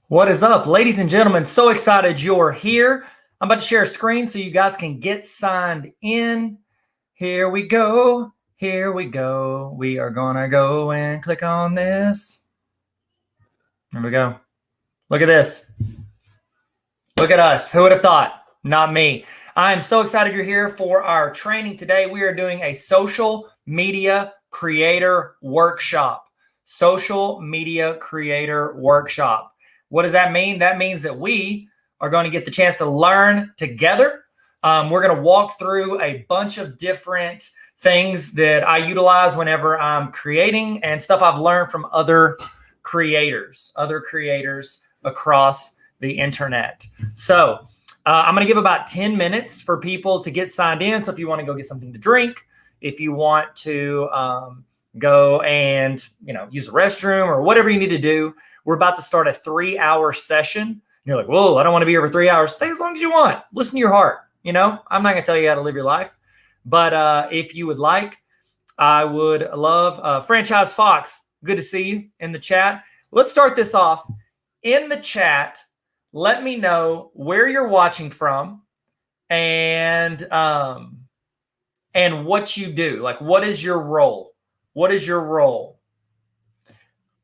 What is up, ladies and gentlemen? So excited you're here. I'm about to share a screen so you guys can get signed in. Here we go. Here we go. We are going to go and click on this. There we go. Look at this. Look at us. Who would have thought? Not me. I'm so excited you're here for our training today. We are doing a social media creator workshop. Social media creator workshop. What does that mean? That means that we are going to get the chance to learn together. We're going to walk through a bunch of different things that I utilize whenever I'm creating and stuff I've learned from other creators across the internet. So I'm going to give about 10 minutes for people to get signed in. So if you want to go get something to drink, if you want to go and use the restroom or whatever you need to do, we're about to start a 3-hour session. And you're like, whoa, I don't want to be here for 3 hours. Stay as long as you want. Listen to your heart. I'm not going to tell you how to live your life. But if you would like, I would love Franchise Fox. Good to see you in the chat. Let's start this off. In the chat, let me know where you're watching from and what you do. Like, what is your role? What is your role?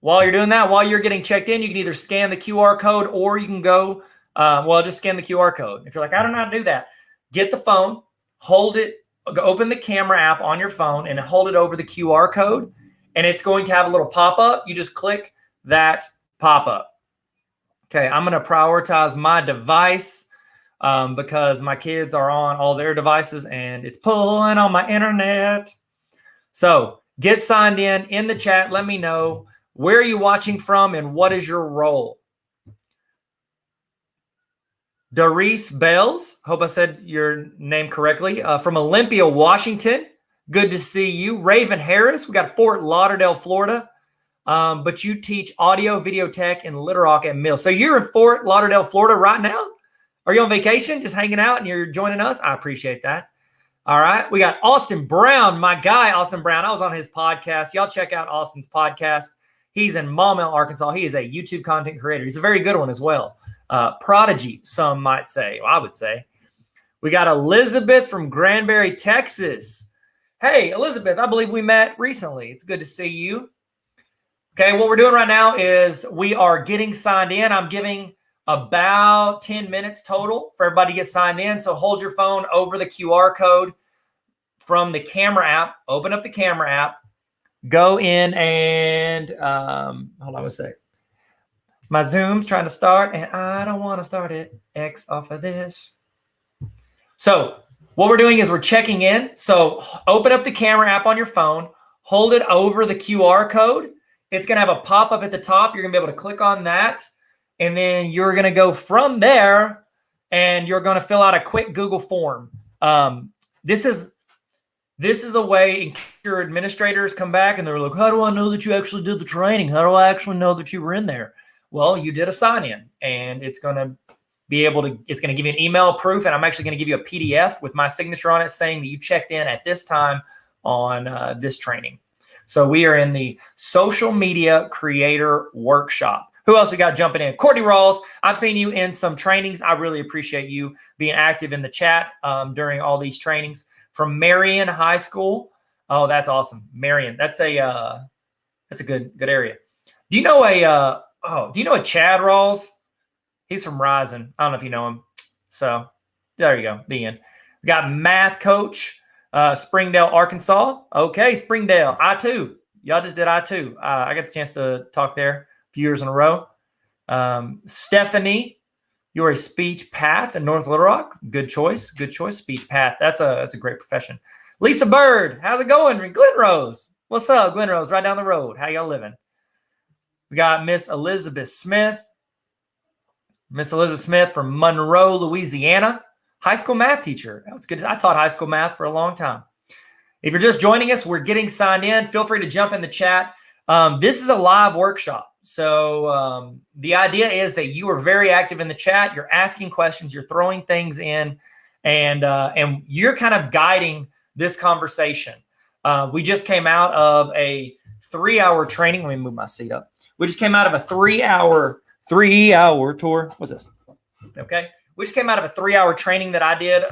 While you're doing that, while you're getting checked in, you can either scan the QR code or you can go, just scan the QR code. If you're like, I don't know how to do that, get the phone, hold it, open the camera app on your phone and hold it over the QR code. And it's going to have a little pop-up. You just click that pop-up. Okay, I'm going to prioritize my device because my kids are on all their devices and it's pulling on my internet. So get signed in the chat. Let me know. Where are you watching from and what is your role? Doris Bells, hope I said your name correctly, from Olympia, Washington. Good to see you. Raven Harris, we got Fort Lauderdale, Florida, but you teach audio, video tech in Little Rock at Mills. So you're in Fort Lauderdale, Florida right now? Are you on vacation, just hanging out and you're joining us? I appreciate that. All right, we got Austin Brown, my guy, Austin Brown. I was on his podcast. Y'all check out Austin's podcast. He's in Maumelle, Arkansas. He is a YouTube content creator. He's a very good one as well. Prodigy, some might say. Well, I would say. We got Elizabeth from Granbury, Texas. Hey, Elizabeth, I believe we met recently. It's good to see you. Okay, what we're doing right now is we are getting signed in. I'm giving about 10 minutes total for everybody to get signed in. So hold your phone over the QR code from the camera app. Open up the camera app. Go in and hold on a sec. My Zoom's trying to start and I don't want to start it. X off of this. So what we're doing is we're checking in. So open up the camera app on your phone. Hold it over the QR code. It's going to have a pop-up at the top. You're going to be able to click on that. And then you're going to go from there and you're going to fill out a quick Google form. This is a way your administrators come back and they're like, how do I know that you actually did the training? How do I actually know that you were in there? Well, you did a sign-in and it's going to it's going to give you an email proof. And I'm actually going to give you a PDF with my signature on it saying that you checked in at this time on this training. So we are in the social media creator workshop. Who else we got jumping in? Courtney Rawls, I've seen you in some trainings. I really appreciate you being active in the chat during all these trainings. From Marion High School. Oh, that's awesome. Marion. That's a good area. Do you know a Chad Rawls? He's from Rising. I don't know if you know him. So there you go. The end. We got math coach, Springdale, Arkansas. Okay, Springdale. I2. Y'all just did I2. I got the chance to talk there a few years in a row. Stephanie. You're a speech path in North Little Rock. Good choice. Good choice. Speech path. That's a great profession. Lisa Bird, how's it going? Glen Rose. What's up, Glen Rose? Right down the road. How y'all living? We got Miss Elizabeth Smith. Miss Elizabeth Smith from Monroe, Louisiana. High school math teacher. That's good. I taught high school math for a long time. If you're just joining us, we're getting signed in. Feel free to jump in the chat. This is a live workshop. So the idea is that you are very active in the chat. You're asking questions. You're throwing things in, and you're kind of guiding this conversation. We just came out of a 3-hour training. Let me move my seat up. We just came out of a 3-hour 3-hour tour. What's this? Okay. Which came out of a 3-hour training that I did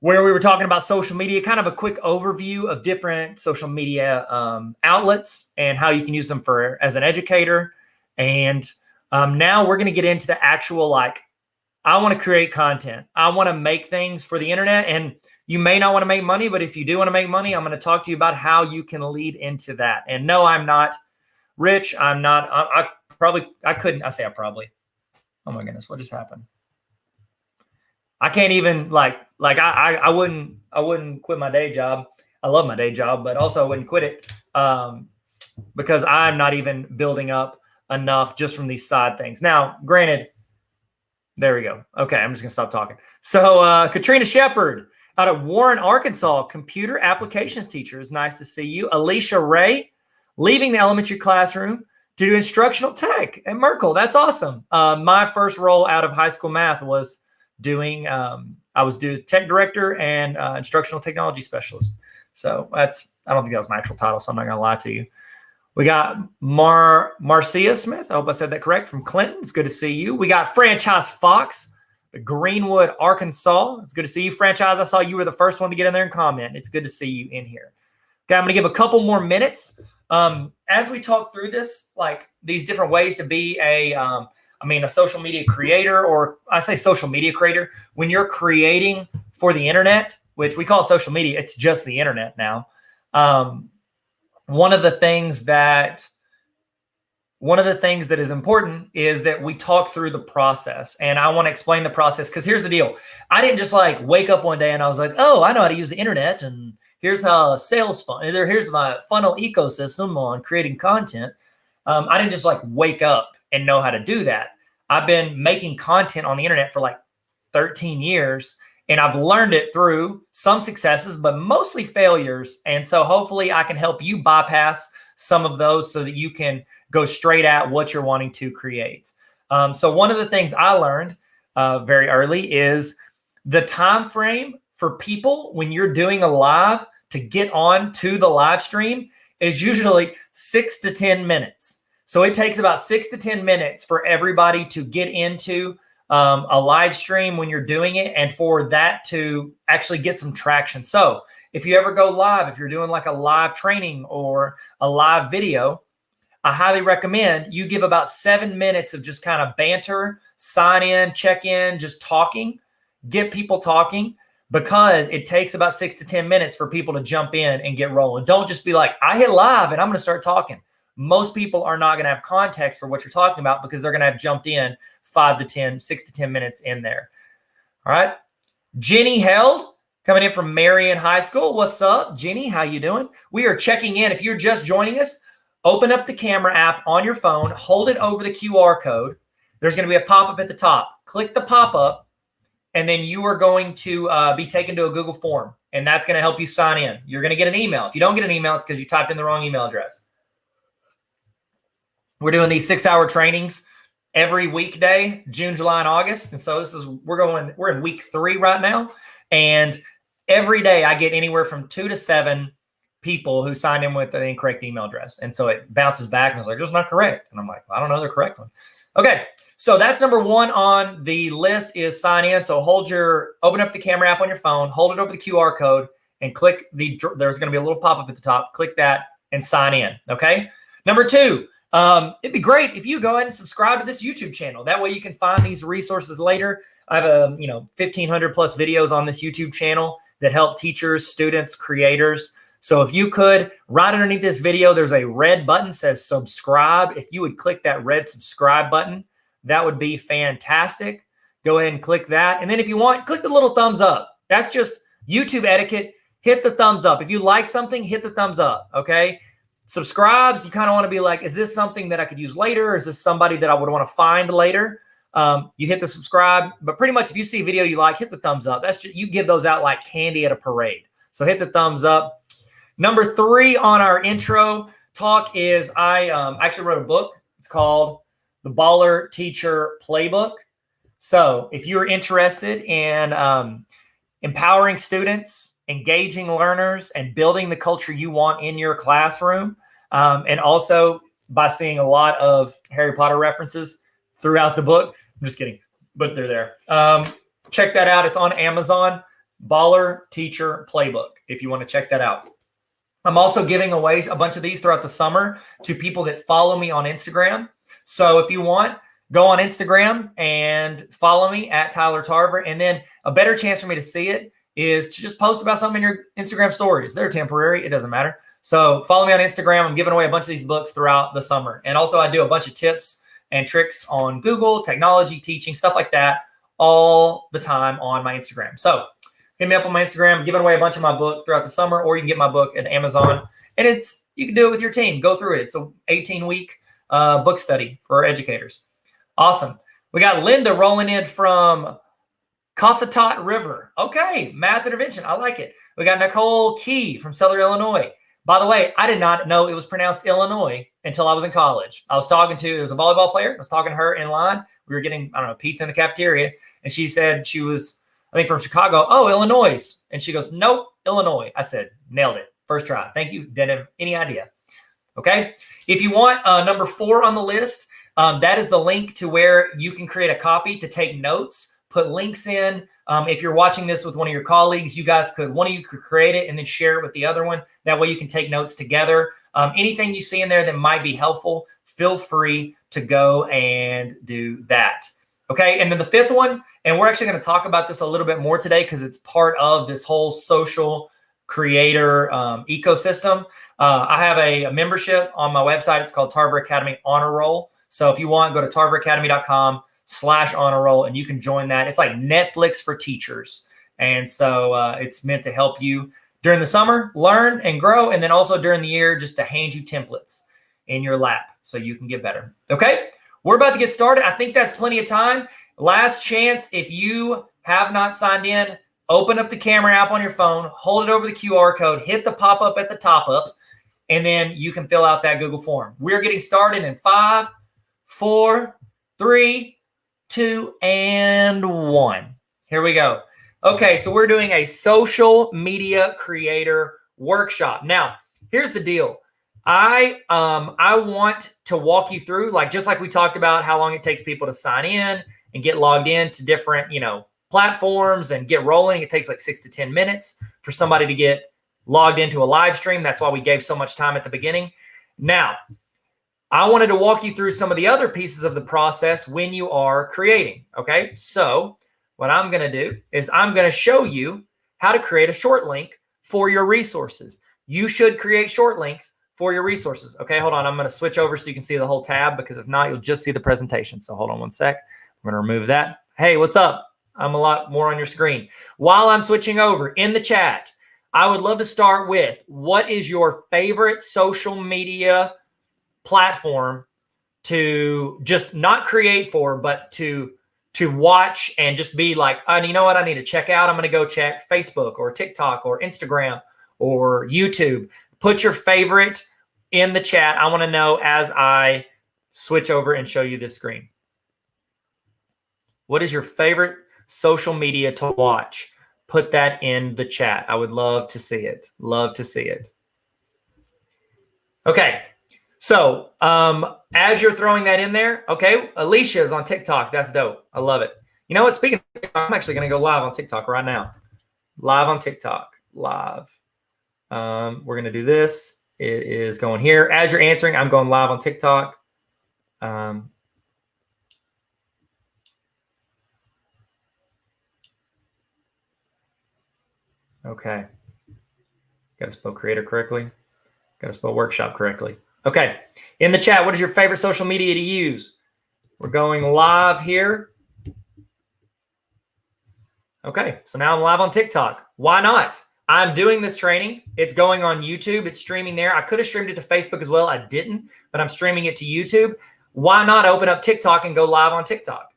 where we were talking about social media, kind of a quick overview of different social media outlets and how you can use them for as an educator. And now we're going to get into the actual, like, I want to create content. I want to make things for the internet. And you may not want to make money, but if you do want to make money, I'm going to talk to you about how you can lead into that. And no, I'm not rich. I'm not, I couldn't, I say I probably, oh my goodness, what just happened? I can't even I wouldn't quit my day job. I love my day job, but also I wouldn't quit it because I'm not even building up enough just from these side things. Now, granted, there we go. Okay, I'm just gonna stop talking. So Katrina Shepard out of Warren, Arkansas, computer applications teacher. It's nice to see you. Alicia Ray, leaving the elementary classroom to do instructional tech at Merkle. That's awesome. My first role out of high school math was doing I was tech director and instructional technology specialist. So I don't think that was my actual title, so I'm not gonna lie to you. We got Marcia Smith, I hope I said that correct, from Clinton. It's good to see you. We got Franchise Fox, Greenwood, Arkansas. It's good to see you. Franchise, I saw you were the first one to get in there and comment. It's good to see you in here. Okay, I'm gonna give a couple more minutes as we talk through this, like these different ways to be a social media creator, or I say social media creator, when you're creating for the internet, which we call social media, it's just the internet now. One of the things that is important is that we talk through the process. And I want to explain the process because here's the deal. I didn't just like wake up one day and I was like, oh, I know how to use the internet and here's how sales funnel, here's my funnel ecosystem on creating content. I didn't just like wake up and know how to do that. I've been making content on the internet for like 13 years, and I've learned it through some successes, but mostly failures. And so hopefully I can help you bypass some of those so that you can go straight at what you're wanting to create. So one of the things I learned very early is the time frame for people when you're doing a live to get on to the live stream is usually 6 to 10 minutes. So it takes about 6 to 10 minutes for everybody to get into a live stream when you're doing it and for that to actually get some traction. So if you ever go live, if you're doing like a live training or a live video, I highly recommend you give about 7 minutes of just kind of banter, sign in, check in, just talking, get people talking, because it takes about 6 to 10 minutes for people to jump in and get rolling. Don't just be like, I hit live and I'm going to start talking. Most people are not going to have context for what you're talking about because they're going to have jumped in 6 to 10 minutes in there. All right. Jenny Held coming in from Marion High School. What's up, Jenny? How you doing? We are checking in. If you're just joining us, open up the camera app on your phone, hold it over the QR code. There's going to be a pop-up at the top. Click the pop-up, and then you are going to be taken to a Google form, and that's going to help you sign in. You're going to get an email. If you don't get an email, it's because you typed in the wrong email address. We're doing these 6-hour trainings every weekday, June, July, and August. And so we're in week 3 right now. And every day I get anywhere from 2 to 7 people who signed in with the incorrect email address. And so it bounces back and it's like, it's not correct. And I'm like, I don't know the correct one. Okay. So that's number 1 on the list is sign in. So open up the camera app on your phone, hold it over the QR code and click there's going to be a little pop-up at the top. Click that and sign in. Okay. Number 2, it'd be great if you go ahead and subscribe to this YouTube channel. That way you can find these resources later. I have 1,500 plus videos on this YouTube channel that help teachers, students, creators. So if you could, right underneath this video, there's a red button that says subscribe. If you would click that red subscribe button, that would be fantastic. Go ahead and click that. And then if you want, click the little thumbs up. That's just YouTube etiquette. Hit the thumbs up. If you like something, hit the thumbs up, okay? Subscribes, you kind of want to be like, is this something that I could use later? Or is this somebody that I would want to find later? You hit the subscribe, but pretty much if you see a video you like, hit the thumbs up. That's just, you give those out like candy at a parade. So hit the thumbs up. Number 3 on our intro talk is I actually wrote a book. It's called The Baller Teacher Playbook. So if you're interested in empowering students, engaging learners, and building the culture you want in your classroom, and also by seeing a lot of Harry Potter references throughout the book. I'm just kidding, but they're there. Check that out. It's on Amazon, Baller Teacher Playbook, if you want to check that out. I'm also giving away a bunch of these throughout the summer to people that follow me on Instagram. So if you want, go on Instagram and follow me at Tyler Tarver. And then a better chance for me to see it is to just post about something in your Instagram stories. They're temporary. It doesn't matter. So follow me on Instagram. I'm giving away a bunch of these books throughout the summer. And also I do a bunch of tips and tricks on Google, technology, teaching, stuff like that all the time on my Instagram. So hit me up on my Instagram. I'm giving away a bunch of my book throughout the summer, or you can get my book at Amazon. And you can do it with your team. Go through it. It's an 18-week book study for educators. Awesome. We got Linda rolling in from Cossatot River. Okay, math intervention. I like it. We got Nicole Key from Southern Illinois. By the way, I did not know it was pronounced Illinois until I was in college. I was talking to, it was a volleyball player. I was talking to her in line. We were getting, I don't know, pizza in the cafeteria. And she said she was, I think, from Chicago. Oh, Illinois. And she goes, nope, Illinois. I said, nailed it. First try. Thank you. Didn't have any idea. Okay. If you want number 4 on the list, that is the link to where you can create a copy to take notes, put links in. If you're watching this with one of your colleagues, one of you could create it and then share it with the other one. That way you can take notes together. Anything you see in there that might be helpful, feel free to go and do that. Okay. And then the 5th one, and we're actually going to talk about this a little bit more today because it's part of this whole social creator ecosystem. I have a membership on my website. It's called Tarver Academy Honor Roll. So if you want, go to tarveracademy.com/honor roll and you can join that. It's like Netflix for teachers. And so it's meant to help you during the summer, learn and grow. And then also during the year, just to hand you templates in your lap so you can get better. Okay. We're about to get started. I think that's plenty of time. Last chance. If you have not signed in, open up the camera app on your phone, hold it over the QR code, hit the pop-up at the top up, and then you can fill out that Google form. We're getting started in 5, 4, 3, 2, and 1. Here we go. Okay, so we're doing a social media creator workshop. Now, here's the deal. I want to walk you through, just like we talked about how long it takes people to sign in and get logged in to different, platforms and get rolling. It takes like 6 to 10 minutes for somebody to get logged into a live stream. That's why we gave so much time at the beginning. Now, I wanted to walk you through some of the other pieces of the process when you are creating. Okay, so what I'm going to do is I'm going to show you how to create a short link for your resources. You should create short links for your resources. Okay, hold on. I'm going to switch over so you can see the whole tab, because if not, you'll just see the presentation. So hold on one sec. I'm going to remove that. Hey, what's up? I'm a lot more on your screen. While I'm switching over, in the chat, I would love to start with, what is your favorite social media platform to just not create for, but to watch and just be like, oh, you know what, I need to check out. I'm going to go check Facebook or TikTok or Instagram or YouTube. Put your favorite in the chat. I want to know as I switch over and show you this screen. What is your favorite social media to watch? Put that in the chat. I would love to see it. Love to see it. Okay. So as you're throwing that in there, okay, Alicia is on TikTok. That's dope. I love it. You know what? Speaking of TikTok, I'm actually going to go live on TikTok right now. Live on TikTok. Live. We're going to do this. It is going here. As you're answering, I'm going live on TikTok. Okay. Got to spell creator correctly. Got to spell workshop correctly. Okay. In the chat, what is your favorite social media to use? We're going live here. Okay. So now I'm live on TikTok. Why not? I'm doing this training. It's going on YouTube. It's streaming there. I could have streamed it to Facebook as well. I didn't, but I'm streaming it to YouTube. Why not open up TikTok and go live on TikTok?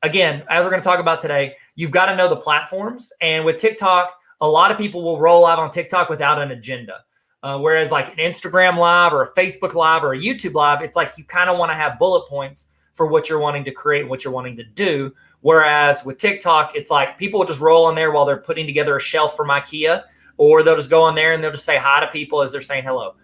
Again, as we're going to talk about today, you've got to know the platforms. And with TikTok, a lot of people will roll live on TikTok without an agenda. Whereas like an Instagram live or a Facebook live or a YouTube live, it's like you kind of want to have bullet points for what you're wanting to create, what you're wanting to do. Whereas with TikTok, it's like people will just roll on there while they're putting together a shelf from IKEA, or they'll just go on there and they'll just say hi to people as they're saying hello.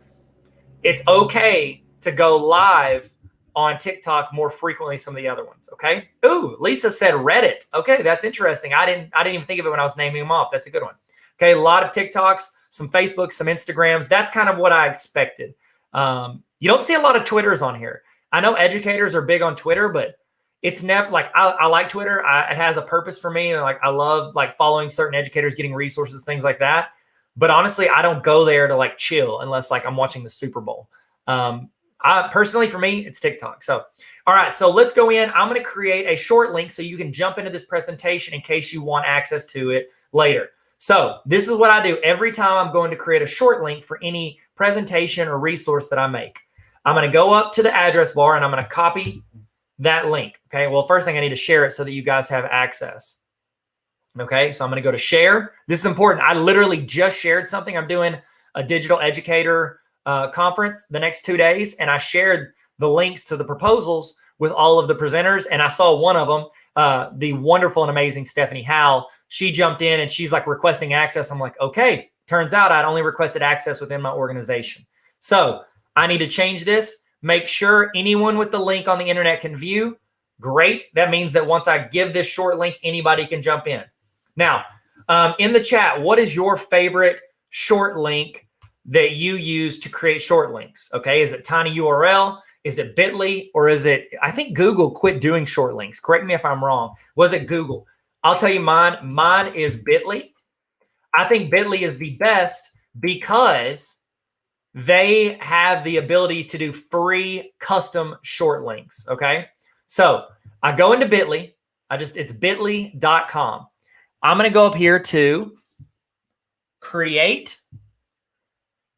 It's okay to go live on TikTok more frequently than some of the other ones. Okay. Ooh, Lisa said Reddit. Okay, that's interesting. I didn't even think of it when I was naming them off. That's a good one. Okay, a lot of TikToks, some Facebooks, some Instagrams. That's kind of what I expected. You don't see a lot of Twitters on here. I know educators are big on Twitter, but it's never like I like Twitter. It has a purpose for me, and like I love like following certain educators, getting resources, things like that. But honestly, I don't go there to like chill unless like I'm watching the Super Bowl. I personally, for me, it's TikTok. So, all right, so let's go in. I'm going to create a short link so you can jump into this presentation in case you want access to it later. So this is what I do every time I'm going to create a short link for any presentation or resource that I make. I'm going to go up to the address bar and I'm going to copy that link. Okay, well, first thing I need to share it so that you guys have access. Okay, so I'm going to go to share. This is important. I literally just shared something. I'm doing a digital educator conference the next 2 days, and I shared the links to the proposals with all of the presenters, and I saw one of them, the wonderful and amazing Stephanie Howell. She jumped in and she's like requesting access. I'm like, okay, turns out I'd only requested access within my organization. So I need to change this. Make sure anyone with the link on the internet can view. Great. That means that once I give this short link, anybody can jump in. Now, in the chat, what is your favorite short link that you use to create short links? Okay, is it TinyURL? Is it Bitly? Or is it, I think Google quit doing short links. Correct me if I'm wrong. Was it Google? I'll tell you mine. Mine is Bitly. I think Bitly is the best because they have the ability to do free custom short links. Okay, so I go into Bitly. It's bitly.com. I'm going to go up here to create,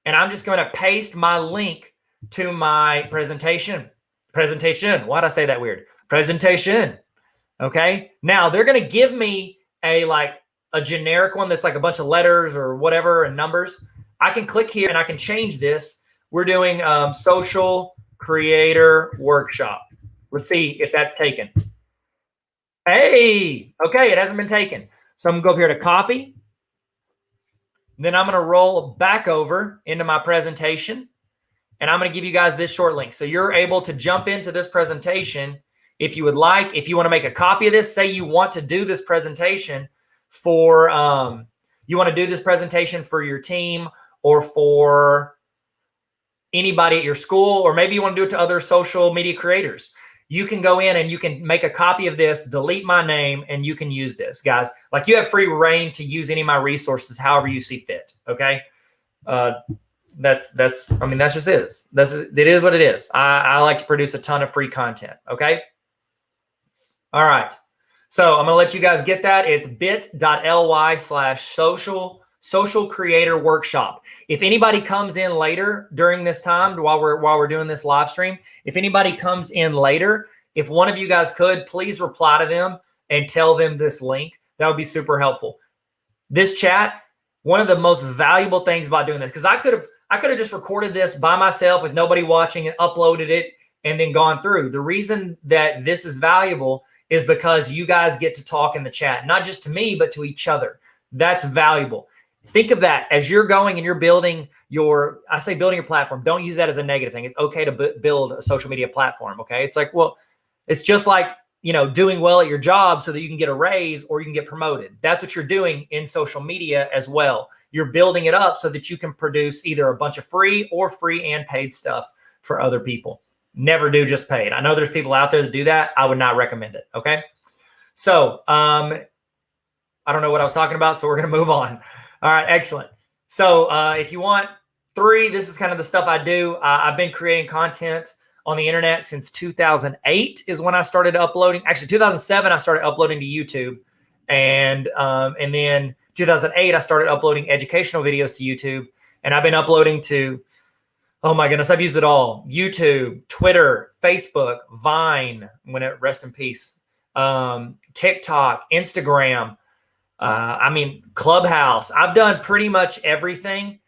and I'm just going to paste my link to my presentation. Presentation. Why did I say that weird? Presentation. Okay. Now they're going to give me a generic one that's like a bunch of letters or whatever and numbers. I can click here and I can change this. We're doing social creator workshop. Let's see if that's taken. Hey, okay, it hasn't been taken. So I'm gonna go up here to copy. Then I'm gonna roll back over into my presentation, and I'm gonna give you guys this short link. So you're able to jump into this presentation if you would like. If you want to make a copy of this, say you want to do this presentation for your team or for anybody at your school, or maybe you want to do it to other social media creators. You can go in and you can make a copy of this, delete my name, and you can use this, guys. Like, you have free reign to use any of my resources however you see fit. Okay, that's just is. It is what it is. I like to produce a ton of free content. Okay. All right. So I'm gonna let you guys get that. It's bit.ly/social creator workshop. If anybody comes in later during this time while we're doing this live stream, if anybody comes in later, if one of you guys could please reply to them and tell them this link, that would be super helpful. This chat, one of the most valuable things about doing this, because I could have just recorded this by myself with nobody watching and uploaded it and then gone through. The reason that this is valuable is because you guys get to talk in the chat, not just to me, but to each other. That's valuable. Think of that as you're going and you're building building your platform. Don't use that as a negative thing. It's okay to build a social media platform. Okay. It's like, well, it's just like, doing well at your job so that you can get a raise or you can get promoted. That's what you're doing in social media as well. You're building it up so that you can produce either a bunch of free and paid stuff for other people. Never do just paid. I know there's people out there that do that. I would not recommend it. Okay. So, I don't know what I was talking about, so we're going to move on. All right, excellent. So if you want 3, this is kind of the stuff I do. I've been creating content on the internet since 2008 is when I started uploading. Actually, 2007, I started uploading to YouTube. And then 2008, I started uploading educational videos to YouTube. And I've been uploading to, oh my goodness, I've used it all. YouTube, Twitter, Facebook, Vine, rest in peace, TikTok, Instagram, Clubhouse. I've done pretty much everything.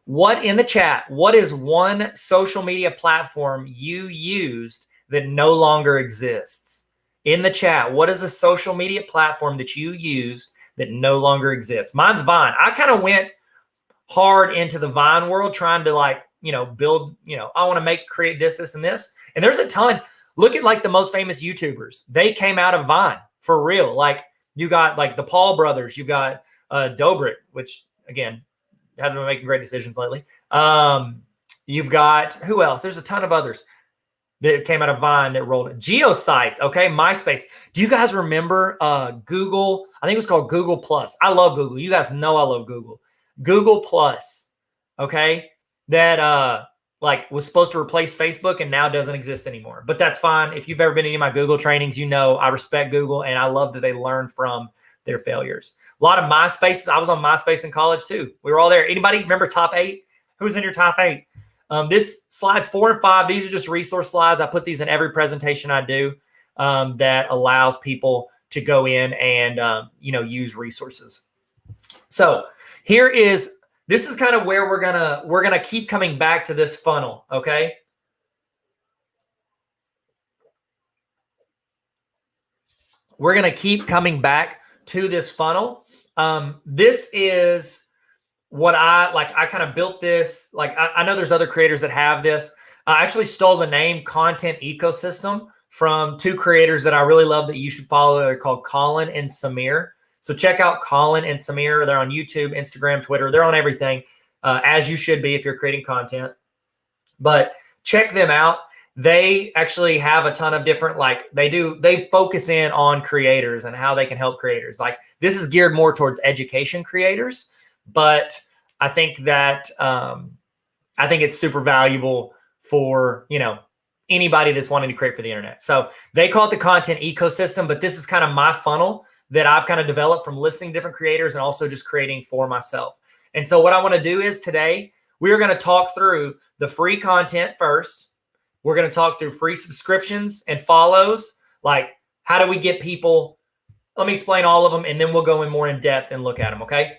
What is one social media platform you used that no longer exists? In the chat, what is a social media platform that you used that no longer exists? Mine's Vine. I kind of went hard into the Vine world trying to build, I want to create this, and this. And there's a ton. Look at like the most famous YouTubers. They came out of Vine for real. Like you got like the Paul brothers. You got Dobrik, which again hasn't been making great decisions lately. You've got who else? There's a ton of others that came out of Vine that rolled it. Geosites, okay, MySpace. Do you guys remember Google? I think it was called Google Plus. I love Google. You guys know I love Google. Google Plus, okay, that like was supposed to replace Facebook and now doesn't exist anymore. But that's fine. If you've ever been in any of my Google trainings, you know I respect Google and I love that they learn from their failures. A lot of MySpaces. I was on MySpace in college too. We were all there. Anybody remember top 8? Who's in your top 8? This slides 4 and 5. These are just resource slides. I put these in every presentation I do that allows people to go in and use resources. So this is kind of where we're gonna keep coming back to this funnel. Okay. We're gonna keep coming back to this funnel. This is what I kind of built this. Like I know there's other creators that have this. I actually stole the name Content Ecosystem from 2 creators that I really love that you should follow. They're called Colin and Samir. So check out Colin and Samir. They're on YouTube, Instagram, Twitter. They're on everything, as you should be if you're creating content. But check them out. They actually have a ton of different, they focus in on creators and how they can help creators. Like this is geared more towards education creators. But I think that I think it's super valuable for anybody that's wanting to create for the internet. So they call it the Content Ecosystem, but this is kind of my funnel that I've kind of developed from listening to different creators and also just creating for myself. And so what I want to do is today we are going to talk through the free content first. We're going to talk through free subscriptions and follows. Like how do we get people? Let me explain all of them, and then we'll go in more in depth and look at them. Okay.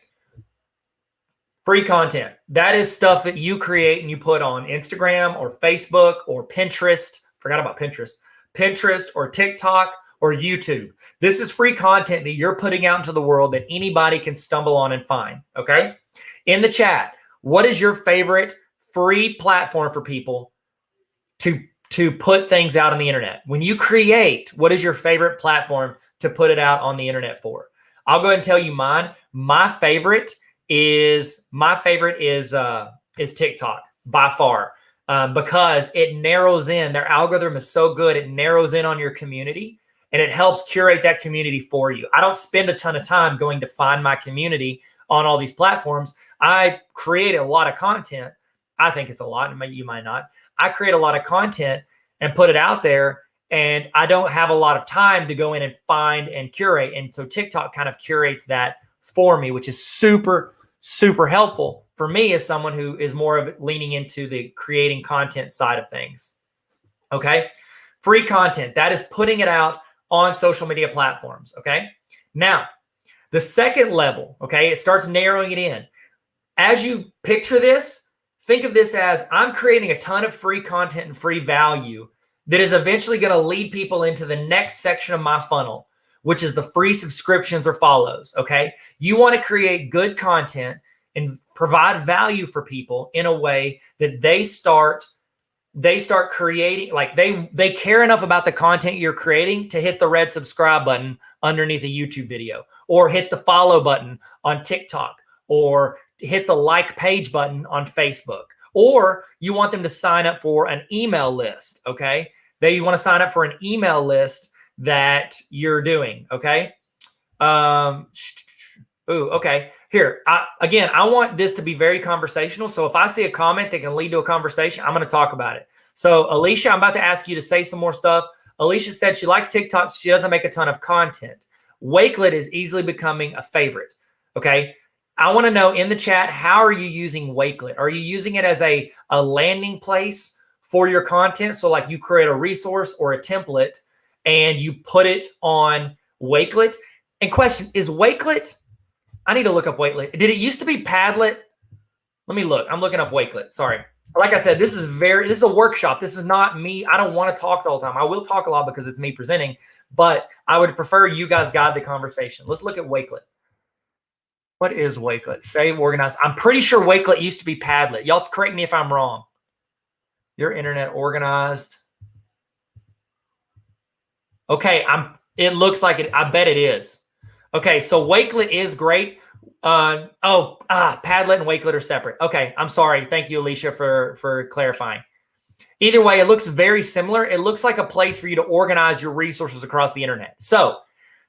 Free content. That is stuff that you create and you put on Instagram or Facebook or Pinterest. Forgot about Pinterest. Pinterest or TikTok or YouTube. This is free content that you're putting out into the world that anybody can stumble on and find. Okay. In the chat, what is your favorite free platform for people to put things out on the internet? When you create, what is your favorite platform to put it out on the internet for? I'll go ahead and tell you mine. My favorite is TikTok by far, because it narrows in. Their algorithm is so good. It narrows in on your community and it helps curate that community for you. I don't spend a ton of time going to find my community on all these platforms. I create a lot of content. I think it's a lot, and you might not. I create a lot of content and put it out there, and I don't have a lot of time to go in and find and curate. And so TikTok kind of curates that for me, which is super, super helpful for me as someone who is more of leaning into the creating content side of things. Okay. Free content, that is putting it out on social media platforms. Okay. Now, the second level, okay, it starts narrowing it in. As you picture this, think of this as I'm creating a ton of free content and free value that is eventually going to lead people into the next section of my funnel, which is the free subscriptions or follows. Okay. You want to create good content and provide value for people in a way that they start creating, like they care enough about the content you're creating to hit the red subscribe button underneath a YouTube video, or hit the follow button on TikTok, or hit the like page button on Facebook, or you want them to sign up for an email list. Okay. They want to sign up for an email list that you're doing. Okay. Okay. Here, I want this to be very conversational. So if I see a comment that can lead to a conversation, I'm going to talk about it. So Alicia, I'm about to ask you to say some more stuff. Alicia said she likes TikTok. She doesn't make a ton of content. Wakelet is easily becoming a favorite. Okay. I want to know in the chat, how are you using Wakelet? Are you using it as a landing place for your content? So like you create a resource or a template and you put it on Wakelet. And question, is Wakelet, I need to look up Wakelet. Did it used to be Padlet? Let me look. I'm looking up Wakelet. Sorry. Like I said, this is a workshop. This is not me. I don't want to talk the whole time. I will talk a lot because it's me presenting, but I would prefer you guys guide the conversation. Let's look at Wakelet. What is Wakelet? Save, organize. I'm pretty sure Wakelet used to be Padlet. Y'all correct me if I'm wrong. your internet organized. Okay, it looks like it. I bet it is. Okay, so Wakelet is great. Padlet and Wakelet are separate. Okay, I'm sorry. Thank you, Alicia, for clarifying. Either way, it looks very similar. It looks like a place for you to organize your resources across the internet. So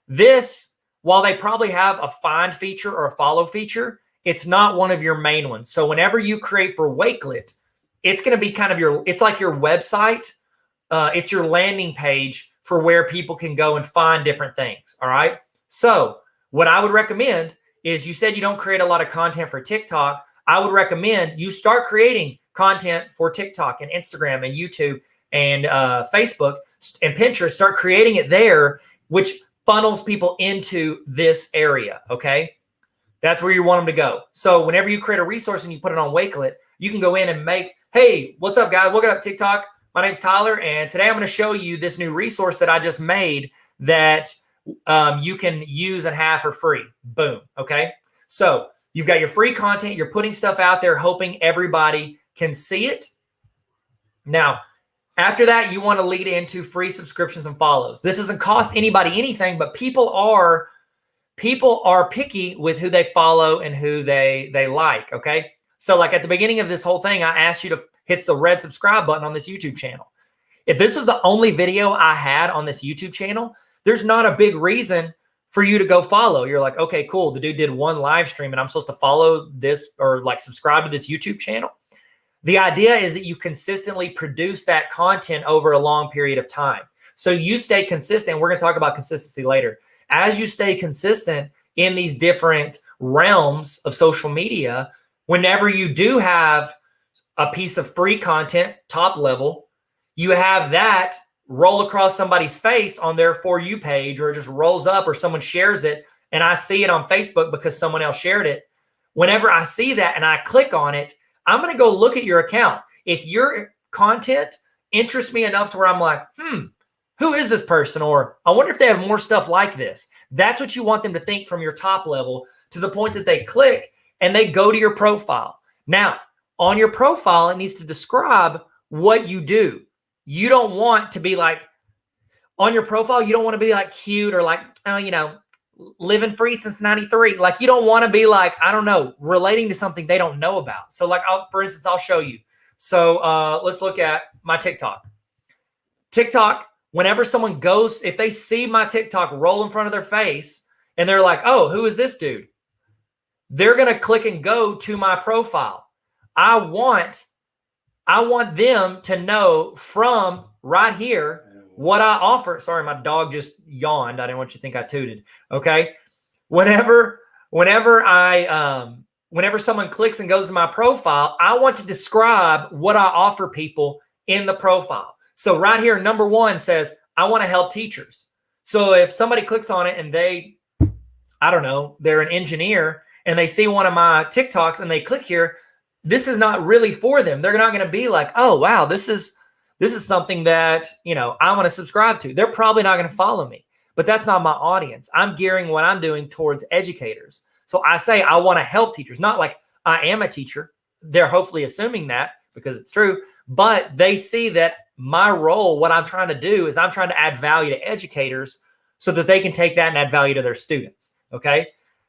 this, while they probably have a find feature or a follow feature, it's not one of your main ones. So whenever you create for Wakelet, it's going to be kind of it's like your website. It's your landing page for where people can go and find different things. All right. So what I would recommend is, you said you don't create a lot of content for TikTok. I would recommend you start creating content for TikTok and Instagram and YouTube and Facebook and Pinterest. Start creating it there, which funnels people into this area. Okay. That's where you want them to go. So whenever you create a resource and you put it on Wakelet, you can go in and make, hey, what's up, guys? Welcome up TikTok. My name's Tyler, and today I'm going to show you this new resource that I just made that you can use and have for free. Boom. Okay. So you've got your free content. You're putting stuff out there, hoping everybody can see it. Now, after that, you want to lead into free subscriptions and follows. This doesn't cost anybody anything, but people are picky with who they follow and who they like. Okay. So like at the beginning of this whole thing, I asked you to hit the red subscribe button on this YouTube channel. If this was the only video I had on this YouTube channel, there's not a big reason for you to go follow. You're like, okay, cool. The dude did one live stream and I'm supposed to follow this or like subscribe to this YouTube channel. The idea is that you consistently produce that content over a long period of time. So you stay consistent. We're going to talk about consistency later. As you stay consistent in these different realms of social media, whenever you do have a piece of free content, top level, you have that roll across somebody's face on their For You page, or it just rolls up, or someone shares it and I see it on Facebook because someone else shared it. Whenever I see that and I click on it, I'm going to go look at your account. If your content interests me enough to where I'm like, who is this person? Or I wonder if they have more stuff like this. That's what you want them to think from your top level, to the point that they click and they go to your profile. Now, on your profile, it needs to describe what you do. You don't want to be like, on your profile, you don't want to be like cute or like, living free since 93. Like, you don't want to be like, I don't know, relating to something they don't know about. So like, for instance, I'll show you. So let's look at my TikTok. TikTok, whenever someone goes, if they see my TikTok roll in front of their face and they're like, oh, who is this dude? They're going to click and go to my profile. I want them to know from right here what I offer. Sorry, my dog just yawned. I didn't want you to think I tooted. Okay. Whenever someone clicks and goes to my profile, I want to describe what I offer people in the profile. So right here, number one says, I want to help teachers. So if somebody clicks on it and they're an engineer and they see one of my TikToks and they click here, this is not really for them. They're not going to be like, oh, wow, this is something that, I want to subscribe to. They're probably not going to follow me, but that's not my audience. I'm gearing what I'm doing towards educators. So I say, I want to help teachers, not like I am a teacher. They're hopefully assuming that because it's true, but they see that my role, what I'm trying to do is I'm trying to add value to educators so that they can take that and add value to their students. Okay.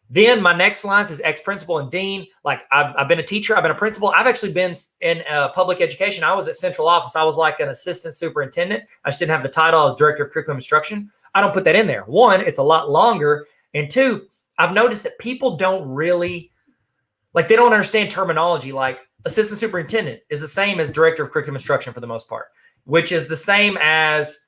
Then my next line is ex-principal and dean. Like I've been a teacher, I've been a principal. I've actually been in public education. I was at central office. I was like an assistant superintendent. I just didn't have the title. I was director of curriculum instruction. I don't put that in there. One, it's a lot longer. And two, I've noticed that people don't really, they don't understand terminology. Like assistant superintendent is the same as director of curriculum instruction for the most part, which is the same as,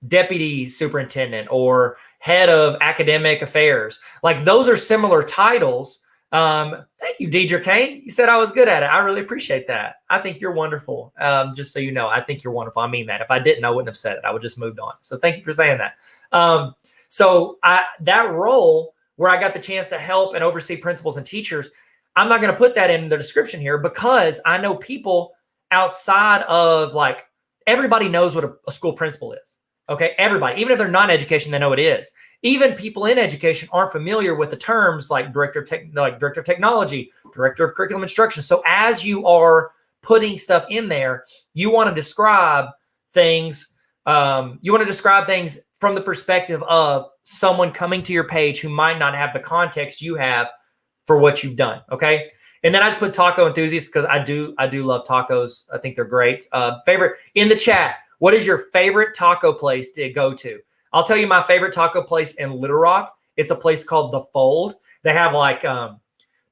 deputy superintendent or head of academic affairs. Like those are similar titles. Thank you, Deidre Kane. You said I was good at it. I really appreciate that. I think you're wonderful. Just so you know, I think you're wonderful. I mean that. If I didn't, I wouldn't have said it. I would just moved on. So thank you for saying that. So that role where I got the chance to help and oversee principals and teachers, I'm not going to put that in the description here because I know people outside of everybody knows what a school principal is. Okay, everybody, even if they're not in education, they know it is. Even people in education aren't familiar with the terms like director of technology, director of curriculum instruction. So as you are putting stuff in there, you want to describe things. You want to describe things from the perspective of someone coming to your page who might not have the context you have for what you've done. Okay. And then I just put taco enthusiast because I do love tacos. I think they're great. Favorite in the chat. What is your favorite taco place to go to? I'll tell you my favorite taco place in Little Rock. It's a place called The Fold. They have like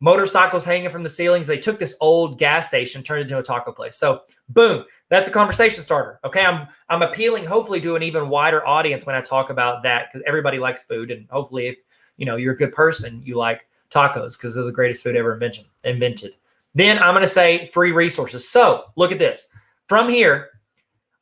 motorcycles hanging from the ceilings. They took this old gas station, turned it into a taco place. So boom, that's a conversation starter. Okay, I'm appealing hopefully to an even wider audience when I talk about that, because everybody likes food, and hopefully if you're a good person, you like tacos because they're the greatest food ever invented. Then I'm going to say free resources. So look at this. From here,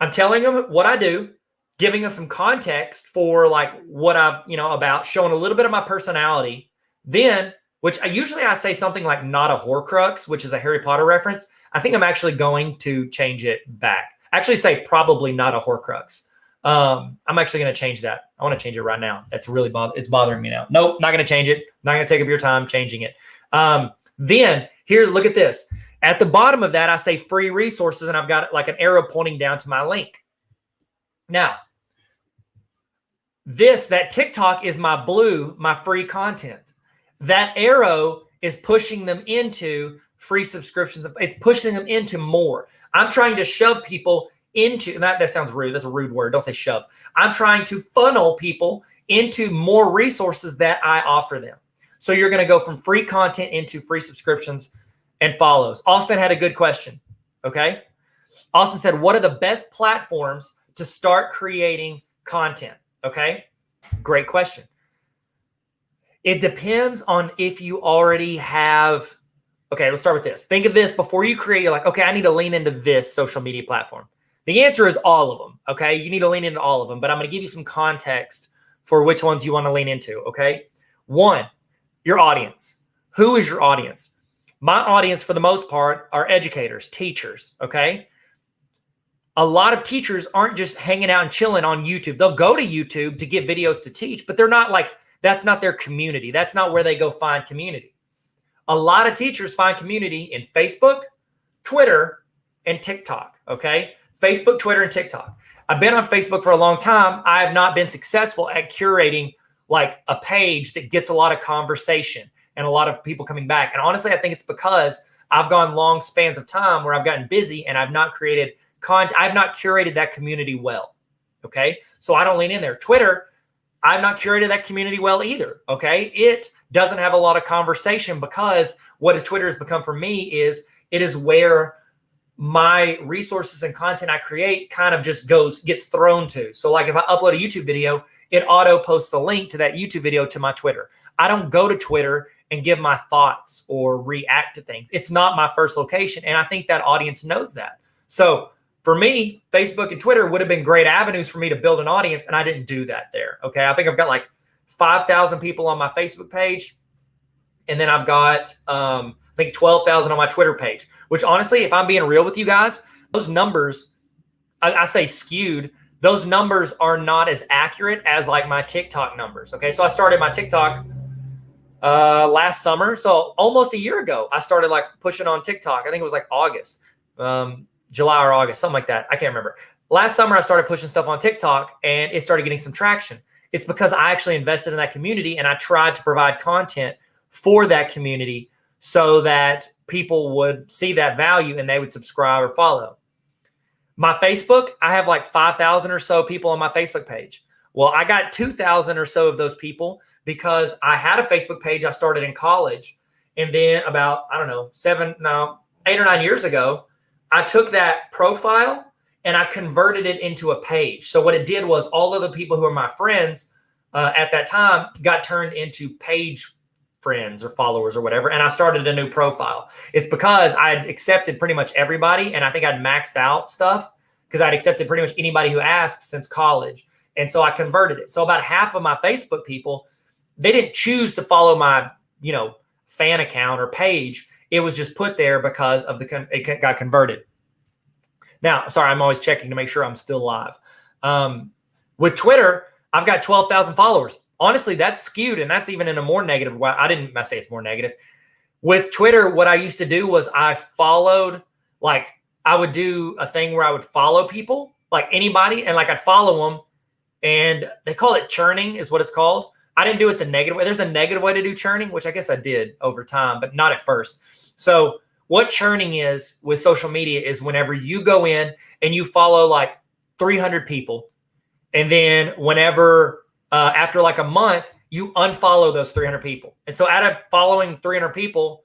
I'm telling them what I do, giving them some context for like what I've, about, showing a little bit of my personality. Then, which I say something like not a Horcrux, which is a Harry Potter reference. I think I'm actually going to change it back. Actually say probably not a Horcrux. I'm actually going to change that. I want to change it right now. That's really it's bothering me now. Nope, not going to change it. Not going to take up your time changing it. Then here, look at this. At the bottom of that, I say free resources, and I've got like an arrow pointing down to my link. Now, that TikTok is my blue, my free content. That arrow is pushing them into free subscriptions. It's pushing them into more. I'm trying to shove people into, and that sounds rude. That's a rude word. Don't say shove. I'm trying to funnel people into more resources that I offer them. So you're going to go from free content into free subscriptions and follows. Austin had a good question. Okay. Austin said, what are the best platforms to start creating content? Okay. Great question. It depends on if you already have. Okay, let's start with this. Think of this before you create. You're like, okay, I need to lean into this social media platform. The answer is all of them. Okay, you need to lean into all of them, but I'm going to give you some context for which ones you want to lean into. Okay, one, your audience. Who is your audience? My audience, for the most part, are educators, teachers. Okay. A lot of teachers aren't just hanging out and chilling on YouTube. They'll go to YouTube to get videos to teach, but they're not like, that's not their community. That's not where they go find community. A lot of teachers find community in Facebook, Twitter, and TikTok. Okay. Facebook, Twitter, and TikTok. I've been on Facebook for a long time. I have not been successful at curating like a page that gets a lot of conversation and a lot of people coming back. And honestly, I think it's because I've gone long spans of time where I've gotten busy and I've not created I've not curated that community well. Okay. So I don't lean in there. Twitter, I've not curated that community well either. Okay. It doesn't have a lot of conversation because what Twitter has become for me is it is where my resources and content I create kind of just gets thrown to. So like if I upload a YouTube video, it auto posts a link to that YouTube video to my Twitter. I don't go to Twitter and give my thoughts or react to things. It's not my first location. And I think that audience knows that. So for me, Facebook and Twitter would have been great avenues for me to build an audience, and I didn't do that there. Okay, I think I've got like 5,000 people on my Facebook page, and then I've got I think 12,000 on my Twitter page. Which honestly, if I'm being real with you guys, those numbers, I say skewed. Those numbers are not as accurate as like my TikTok numbers. Okay, so I started my TikTok last summer, so almost a year ago. I started like pushing on TikTok. I think it was like August. July or August, something like that. I can't remember. Last summer, I started pushing stuff on TikTok and it started getting some traction. It's because I actually invested in that community and I tried to provide content for that community so that people would see that value and they would subscribe or follow. My Facebook, I have like 5,000 or so people on my Facebook page. Well, I got 2,000 or so of those people because I had a Facebook page I started in college. And then about, 8 or 9 years ago, I took that profile and I converted it into a page. So what it did was all of the people who are my friends at that time got turned into page friends or followers or whatever. And I started a new profile. It's because I'd accepted pretty much everybody. And I think I'd maxed out stuff because I'd accepted pretty much anybody who asked since college. And so I converted it. So about half of my Facebook people, they didn't choose to follow my, fan account or page. It was just put there because of it got converted. Now, sorry, I'm always checking to make sure I'm still live. With Twitter, I've got 12,000 followers. Honestly, that's skewed, and that's even in a more negative way. I say it's more negative. With Twitter, what I used to do was I followed like I would do a thing where I would follow people, like anybody, and like I'd follow them, and they call it churning is what it's called. I didn't do it the negative way. There's a negative way to do churning, which I guess I did over time, but not at first. So what churning is with social media is whenever you go in and you follow like 300 people, and then whenever after like a month, you unfollow those 300 people. And so out of following 300 people,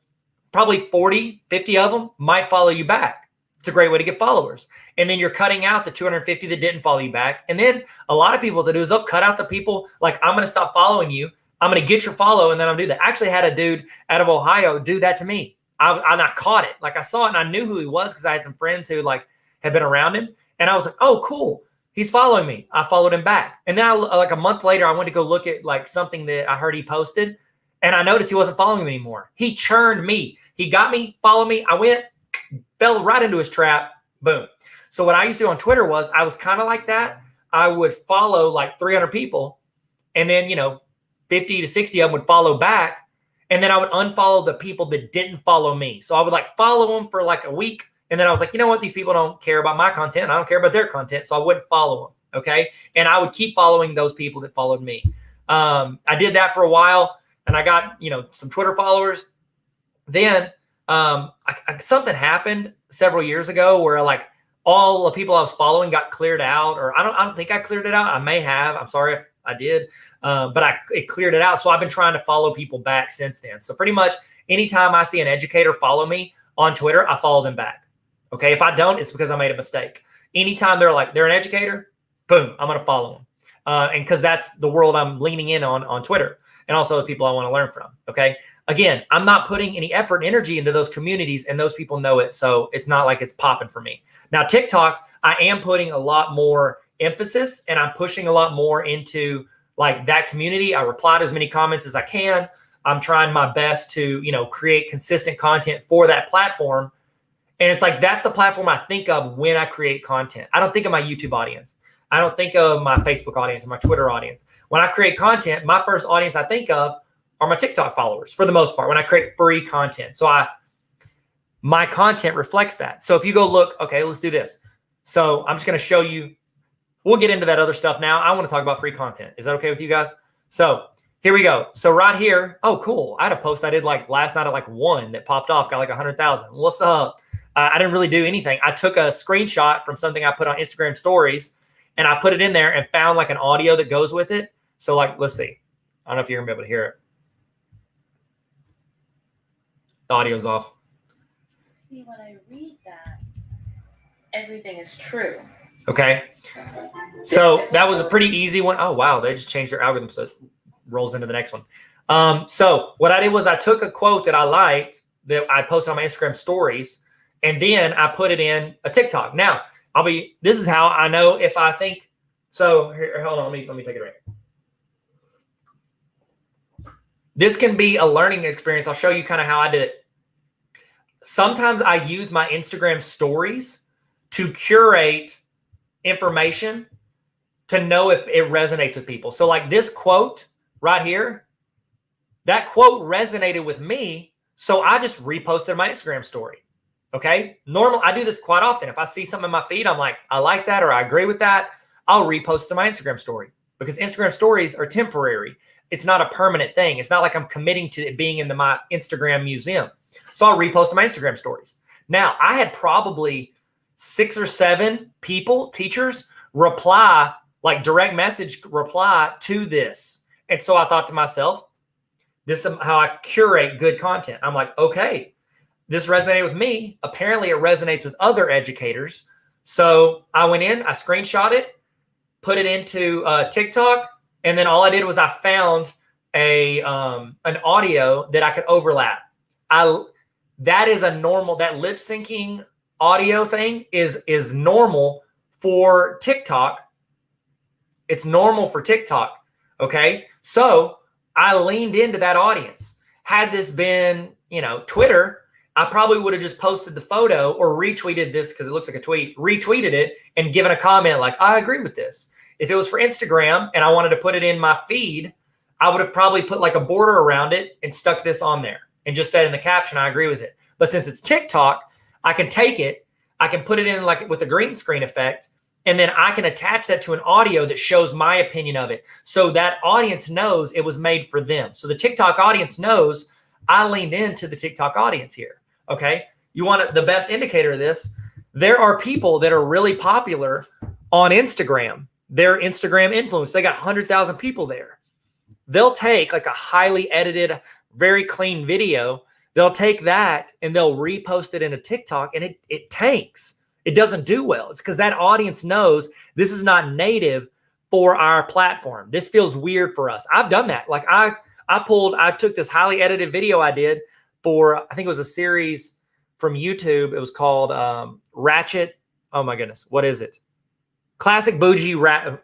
probably 40, 50 of them might follow you back. It's a great way to get followers. And then you're cutting out the 250 that didn't follow you back. And then a lot of people that do is they'll cut out the people like, I'm going to stop following you. I'm going to get your follow. And then I'll do that. I actually had a dude out of Ohio do that to me. I caught it. Like I saw it and I knew who he was because I had some friends who like had been around him. And I was like, oh, cool. He's following me. I followed him back. And then like a month later, I went to go look at like something that I heard he posted. And I noticed he wasn't following me anymore. He churned me. He got me, followed me. I went, fell right into his trap. Boom. So what I used to do on Twitter was I was kind of like that. I would follow like 300 people. And then, 50 to 60 of them would follow back. And then I would unfollow the people that didn't follow me. So I would like follow them for like a week. And then I was like, you know what? These people don't care about my content. I don't care about their content. So I wouldn't follow them. Okay. And I would keep following those people that followed me. I did that for a while and I got, some Twitter followers. Then something happened several years ago where like all the people I was following got cleared out, or I don't think I cleared it out. I may have. I'm sorry if I did. But it cleared it out. So I've been trying to follow people back since then. So pretty much anytime I see an educator follow me on Twitter, I follow them back. Okay. If I don't, it's because I made a mistake. Anytime they're an educator, boom, I'm going to follow them. And because that's the world I'm leaning in on Twitter, and also the people I want to learn from. Okay. Again, I'm not putting any effort and energy into those communities, and those people know it. So it's not like it's popping for me. Now, TikTok, I am putting a lot more emphasis, and I'm pushing a lot more into like that community. I reply to as many comments as I can. I'm trying my best to, create consistent content for that platform. And it's like, that's the platform I think of when I create content. I don't think of my YouTube audience. I don't think of my Facebook audience or my Twitter audience. When I create content, my first audience I think of are my TikTok followers for the most part when I create free content. So my content reflects that. So if you go look, okay, let's do this. So I'm just going to show you, we'll get into that other stuff now. I want to talk about free content. Is that okay with you guys? So here we go. So right here, oh, cool. I had a post I did like last night at like 1 that popped off, got like 100,000. What's up? I didn't really do anything. I took a screenshot from something I put on Instagram stories and I put it in there and found like an audio that goes with it. So like, let's see. I don't know if you're gonna be able to hear it. The audio's off. See, when I read that, everything is true. Okay. So that was a pretty easy one. Oh, wow. They just changed their algorithm. So it rolls into the next one. So what I did was I took a quote that I liked that I posted on my Instagram stories, and then I put it in a TikTok. Now, this is how I know if I think, so here, hold on, let me take it right. This can be a learning experience. I'll show you kind of how I did it. Sometimes I use my Instagram stories to curate information to know if it resonates with people. So like this quote right here, that quote resonated with me. So I just reposted my Instagram story. Okay. I do this quite often. If I see something in my feed, I'm like, I like that, or I agree with that, I'll repost to my Instagram story, because Instagram stories are temporary. It's not a permanent thing. It's not like I'm committing to it being in my Instagram museum. So I'll repost to my Instagram stories. Now, I had probably 6 or 7 people, teachers, reply, like direct message reply to this. And so I thought to myself, this is how I curate good content. I'm like, okay, this resonated with me. Apparently it resonates with other educators. So I went in, I screenshot it, put it into TikTok. And then all I did was I found an audio that I could overlap. That is a normal, that lip syncing audio thing is normal for TikTok. It's normal for TikTok. Okay. So I leaned into that audience. Had this been, Twitter, I probably would have just posted the photo or retweeted this because it looks like a tweet, retweeted it and given a comment like, I agree with this. If it was for Instagram and I wanted to put it in my feed, I would have probably put like a border around it and stuck this on there and just said in the caption, I agree with it. But since it's TikTok, I can take it. I can put it in like with a green screen effect, and then I can attach that to an audio that shows my opinion of it. So that audience knows it was made for them. So the TikTok audience knows I leaned into the TikTok audience here. Okay. You want the best indicator of this? There are people that are really popular on Instagram. They're Instagram influencers. They got 100,000 people there. They'll take like a highly edited, very clean video. They'll take that and they'll repost it into TikTok, and it tanks. It doesn't do well. It's because that audience knows this is not native for our platform. This feels weird for us. I've done that. Like I took this highly edited video I did for, I think it was a series from YouTube. It was called Ratchet. Oh my goodness. What is it? Classic Bougie Ratchet.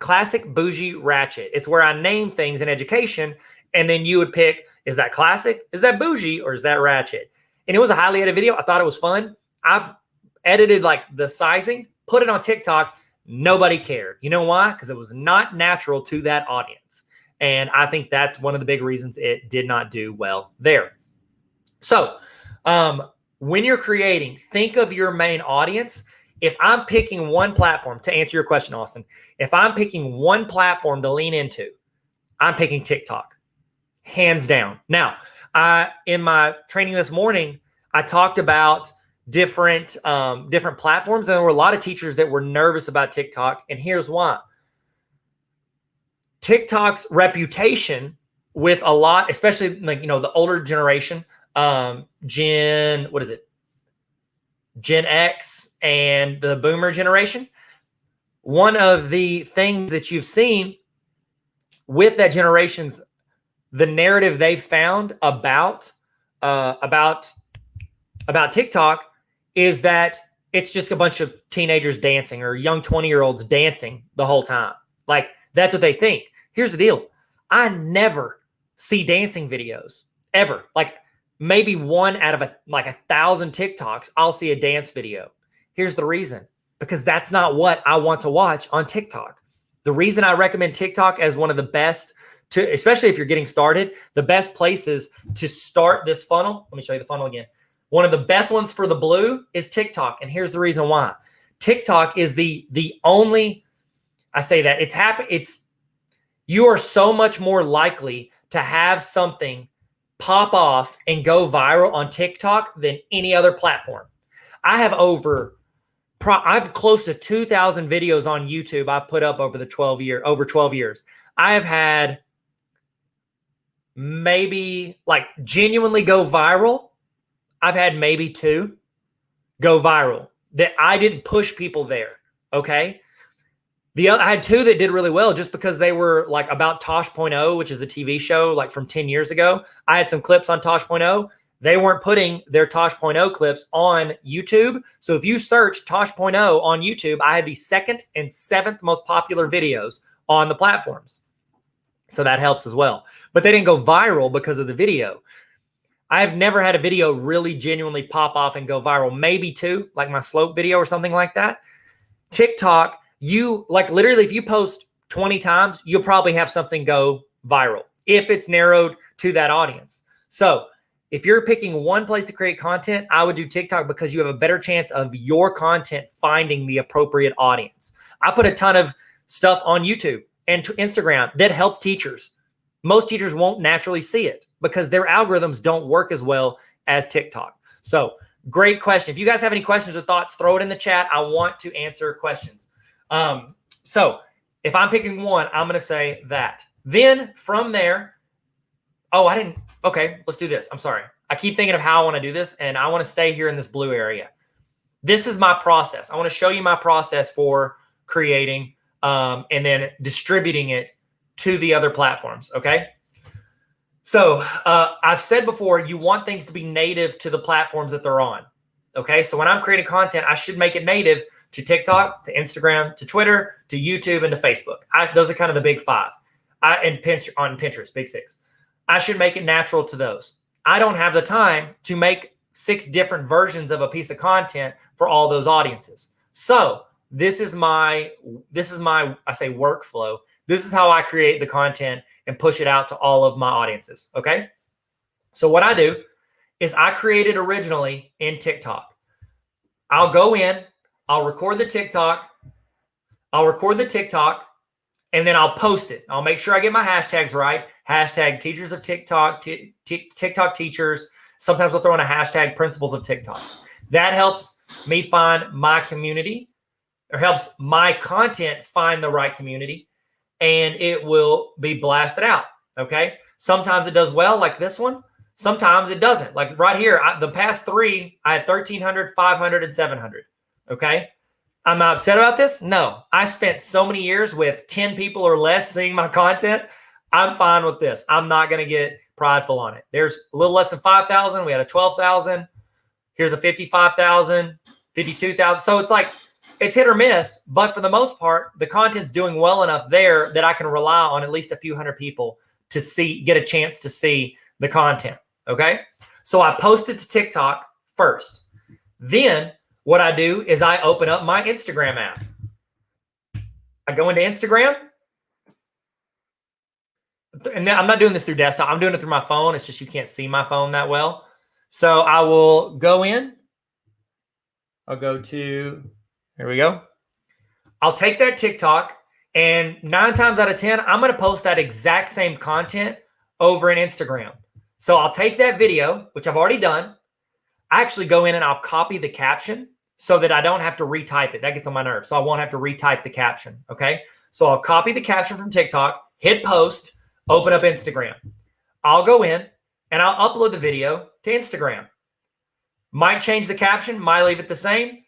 It's where I name things in education, and then you would pick, is that classic? Is that bougie? Or is that ratchet? And it was a highly edited video. I thought it was fun. I edited like the sizing, put it on TikTok. Nobody cared. You know why? Because it was not natural to that audience. And I think that's one of the big reasons it did not do well there. So when you're creating, think of your main audience. If I'm picking one platform, to answer your question, Austin, if I'm picking one platform to lean into, I'm picking TikTok, hands down. Now, in my training this morning, I talked about different platforms, and there were a lot of teachers that were nervous about TikTok, and here's why. TikTok's reputation with a lot, especially like, the older generation, Gen X and the boomer generation. One of the things that you've seen with that generation's, the narrative they found about TikTok is that it's just a bunch of teenagers dancing or young 20-year-olds dancing the whole time. Like, that's what they think. Here's the deal. I never see dancing videos ever. Like, maybe one out of 1,000 TikToks, I'll see a dance video. Here's the reason. Because that's not what I want to watch on TikTok. The reason I recommend TikTok as one of the best especially if you're getting started, the best places to start this funnel. Let me show you the funnel again. One of the best ones for the blue is TikTok. And here's the reason why. TikTok is the only, I say that you are so much more likely to have something pop off and go viral on TikTok than any other platform. I have close to 2,000 videos on YouTube I've put up over 12 years. I have had maybe genuinely go viral. I've had maybe 2 go viral that I didn't push people there. Okay. I had 2 that did really well just because they were about Tosh.0, which is a TV show from 10 years ago. I had some clips on Tosh.0. They weren't putting their Tosh.0 clips on YouTube. So if you search Tosh.0 on YouTube, I had the 2nd and 7th most popular videos on the platforms. So that helps as well. But they didn't go viral because of the video. I've never had a video really genuinely pop off and go viral. Maybe 2, like my slope video or something like that. TikTok, you literally, if you post 20 times, you'll probably have something go viral if it's narrowed to that audience. So if you're picking one place to create content, I would do TikTok because you have a better chance of your content finding the appropriate audience. I put a ton of stuff on YouTube and Instagram that helps teachers. Most teachers won't naturally see it because their algorithms don't work as well as TikTok. So great question. If you guys have any questions or thoughts, throw it in the chat. I want to answer questions. So if I'm picking one, I'm going to say that. Then from there, okay, let's do this. I'm sorry. I keep thinking of how I want to do this, and I want to stay here in this blue area. This is my process. I want to show you my process for creating and then distributing it to the other platforms, okay? So I've said before, you want things to be native to the platforms that they're on, okay? So when I'm creating content, I should make it native to TikTok, to Instagram, to Twitter, to YouTube, and to Facebook. Those are kind of the big 5. And on Pinterest, big 6. I should make it natural to those. I don't have the time to make 6 different versions of a piece of content for all those audiences. So this is my I say workflow. This is how I create the content and push it out to all of my audiences. Okay. So what I do is I create it originally in TikTok. I'll go in, I'll record the TikTok. And then I'll post it. I'll make sure I get my hashtags right. Hashtag teachers of TikTok, TikTok teachers. Sometimes I'll throw in a hashtag principles of TikTok. That helps me find my community, or helps my content find the right community, and it will be blasted out. Okay. Sometimes it does well, like this one. Sometimes it doesn't. Like right here, the past 3, I had 1,300, 500, and 700. Okay. Am I upset about this? No. I spent so many years with 10 people or less seeing my content. I'm fine with this. I'm not going to get prideful on it. There's a little less than 5,000. We had a 12,000. Here's a 55,000, 52,000. So it's like, it's hit or miss. But for the most part, the content's doing well enough there that I can rely on at least a few hundred people to get a chance to see the content. Okay. So I posted to TikTok first. Then what I do is I open up my Instagram app. I go into Instagram. And I'm not doing this through desktop. I'm doing it through my phone. It's just you can't see my phone that well. So I will go in. I'll go to, here we go. I'll take that TikTok, and 9 times out of 10, I'm going to post that exact same content over in Instagram. So I'll take that video, which I've already done. I actually go in and I'll copy the caption so that I don't have to retype it. That gets on my nerves. So I won't have to retype the caption. Okay. So I'll copy the caption from TikTok, hit post, open up Instagram. I'll go in and I'll upload the video to Instagram. Might change the caption, might leave it the same.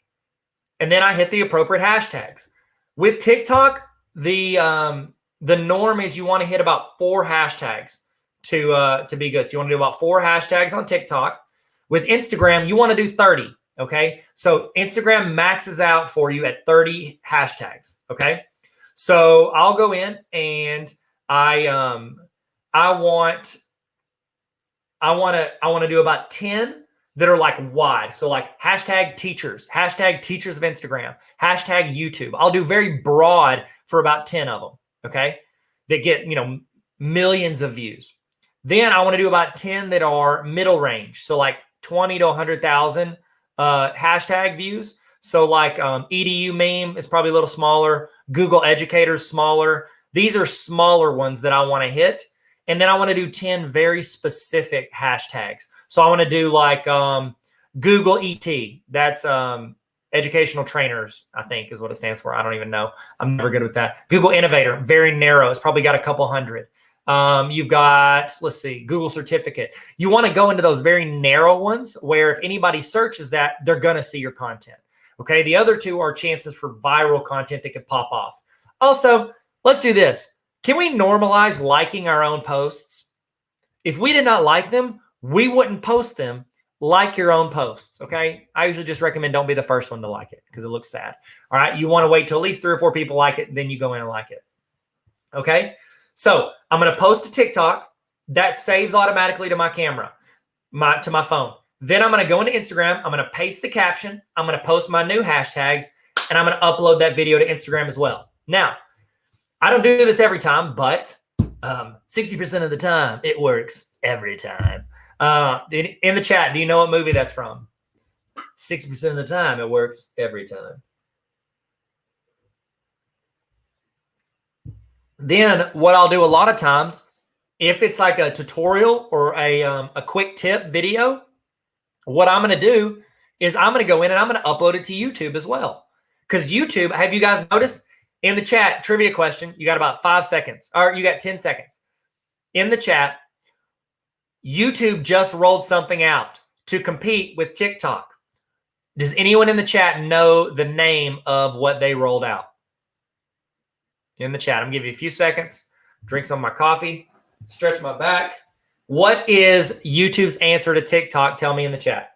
And then I hit the appropriate hashtags. With TikTok, the norm is you want to hit about 4 hashtags to be good. So you want to do about 4 hashtags on TikTok. With Instagram, you want to do 30. Okay. So Instagram maxes out for you at 30 hashtags. Okay. So I'll go in and I want to do about 10 that are like wide. So like hashtag teachers of Instagram, hashtag YouTube. I'll do very broad for about 10 of them. Okay. That get, millions of views. Then I want to do about 10 that are middle range. So like 20 to 100,000 hashtag views. So like EDU meme is probably a little smaller. Google Educator's smaller. These are smaller ones that I want to hit. And then I want to do 10 very specific hashtags. So I want to do like Google ET. That's educational trainers, I think is what it stands for. I don't even know. I'm never good with that. Google Innovator, very narrow. It's probably got a couple hundred. You've got, let's see, Google Certificate. You want to go into those very narrow ones where if anybody searches that, they're going to see your content. Okay. The other 2 are chances for viral content that could pop off. Also, let's do this. Can we normalize liking our own posts? If we did not like them, we wouldn't post them. Like your own posts. Okay. I usually just recommend don't be the first one to like it because it looks sad. All right. You want to wait till at least 3 or 4 people like it. Then you go in and like it. Okay. So I'm going to post to TikTok. That saves automatically to my camera, to my phone. Then I'm going to go into Instagram. I'm going to paste the caption. I'm going to post my new hashtags, and I'm going to upload that video to Instagram as well. Now, I don't do this every time, but 60% of the time, it works every time. In the chat, do you know what movie that's from? 60% of the time, it works every time. Then what I'll do a lot of times, if it's like a tutorial or a quick tip video, what I'm going to do is I'm going to go in and I'm going to upload it to YouTube as well. Because YouTube, have you guys noticed in the chat, trivia question, you got about 5 seconds, or you got 10 seconds. In the chat, YouTube just rolled something out to compete with TikTok. Does anyone in the chat know the name of what they rolled out? In the chat, I'm giving you a few seconds, drink some of my coffee, stretch my back. What is YouTube's answer to TikTok? Tell me in the chat.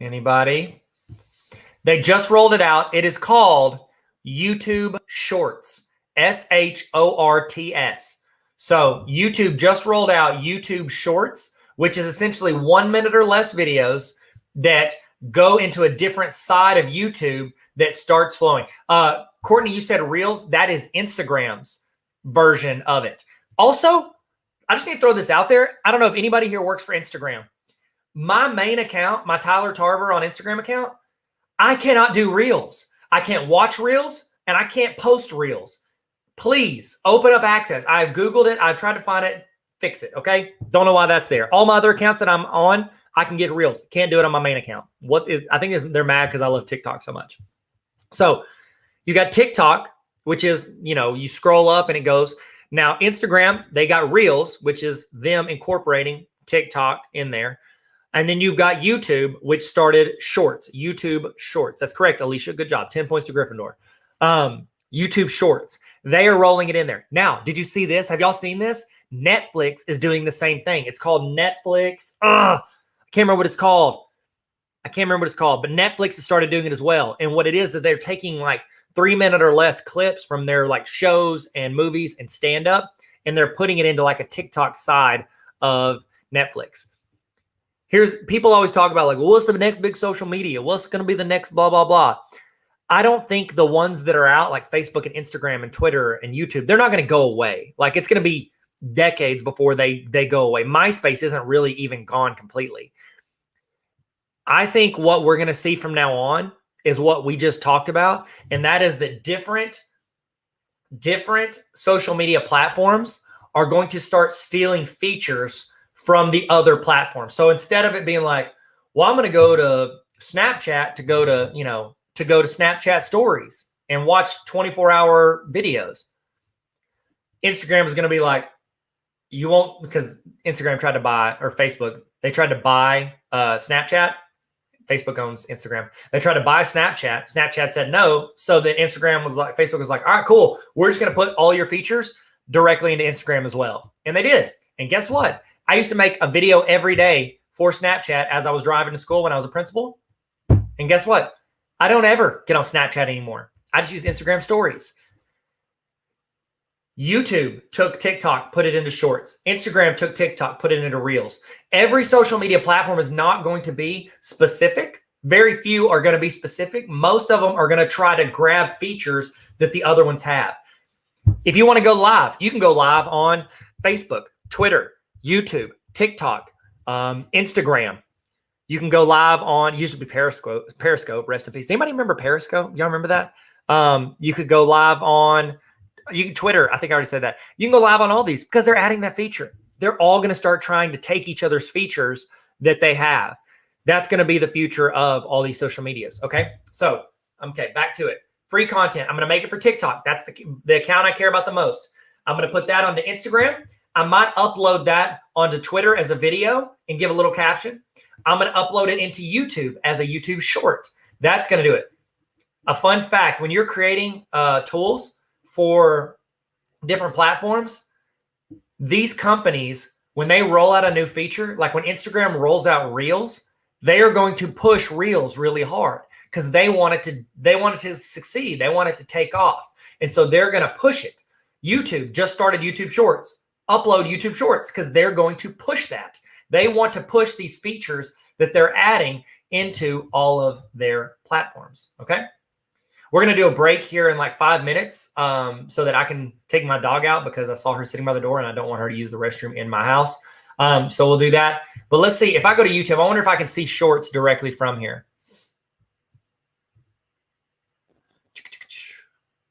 Anybody? They just rolled it out. It is called YouTube Shorts, SHORTS. So YouTube just rolled out YouTube Shorts, which is essentially 1 minute or less videos that go into a different side of YouTube that starts flowing. Courtney, you said Reels. That is Instagram's version of it. Also, I just need to throw this out there. I don't know if anybody here works for Instagram. My main account, my Tyler Tarver on Instagram account, I cannot do reels. I can't watch reels and I can't post reels. Please open up access. I've Googled it. I've tried to find it. Fix it. Okay. Don't know why that's there. All my other accounts that I'm on, I can get reels. Can't do it on my main account. I think they're mad because I love TikTok so much. So you got TikTok, which is, you scroll up and it goes. Now, Instagram, they got Reels, which is them incorporating TikTok in there. And then you've got YouTube, which started Shorts, YouTube Shorts. That's correct, Alicia. Good job. 10 points to Gryffindor. YouTube Shorts. They are rolling it in there. Now, did you see this? Have y'all seen this? Netflix is doing the same thing. It's called Netflix. I can't remember what it's called. But Netflix has started doing it as well. And what it is that they're taking like 3-minute or less clips from their like shows and movies and stand up, and they're putting it into like a TikTok side of Netflix. People always talk about like, well, what's the next big social media? What's going to be the next blah, blah, blah. I don't think the ones that are out like Facebook and Instagram and Twitter and YouTube, they're not going to go away. Like it's going to be decades before they go away. MySpace isn't really even gone completely. I think what we're going to see from now on is what we just talked about. And that is that different social media platforms are going to start stealing features from the other platforms. So instead of it being like, well, I'm going to go to Snapchat to go to Snapchat stories and watch 24-hour videos. Instagram is going to be like, you won't, because Instagram tried to buy, or Facebook, they tried to buy Snapchat. Facebook owns Instagram. They tried to buy Snapchat. Snapchat said no. So then Facebook was like, all right, cool. We're just going to put all your features directly into Instagram as well. And they did. And guess what? I used to make a video every day for Snapchat as I was driving to school when I was a principal. And guess what? I don't ever get on Snapchat anymore. I just use Instagram stories. YouTube took TikTok, put it into Shorts. Instagram took TikTok, put it into Reels. Every social media platform is not going to be specific. Very few are going to be specific. Most of them are going to try to grab features that the other ones have. If you want to go live, you can go live on Facebook, Twitter, YouTube, TikTok, Instagram. You can go live on, used to be Periscope, rest in peace. Anybody remember Periscope? Y'all remember that? You could go live on Twitter. I think I already said that. You can go live on all these because they're adding that feature. They're all going to start trying to take each other's features that they have. That's going to be the future of all these social medias. Okay. So, back to it. Free content. I'm going to make it for TikTok. That's the account I care about the most. I'm going to put that onto Instagram. I might upload that onto Twitter as a video and give a little caption. I'm going to upload it into YouTube as a YouTube short. That's going to do it. A fun fact, when you're creating tools for different platforms, these companies, when they roll out a new feature, like when Instagram rolls out Reels, they are going to push Reels really hard because they want it to succeed. They want it to take off. And so they're going to push it. YouTube just started YouTube Shorts. Upload YouTube Shorts because they're going to push that. They want to push these features that they're adding into all of their platforms. Okay. We're going to do a break here in like 5 minutes so that I can take my dog out because I saw her sitting by the door and I don't want her to use the restroom in my house. So we'll do that. But let's see. If I go to YouTube, I wonder if I can see Shorts directly from here.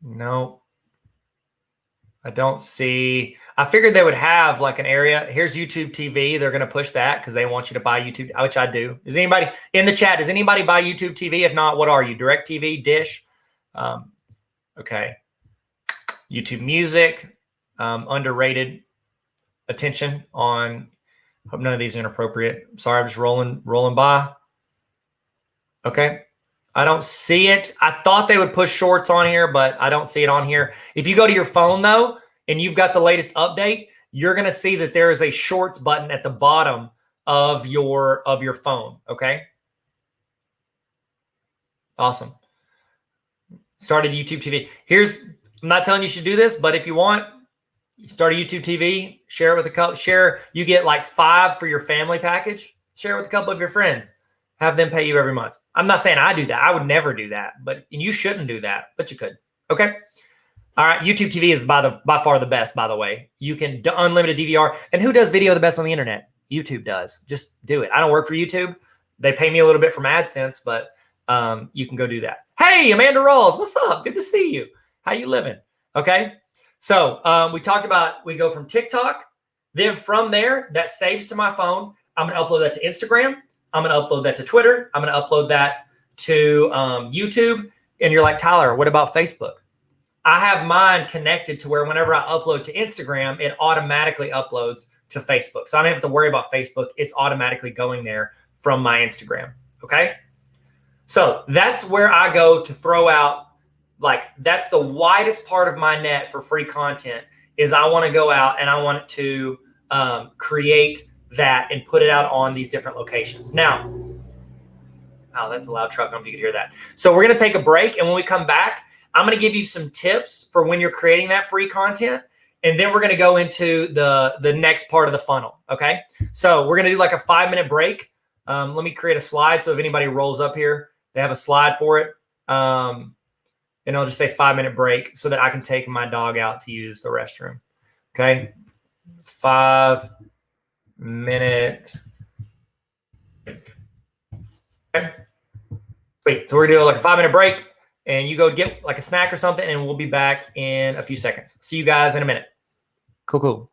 No, I don't see. I figured they would have like an area. Here's YouTube TV. They're going to push that because they want you to buy YouTube, which I do. Is anybody in the chat? Does anybody buy YouTube TV? If not, what are you? DirecTV, Dish? Okay. YouTube Music, underrated attention on. Hope none of these are inappropriate. Sorry, I'm just rolling by. Okay. I don't see it. I thought they would push Shorts on here, but I don't see it on here. If you go to your phone though, and you've got the latest update, you're going to see that there is a Shorts button at the bottom of your phone. Okay. Awesome. Started YouTube TV. I'm not telling you should do this, but if you want, start a YouTube TV, share it with a couple, you get like 5 for your family package, share it with a couple of your friends, have them pay you every month. I'm not saying I do that. I would never do that, and you shouldn't do that, but you could. Okay. All right, YouTube TV is by far the best, by the way. You can do unlimited DVR. And who does video the best on the internet? YouTube does. Just do it. I don't work for YouTube. They pay me a little bit from AdSense, but you can go do that. Hey, Amanda Rawls, what's up? Good to see you. How you living? Okay. So we talked about, we go from TikTok. Then from there, that saves to my phone. I'm going to upload that to Instagram. I'm going to upload that to Twitter. I'm going to upload that to YouTube. And you're like, Tyler, what about Facebook? I have mine connected to where whenever I upload to Instagram, it automatically uploads to Facebook. So I don't have to worry about Facebook. It's automatically going there from my Instagram. Okay. So that's where I go to throw out, like, that's the widest part of my net for free content is I want to go out and I want to create that and put it out on these different locations. Now, oh, that's a loud truck. I don't know if you can hear that. So we're going to take a break. And when we come back, I'm going to give you some tips for when you're creating that free content. And then we're going to go into the next part of the funnel. Okay. So we're going to do like a 5-minute break. Let me create a slide. So if anybody rolls up here, they have a slide for it. And I'll just say 5-minute break so that I can take my dog out to use the restroom. Okay. 5-minute. Okay. Wait, so we're going to do like a 5-minute break. And you go get like a snack or something, and we'll be back in a few seconds. See you guys in a minute. Cool.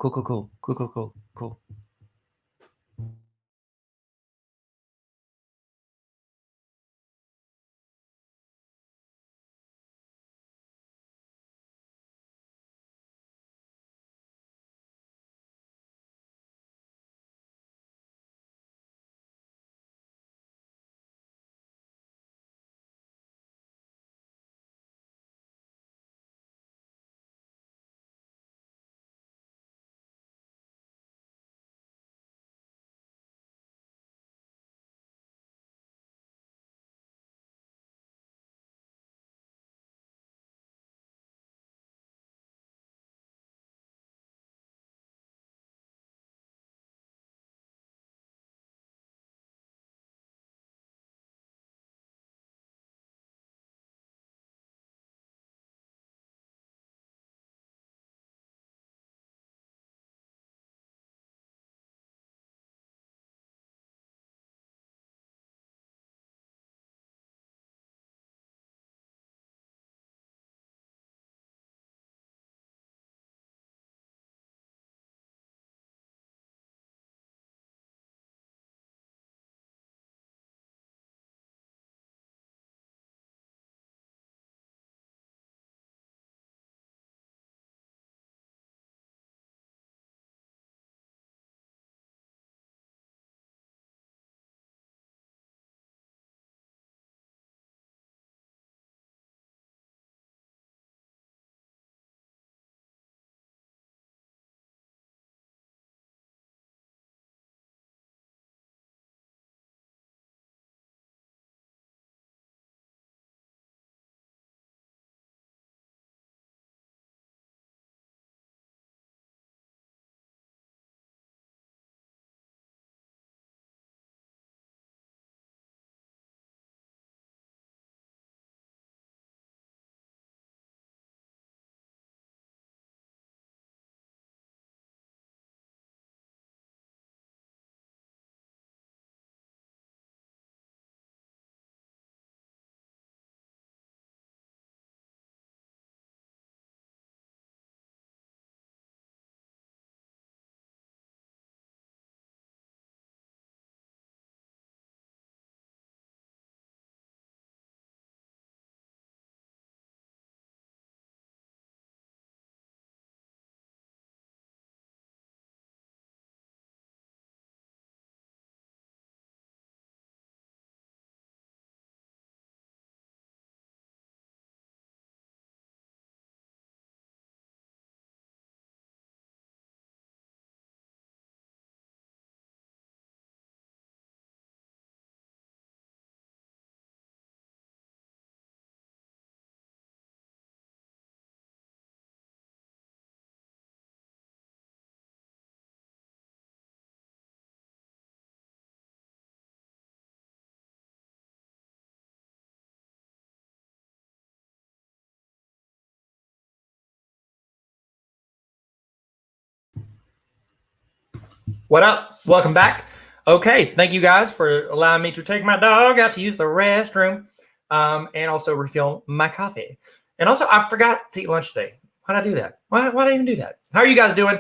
What up? Welcome back. Okay, thank you guys for allowing me to take my dog out to use the restroom, and also refill my coffee. And also, I forgot to eat lunch today. Why did I do that? Why did I even do that? How are you guys doing?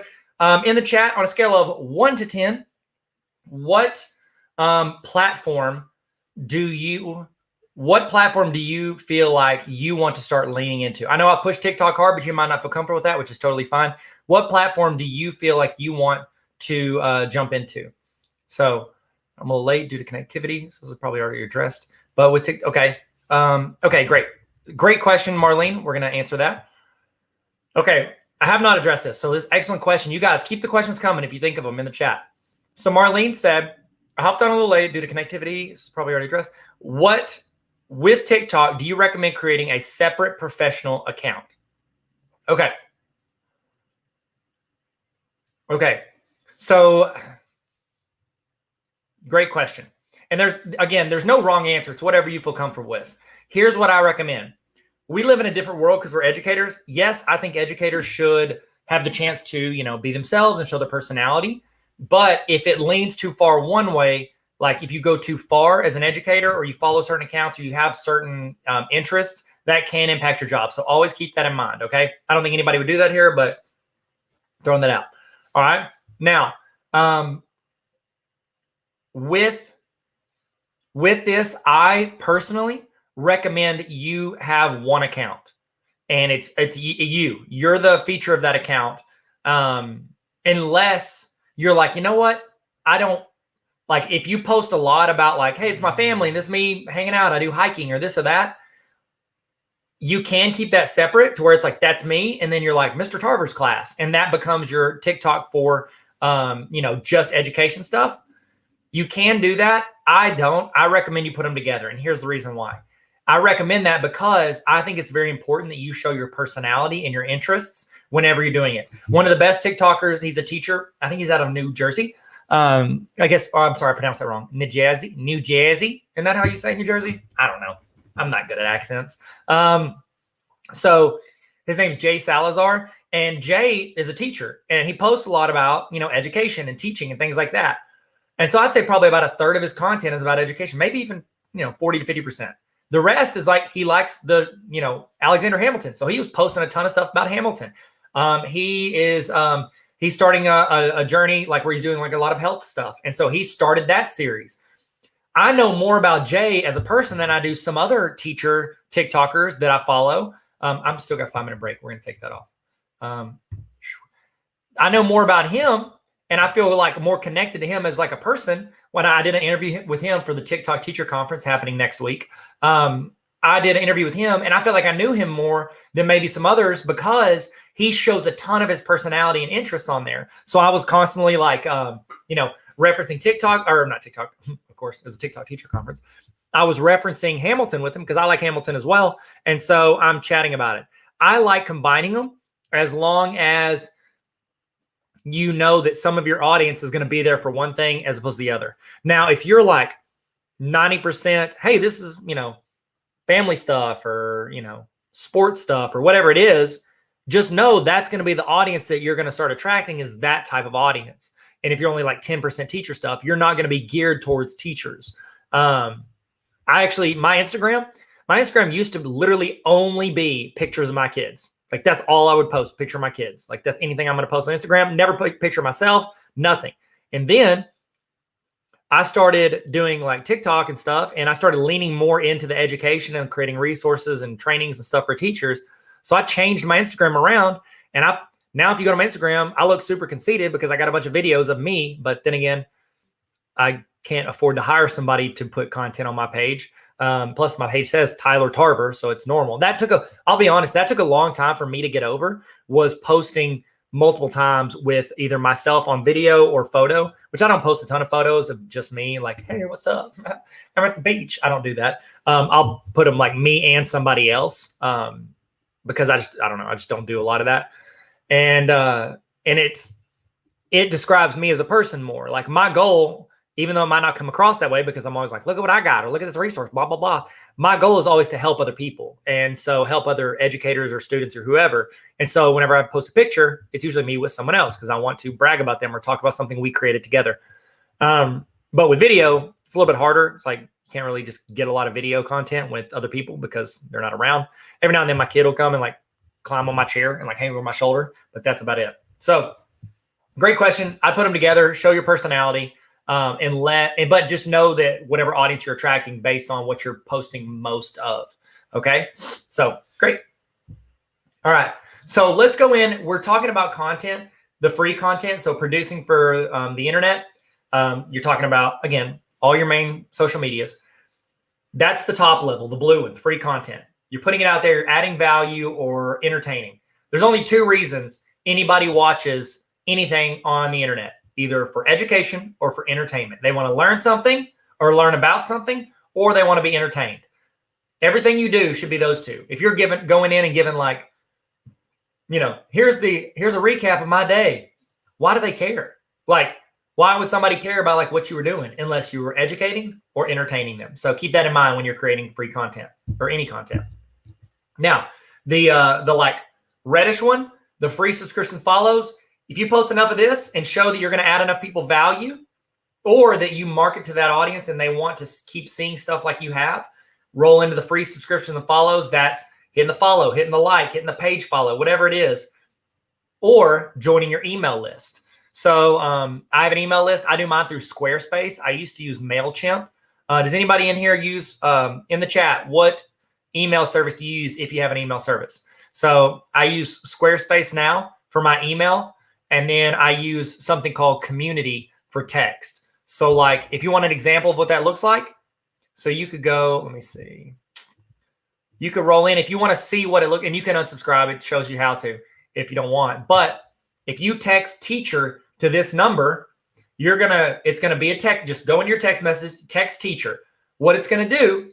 In the chat, on a scale of 1 to 10, what platform do you feel like you want to start leaning into? I know I push TikTok hard, but you might not feel comfortable with that, which is totally fine. What platform do you feel like you want to jump into? So I'm a little late due to connectivity. So this is probably already addressed. But with TikTok, okay, great. Great question, Marlene. We're going to answer that. Okay, I have not addressed this. So this is excellent question. You guys keep the questions coming if you think of them in the chat. So Marlene said, I hopped on a little late due to connectivity. This is probably already addressed. What, with TikTok, do you recommend creating a separate professional account? Okay. So great question. And there's no wrong answer. It's whatever you feel comfortable with. Here's what I recommend. We live in a different world because we're educators. Yes, I think educators should have the chance to, be themselves and show their personality. But if it leans too far one way, like if you go too far as an educator or you follow certain accounts or you have certain interests, that can impact your job. So always keep that in mind, okay? I don't think anybody would do that here, but throwing that out. All right. Now, with this, I personally recommend you have one account, and it's you. You're the feature of that account, unless you're like, you know what? I don't like if you post a lot about like, hey, it's my family and this is me hanging out. I do hiking or this or that. You can keep that separate to where it's like, that's me. And then you're like Mr. Tarver's class. And that becomes your TikTok for, just education stuff. You can do that. I don't. I recommend you put them together. And here's the reason why. I recommend that because I think it's very important that you show your personality and your interests whenever you're doing it. One of the best TikTokers, he's a teacher. I think he's out of New Jersey. I'm sorry, I pronounced that wrong. New Jersey. Isn't that how you say New Jersey? I don't know. I'm not good at accents. So his name's Jay Salazar, and Jay is a teacher, and he posts a lot about, education and teaching and things like that. And so I'd say probably about a third of his content is about education, maybe even, 40 to 50%. The rest is like, he likes the, Alexander Hamilton. So he was posting a ton of stuff about Hamilton. He's starting a journey like where he's doing like a lot of health stuff. And so he started that series. I know more about Jay as a person than I do some other teacher TikTokers that I follow. I'm still got a 5-minute break. We're going to take that off. I know more about him, and I feel like more connected to him as like a person when I did an interview with him for the TikTok Teacher Conference happening next week. I did an interview with him, and I felt like I knew him more than maybe some others because he shows a ton of his personality and interests on there. So I was constantly like, referencing TikTok, or not TikTok, of course, it was a TikTok Teacher Conference. I was referencing Hamilton with him because I like Hamilton as well. And so I'm chatting about it. I like combining them as long as you know that some of your audience is going to be there for one thing as opposed to the other. Now, if you're like 90%, hey, this is, family stuff or, sports stuff or whatever it is, just know that's going to be the audience that you're going to start attracting is that type of audience. And if you're only like 10% teacher stuff, you're not going to be geared towards teachers. My Instagram used to literally only be pictures of my kids. Like that's all I would post, picture of my kids. Like that's anything I'm going to post on Instagram. Never put a picture of myself, nothing. And then I started doing like TikTok and stuff, and I started leaning more into the education and creating resources and trainings and stuff for teachers. So I changed my Instagram around, and now if you go to my Instagram, I look super conceited because I got a bunch of videos of me. But then again, I can't afford to hire somebody to put content on my page. Plus my page says Tyler Tarver, so it's normal. I'll be honest, that took a long time for me to get over, was posting multiple times with either myself on video or photo, which I don't post a ton of photos of just me like, hey, what's up? I'm at the beach. I don't do that. I'll put them like me and somebody else because I don't know. I just don't do a lot of that. And it describes me as a person more. Like my goal even though it might not come across that way because I'm always like, look at what I got, or look at this resource, blah, blah, blah. My goal is always to help other people. And so help other educators or students or whoever. And so whenever I post a picture, it's usually me with someone else because I want to brag about them or talk about something we created together. But with video, it's a little bit harder. It's like, you can't really just get a lot of video content with other people because they're not around. Every now and then my kid will come and like climb on my chair and like hang over my shoulder, but that's about it. So great question. I put them together, show your personality. But just know that whatever audience you're attracting based on what you're posting most of. Okay. So great. All right. So let's go in. We're talking about content, the free content. So producing for the internet. You're talking about, again, all your main social medias. That's the top level, the blue one, free content. You're putting it out there, adding value or entertaining. There's only two reasons anybody watches anything on the internet. Either for education or for entertainment. They want to learn something or learn about something, or they want to be entertained. Everything you do should be those two. If you're going in and giving like, here's a recap of my day. Why do they care? Like, why would somebody care about like what you were doing unless you were educating or entertaining them? So keep that in mind when you're creating free content or any content. Now, the like reddish one, the free subscription follows. If you post enough of this and show that you're going to add enough people value, or that you market to that audience and they want to keep seeing stuff like you have, roll into the free subscription and follows. That's hitting the follow, hitting the like, hitting the page follow, whatever it is, or joining your email list. So I have an email list. I do mine through Squarespace. I used to use MailChimp. Does anybody in here use, in the chat, what email service do you use if you have an email service? So I use Squarespace now for my email. And then I use something called Community for text. So like, if you want an example of what that looks like, so you could go, let me see. You could roll in if you want to see what it looks, and you can unsubscribe. It shows you how to if you don't want. But if you text teacher to this number, it's going to be a text. Just go in your text message, text teacher. What it's going to do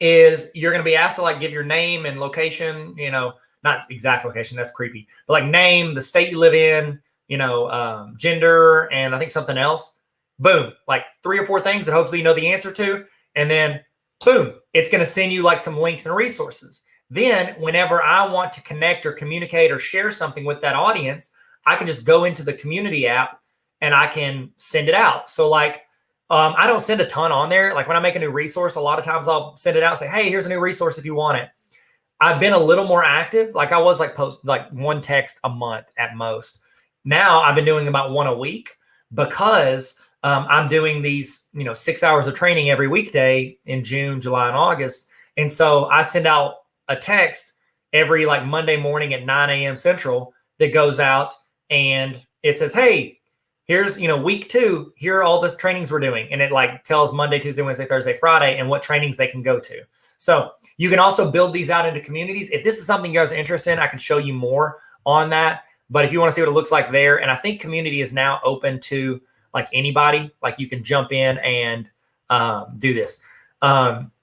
is you're going to be asked to like give your name and location, not exact location, that's creepy, but like name, the state you live in, gender, and I think something else. Boom, like 3 or 4 things that hopefully you know the answer to. And then boom, it's going to send you like some links and resources. Then whenever I want to connect or communicate or share something with that audience, I can just go into the community app and I can send it out. So like, I don't send a ton on there. Like when I make a new resource, a lot of times I'll send it out and say, hey, here's a new resource if you want it. I've been a little more active. Like I was like post like 1 text a month at most. Now I've been doing about 1 a week because I'm doing these, 6 hours of training every weekday in June, July, and August. And so I send out a text every like Monday morning at 9 a.m. Central that goes out and it says, hey, here's, week 2, here are all the trainings we're doing. And it like tells Monday, Tuesday, Wednesday, Thursday, Friday, and what trainings they can go to. So you can also build these out into communities. If this is something you guys are interested in, I can show you more on that. But if you want to see what it looks like there, and I think community is now open to like anybody, like you can jump in and do this.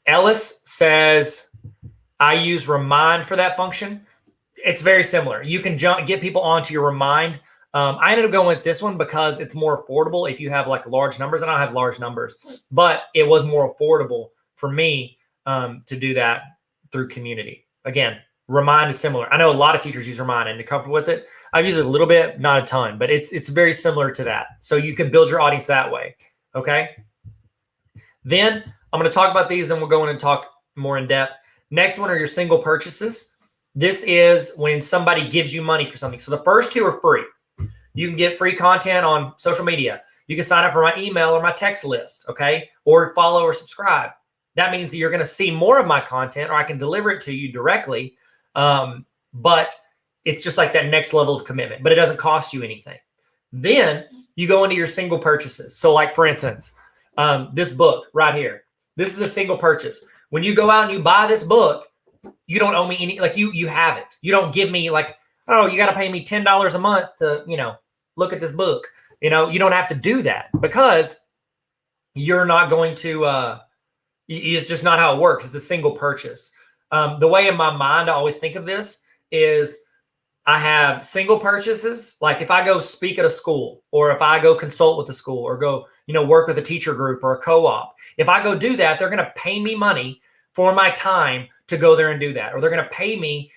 Ellis says, I use Remind for that function. It's very similar. You can get people onto your Remind. I ended up going with this one because it's more affordable if you have like large numbers. I don't have large numbers, but it was more affordable for me to do that through community. Again, Remind is similar. I know a lot of teachers use Remind and they're comfortable with it. I've used it a little bit, not a ton, but it's very similar to that. So you can build your audience that way. Okay. Then I'm going to talk about these. Then we'll go in and talk more in depth. Next one are your single purchases. This is when somebody gives you money for something. So the first 2 are free. You can get free content on social media. You can sign up for my email or my text list. Okay. Or follow or subscribe. That means that you're going to see more of my content or I can deliver it to you directly. But it's just like that next level of commitment, but it doesn't cost you anything. Then you go into your single purchases. So like, for instance, this book right here, this is a single purchase. When you go out and you buy this book, you don't owe me any, like you have it. You don't give me like, oh, you got to pay me $10 a month to, look at this book. You don't have to do that because you're not going to, it's just not how it works. It's a single purchase. The way in my mind I always think of this is I have single purchases. Like if I go speak at a school, or if I go consult with the school, or go, work with a teacher group or a co-op. If I go do that, they're going to pay me money for my time to go there and do that. Or they're going to pay me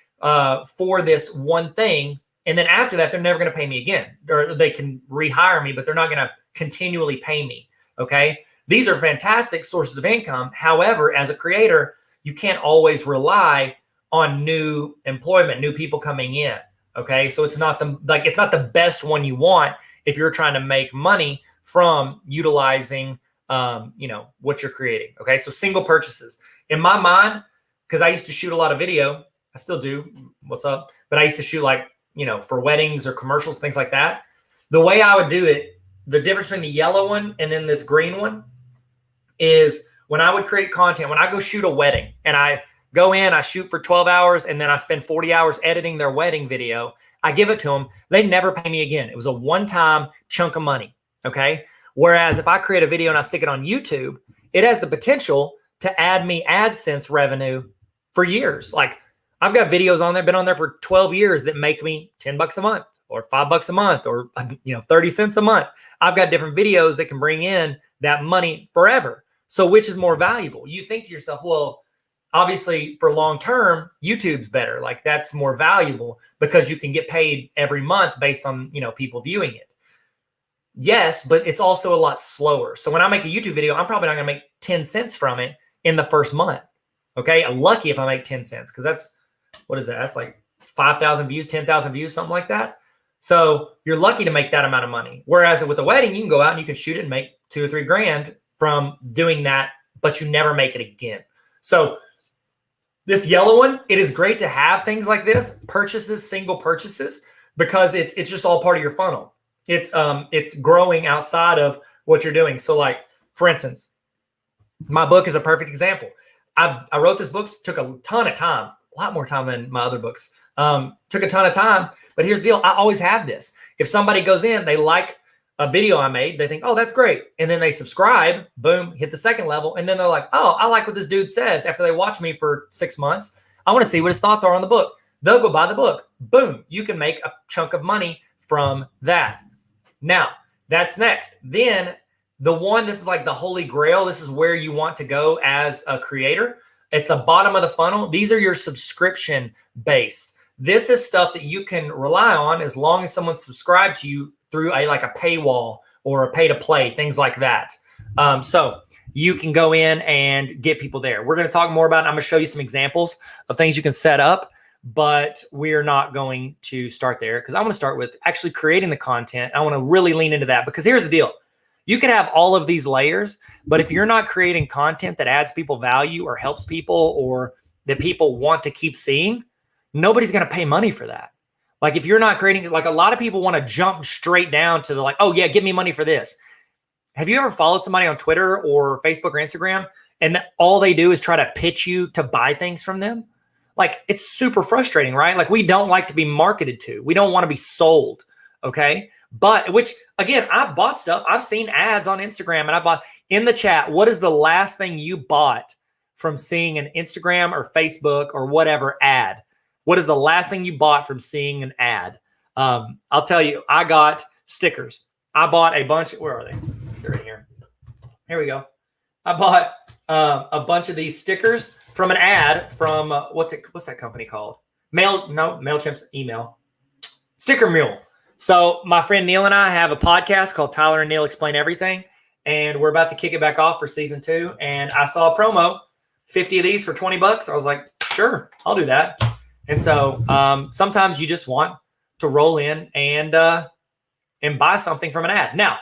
for this one thing. And then after that, they're never going to pay me again. Or they can rehire me, but they're not going to continually pay me. Okay. These are fantastic sources of income. However, as a creator, you can't always rely on new employment, new people coming in. Okay. So it's not the best one you want if you're trying to make money from utilizing, what you're creating. Okay. So single purchases in my mind, because I used to shoot a lot of video. I still do. What's up? But I used to shoot for weddings or commercials, things like that. The way I would do it, the difference between the yellow one and then this green one is when I would create content, when I go shoot a wedding and I go in, I shoot for 12 hours and then I spend 40 hours editing their wedding video. I give it to them. They never pay me again. It was a one-time chunk of money. Okay. Whereas if I create a video and I stick it on YouTube, it has the potential to add me AdSense revenue for years. Like I've got videos on there, been on there for 12 years that make me $10 a month or $5 a month or 30 cents a month. I've got different videos that can bring in that money forever. So which is more valuable? You think to yourself, well, obviously for long term, YouTube's better. Like that's more valuable because you can get paid every month based on, people viewing it. Yes, but it's also a lot slower. So when I make a YouTube video, I'm probably not going to make 10 cents from it in the first month. Okay. I'm lucky if I make 10 cents because what is that? That's like 5,000 views, 10,000 views, something like that. So you're lucky to make that amount of money. Whereas with a wedding, you can go out and you can shoot it and make $2 or $3 grand from doing that, but you never make it again. So this yellow one, it is great to have things like this, single purchases, because it's just all part of your funnel. It's growing outside of what you're doing. So like, for instance, my book is a perfect example. I wrote this book, took a ton of time, a lot more time than my other books. Took a ton of time, but here's the deal. I always have this. If somebody goes in, they like a video I made, they think, oh, that's great. And then they subscribe, boom, hit the second level. And then they're like, oh, I like what this dude says. After they watch me for 6 months, I want to see what his thoughts are on the book. They'll go buy the book. Boom. You can make a chunk of money from that. Now, that's next. Then this is like the holy grail. This is where you want to go as a creator. It's the bottom of the funnel. These are your subscription based. This is stuff that you can rely on as long as someone subscribed to you through a paywall or a pay to play, things like that. So you can go in and get people there. We're going to talk more about it. I'm going to show you some examples of things you can set up, but we're not going to start there because I want to start with actually creating the content. I want to really lean into that because here's the deal. You can have all of these layers, but if you're not creating content that adds people value or helps people or that people want to keep seeing, nobody's going to pay money for that. Like if you're not creating, like a lot of people want to jump straight down to oh yeah, give me money for this. Have you ever followed somebody on Twitter or Facebook or Instagram and all they do is try to pitch you to buy things from them? Like it's super frustrating, right? Like we don't like to be marketed to. We don't want to be sold. Okay. But which again, I've bought stuff. I've seen ads on Instagram and I bought in the chat. What is the last thing you bought from seeing an Instagram or Facebook or whatever ad? What is the last thing you bought from seeing an ad? I'll tell you, I got stickers. I bought a bunch. Where are they? They're in here. Here we go. I bought a bunch of these stickers from an ad from what's that company called? MailChimp's email. Sticker Mule. So my friend Neil and I have a podcast called Tyler and Neil Explain Everything, and we're about to kick it back off for season 2. And I saw a promo, 50 of these for $20. I was like, sure, I'll do that. And so sometimes you just want to roll in and buy something from an ad. Now,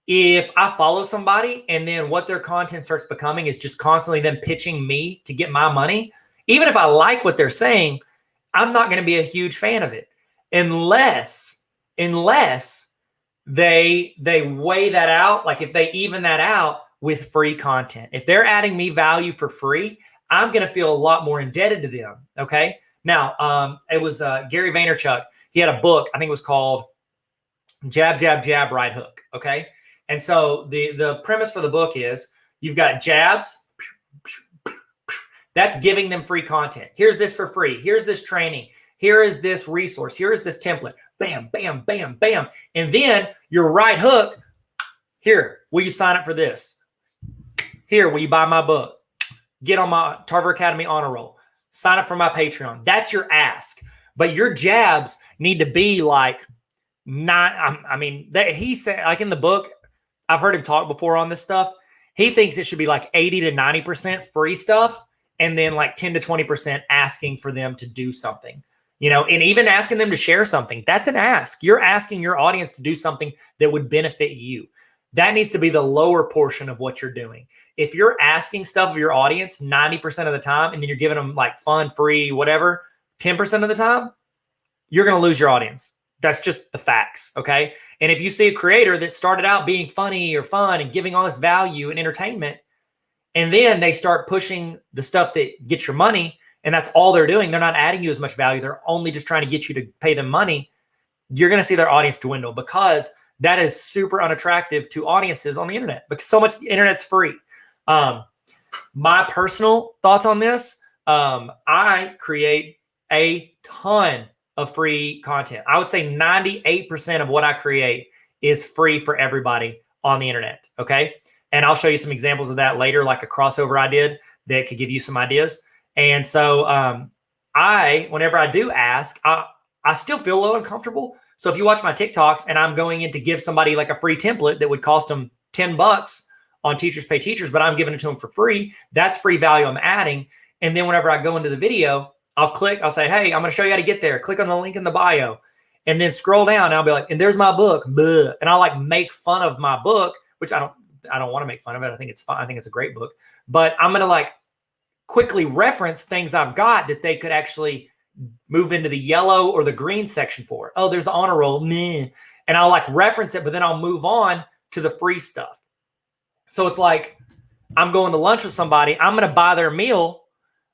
if I follow somebody and then what their content starts becoming is just constantly them pitching me to get my money, even if I like what they're saying, I'm not going to be a huge fan of it unless they weigh that out. Like if they even that out with free content, if they're adding me value for free, I'm going to feel a lot more indebted to them. Okay. Now, it was Gary Vaynerchuk. He had a book, I think it was called Jab, Jab, Jab, Right Hook. Okay. And so the premise for the book is you've got jabs. That's giving them free content. Here's this for free. Here's this training. Here is this resource. Here is this template. Bam, bam, bam, bam. And then your right hook, here, will you sign up for this? Here, will you buy my book? Get on my Tarver Academy honor roll. Sign up for my Patreon. That's your ask. But your jabs need to be like, he said, like in the book, I've heard him talk before on this stuff. He thinks it should be like 80 to 90% free stuff, and then like 10 to 20% asking for them to do something, and even asking them to share something. That's an ask. You're asking your audience to do something that would benefit you. That needs to be the lower portion of what you're doing. If you're asking stuff of your audience 90% of the time, and then you're giving them like fun, free, whatever, 10% of the time, you're going to lose your audience. That's just the facts, okay? And if you see a creator that started out being funny or fun and giving all this value and entertainment, and then they start pushing the stuff that gets your money, and that's all they're doing, they're not adding you as much value, they're only just trying to get you to pay them money, you're going to see their audience dwindle, because that is super unattractive to audiences on the internet, because so much the internet's free. My personal thoughts on this, I create a ton of free content. I would say 98% of what I create is free for everybody on the internet. Okay. And I'll show you some examples of that later, like a crossover I did that could give you some ideas. And so, whenever I do ask, I still feel a little uncomfortable. So if you watch my TikToks and I'm going in to give somebody like a free template that would cost them $10 on Teachers Pay Teachers, but I'm giving it to them for free, that's free value I'm adding. And then whenever I go into the video, I'll say, hey, I'm going to show you how to get there. Click on the link in the bio, and then scroll down. And I'll be like, and there's my book. Bleh. And I'll like make fun of my book, which I don't want to make fun of it. I think it's fun. I think it's a great book, but I'm going to like quickly reference things I've got that they could actually move into the yellow or the green section for. Oh, there's the honor roll. Meh. And I'll like reference it, but then I'll move on to the free stuff. So it's like, I'm going to lunch with somebody. I'm going to buy their meal,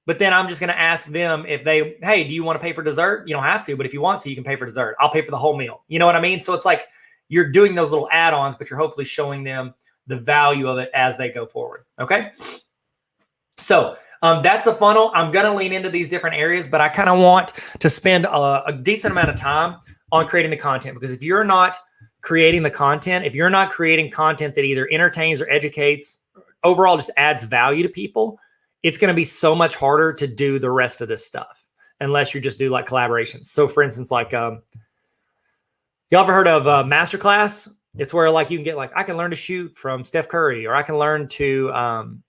but then I'm just going to ask them if hey, do you want to pay for dessert? You don't have to, but if you want to, you can pay for dessert. I'll pay for the whole meal. You know what I mean? So it's like you're doing those little add-ons, but you're hopefully showing them the value of it as they go forward. Okay. So that's the funnel. I'm going to lean into these different areas, but I kind of want to spend a decent amount of time on creating the content, because if you're not creating the content, if you're not creating content that either entertains or educates, overall just adds value to people, it's going to be so much harder to do the rest of this stuff unless you just do like collaborations. So for instance, like, y'all ever heard of Masterclass? It's where like you can get like, I can learn to shoot from Steph Curry, or I can learn to,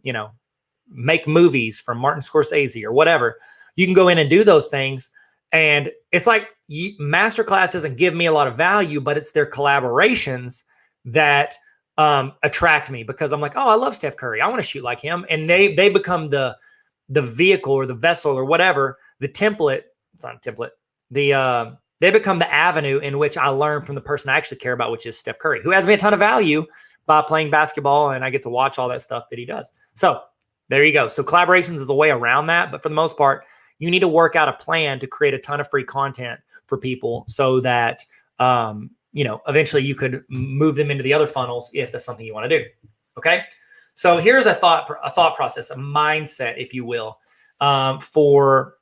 make movies from Martin Scorsese or whatever. You can go in and do those things. And it's like Masterclass doesn't give me a lot of value, but it's their collaborations that attract me, because I'm like, oh, I love Steph Curry. I want to shoot like him. And they become the vehicle or the vessel or whatever, the template. It's not a template. They become the avenue in which I learn from the person I actually care about, which is Steph Curry, who has me a ton of value by playing basketball, and I get to watch all that stuff that he does. So there you go. So collaborations is a way around that. But for the most part, you need to work out a plan to create a ton of free content for people so that, eventually you could move them into the other funnels if that's something you want to do. Okay. So here's a thought process, a mindset, if you will, for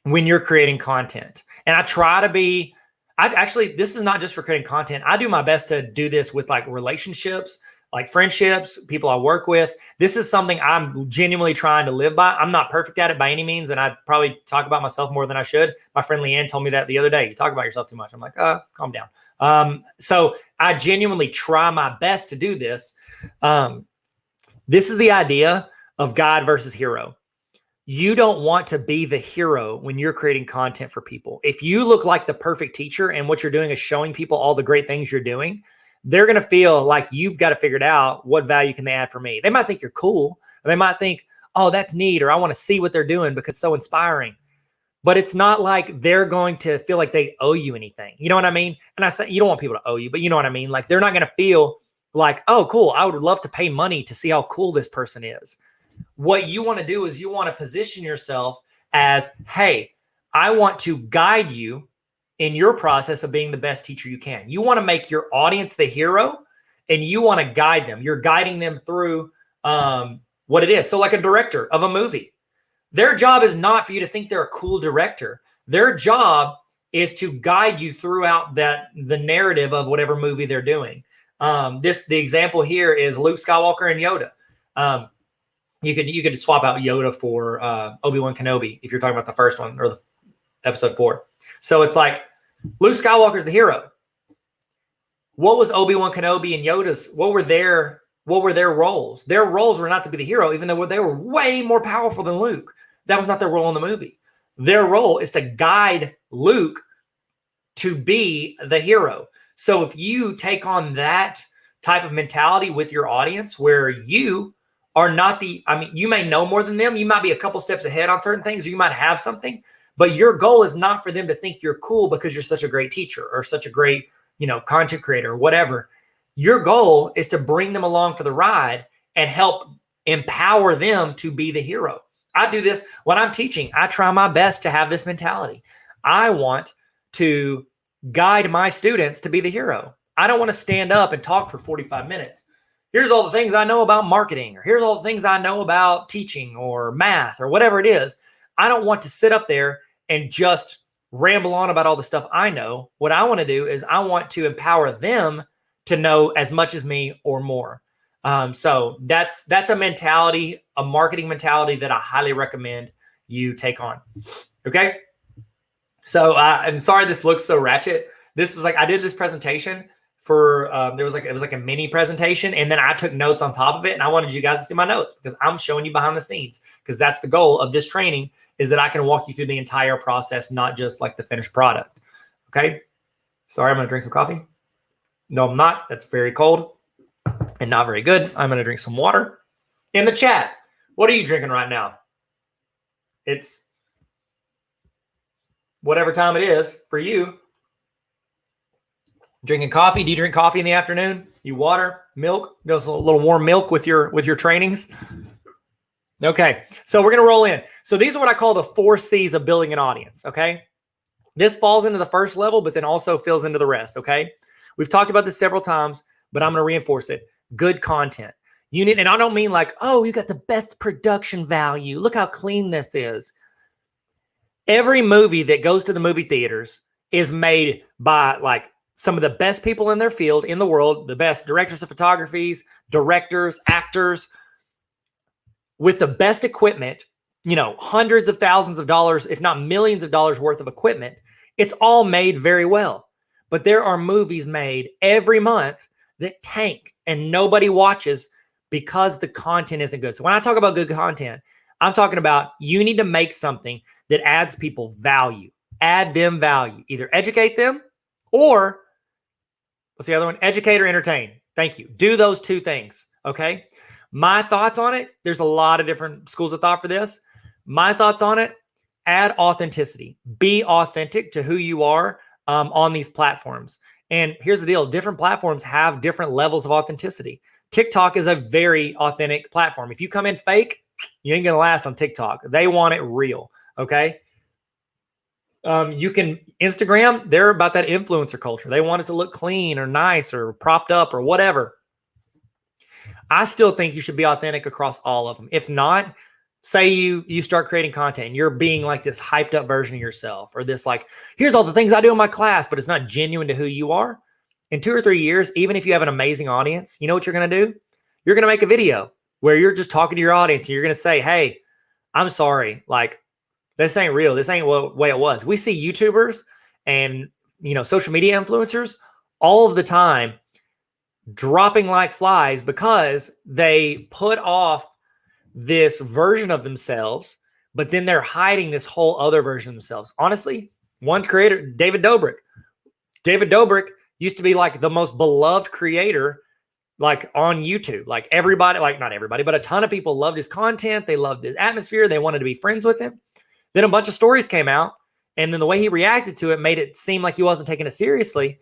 when you're creating content. And I try to be, this is not just for creating content. I do my best to do this with like relationships, like friendships, people I work with. This is something I'm genuinely trying to live by. I'm not perfect at it by any means, and I probably talk about myself more than I should. My friend Leanne told me that the other day. You talk about yourself too much. I'm like, calm down. So I genuinely try my best to do this. This is the idea of God versus hero. You don't want to be the hero when you're creating content for people. If you look like the perfect teacher and what you're doing is showing people all the great things you're doing, they're going to feel like you've got to figure it out. What value can they add for me? They might think you're cool, or they might think, oh, that's neat, or I want to see what they're doing because it's so inspiring. But it's not like they're going to feel like they owe you anything. You know what I mean? And I say, you don't want people to owe you, but you know what I mean? Like, they're not going to feel like, oh, cool, I would love to pay money to see how cool this person is. What you want to do is you want to position yourself as, hey, I want to guide you in your process of being the best teacher you can. You want to make your audience the hero, and you want to guide them. You're guiding them through what it is. So like a director of a movie, their job is not for you to think they're a cool director. Their job is to guide you throughout the narrative of whatever movie they're doing. The example here is Luke Skywalker and Yoda. You could swap out Yoda for Obi-Wan Kenobi if you're talking about the first one or the episode 4. So it's like Luke Skywalker's the hero. What was Obi-Wan Kenobi and Yoda's? What were their roles? Their roles were not to be the hero, even though they were way more powerful than Luke. That was not their role in the movie. Their role is to guide Luke to be the hero. So if you take on that type of mentality with your audience where you are not you may know more than them. You might be a couple steps ahead on certain things, or you might have something, but your goal is not for them to think you're cool because you're such a great teacher or such a great, content creator or whatever. Your goal is to bring them along for the ride and help empower them to be the hero. I do this when I'm teaching. I try my best to have this mentality. I want to guide my students to be the hero. I don't want to stand up and talk for 45 minutes. Here's all the things I know about marketing, or here's all the things I know about teaching or math or whatever it is. I don't want to sit up there and just ramble on about all the stuff I know. What I want to do is I want to empower them to know as much as me or more. So that's a mentality, a marketing mentality that I highly recommend you take on. Okay. So I'm sorry this looks so ratchet. This is like, I did this presentation for, it was like a mini presentation, and then I took notes on top of it, and I wanted you guys to see my notes because I'm showing you behind the scenes, because that's the goal of this training, is that I can walk you through the entire process, not just like the finished product. Okay. Sorry, I'm going to drink some coffee. No, I'm not. That's very cold and not very good. I'm going to drink some water. In the chat, what are you drinking right now? It's whatever time it is for you. Drinking coffee? Do you drink coffee in the afternoon? You water, milk? Goes a little warm milk with your trainings? Okay, so we're going to roll in. So these are what I call the 4 C's of building an audience, okay? This falls into the first level, but then also fills into the rest, okay? We've talked about this several times, but I'm going to reinforce it. Good content. You need, and I don't mean like, oh, you got the best production value. Look how clean this is. Every movie that goes to the movie theaters is made by like some of the best people in their field in the world, the best directors of photography, directors, actors, with the best equipment, hundreds of thousands of dollars, if not millions of dollars worth of equipment. It's all made very well. But there are movies made every month that tank and nobody watches because the content isn't good. So when I talk about good content, I'm talking about you need to make something that adds people value. Add them value. Either educate them or, what's the other one? Educate or entertain. Thank you. Do those 2 things, okay? My thoughts on it, there's a lot of different schools of thought for this. My thoughts on it, add authenticity. Be authentic to who you are on these platforms. And here's the deal. Different platforms have different levels of authenticity. TikTok is a very authentic platform. If you come in fake, you ain't going to last on TikTok. They want it real, okay? You can Instagram, they're about that influencer culture. They want it to look clean or nice or propped up or whatever. I still think you should be authentic across all of them. If not, say you start creating content and you're being like this hyped up version of yourself, or this like, here's all the things I do in my class, but it's not genuine to who you are. In 2 or 3 years, even if you have an amazing audience, you know what you're going to do? You're going to make a video where you're just talking to your audience and you're going to say, hey, I'm sorry. Like, this ain't real. This ain't the way it was. We see YouTubers and, social media influencers all of the time dropping like flies because they put off this version of themselves, but then they're hiding this whole other version of themselves. Honestly, one creator, David Dobrik. David Dobrik used to be like the most beloved creator like on YouTube. Like everybody, like not everybody, but a ton of people loved his content. They loved his atmosphere. They wanted to be friends with him. Then a bunch of stories came out, and then the way he reacted to it made it seem like he wasn't taking it seriously,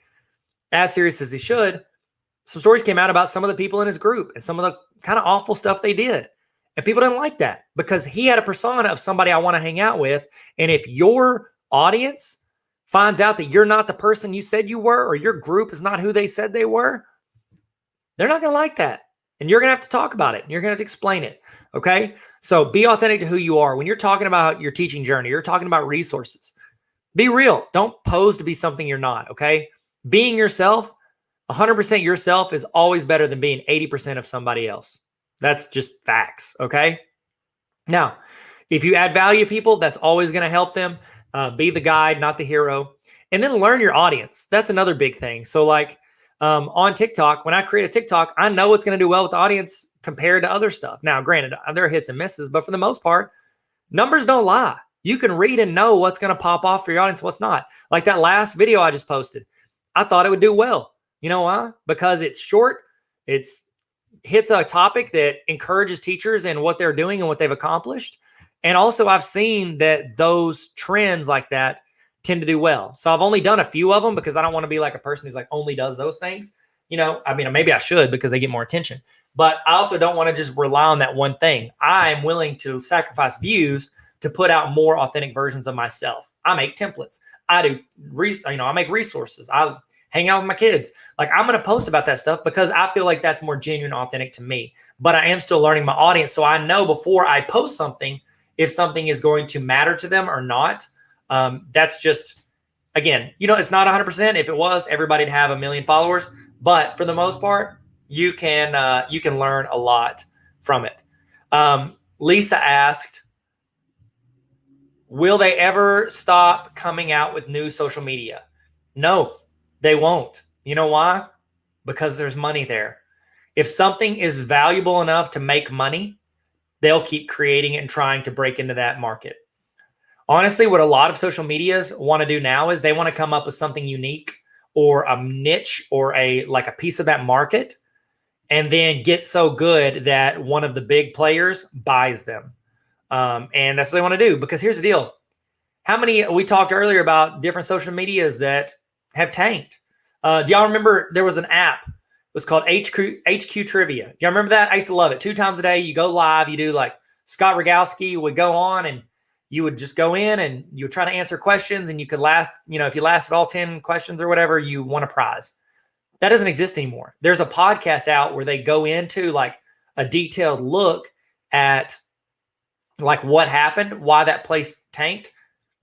as serious as he should. Some stories came out about some of the people in his group and some of the kind of awful stuff they did. And people didn't like that because he had a persona of somebody I want to hang out with. And if your audience finds out that you're not the person you said you were, or your group is not who they said they were, they're not going to like that. And you're going to have to talk about it. And you're going to have to explain it. Okay. So be authentic to who you are. When you're talking about your teaching journey, you're talking about resources. Be real. Don't pose to be something you're not, okay? Being yourself, 100% yourself is always better than being 80% of somebody else. That's just facts, okay? Now, if you add value to people, that's always going to help them. Be the guide, not the hero. And then learn your audience. That's another big thing. So like on TikTok, when I create a TikTok, I know what's going to do well with the audience compared to other stuff. Now, granted, there are hits and misses, but for the most part, numbers don't lie. You can read and know what's going to pop off for your audience, what's not. Like that last video I just posted, I thought it would do well. You know why? Because it's short. It's hits a topic that encourages teachers and what they're doing and what they've accomplished. And also I've seen that those trends like that tend to do well. So I've only done a few of them because I don't want to be like a person who's like only does those things. You know, I mean, maybe I should because they get more attention, but I also don't want to just rely on that one thing. I'm willing to sacrifice views to put out more authentic versions of myself. I make templates. I do, I make resources. I hang out with my kids. Like I'm going to post about that stuff because I feel like that's more genuine, authentic to me, but I am still learning my audience. So I know before I post something, if something is going to matter to them or not. That's just, again, it's not 100%. If it was, everybody'd have 1 million followers, but for the most part, you can learn a lot from it. Lisa asked, will they ever stop coming out with new social media? No, they won't. You know why? Because there's money there. If something is valuable enough to make money, they'll keep creating it and trying to break into that market. Honestly, what a lot of social medias want to do now is they want to come up with something unique or a niche or a piece of that market and then get so good that one of the big players buys them. And that's what they want to do, because here's the deal. We talked earlier about different social medias that have tanked. Do y'all remember there was an app? It was called HQ Trivia. Do y'all remember that? I used to love it. 2 times a day, you go live, you do like Scott Rogowski would go on and you would just go in and you would try to answer questions and you could if you lasted all 10 questions or whatever, you won a prize. That doesn't exist anymore. There's a podcast out where they go into like a detailed look at like what happened, why that place tanked.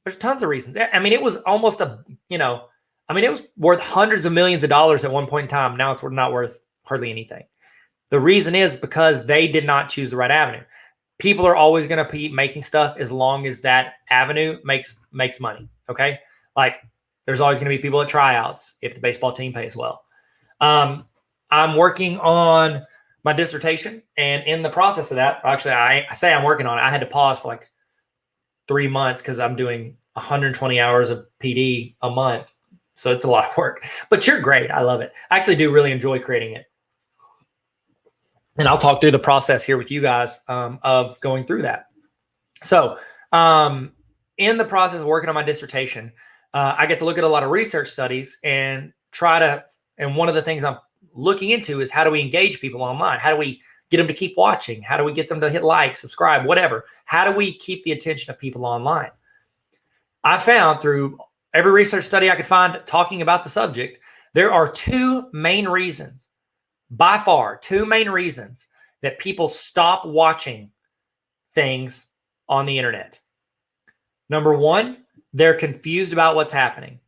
There's tons of reasons. I mean, it was almost it was worth hundreds of millions of dollars at one point in time. Now it's not worth hardly anything. The reason is because they did not choose the right avenue. People are always going to keep making stuff as long as that avenue makes money. Okay. Like there's always going to be people at tryouts if the baseball team pays well. I'm working on my dissertation, and in the process of that, actually, I say I'm working on it. I had to pause for like 3 months because I'm doing 120 hours of PD a month. So it's a lot of work, but you're great. I love it. I actually do really enjoy creating it. And I'll talk through the process here with you guys of going through that. So in the process of working on my dissertation, I get to look at a lot of research studies and and one of the things I'm looking into is how do we engage people online? How do we get them to keep watching? How do we get them to hit like, subscribe, whatever? How do we keep the attention of people online? I found through every research study I could find talking about the subject, there are 2 main reasons, by far, 2 main reasons that people stop watching things on the internet. Number 1, they're confused about what's happening.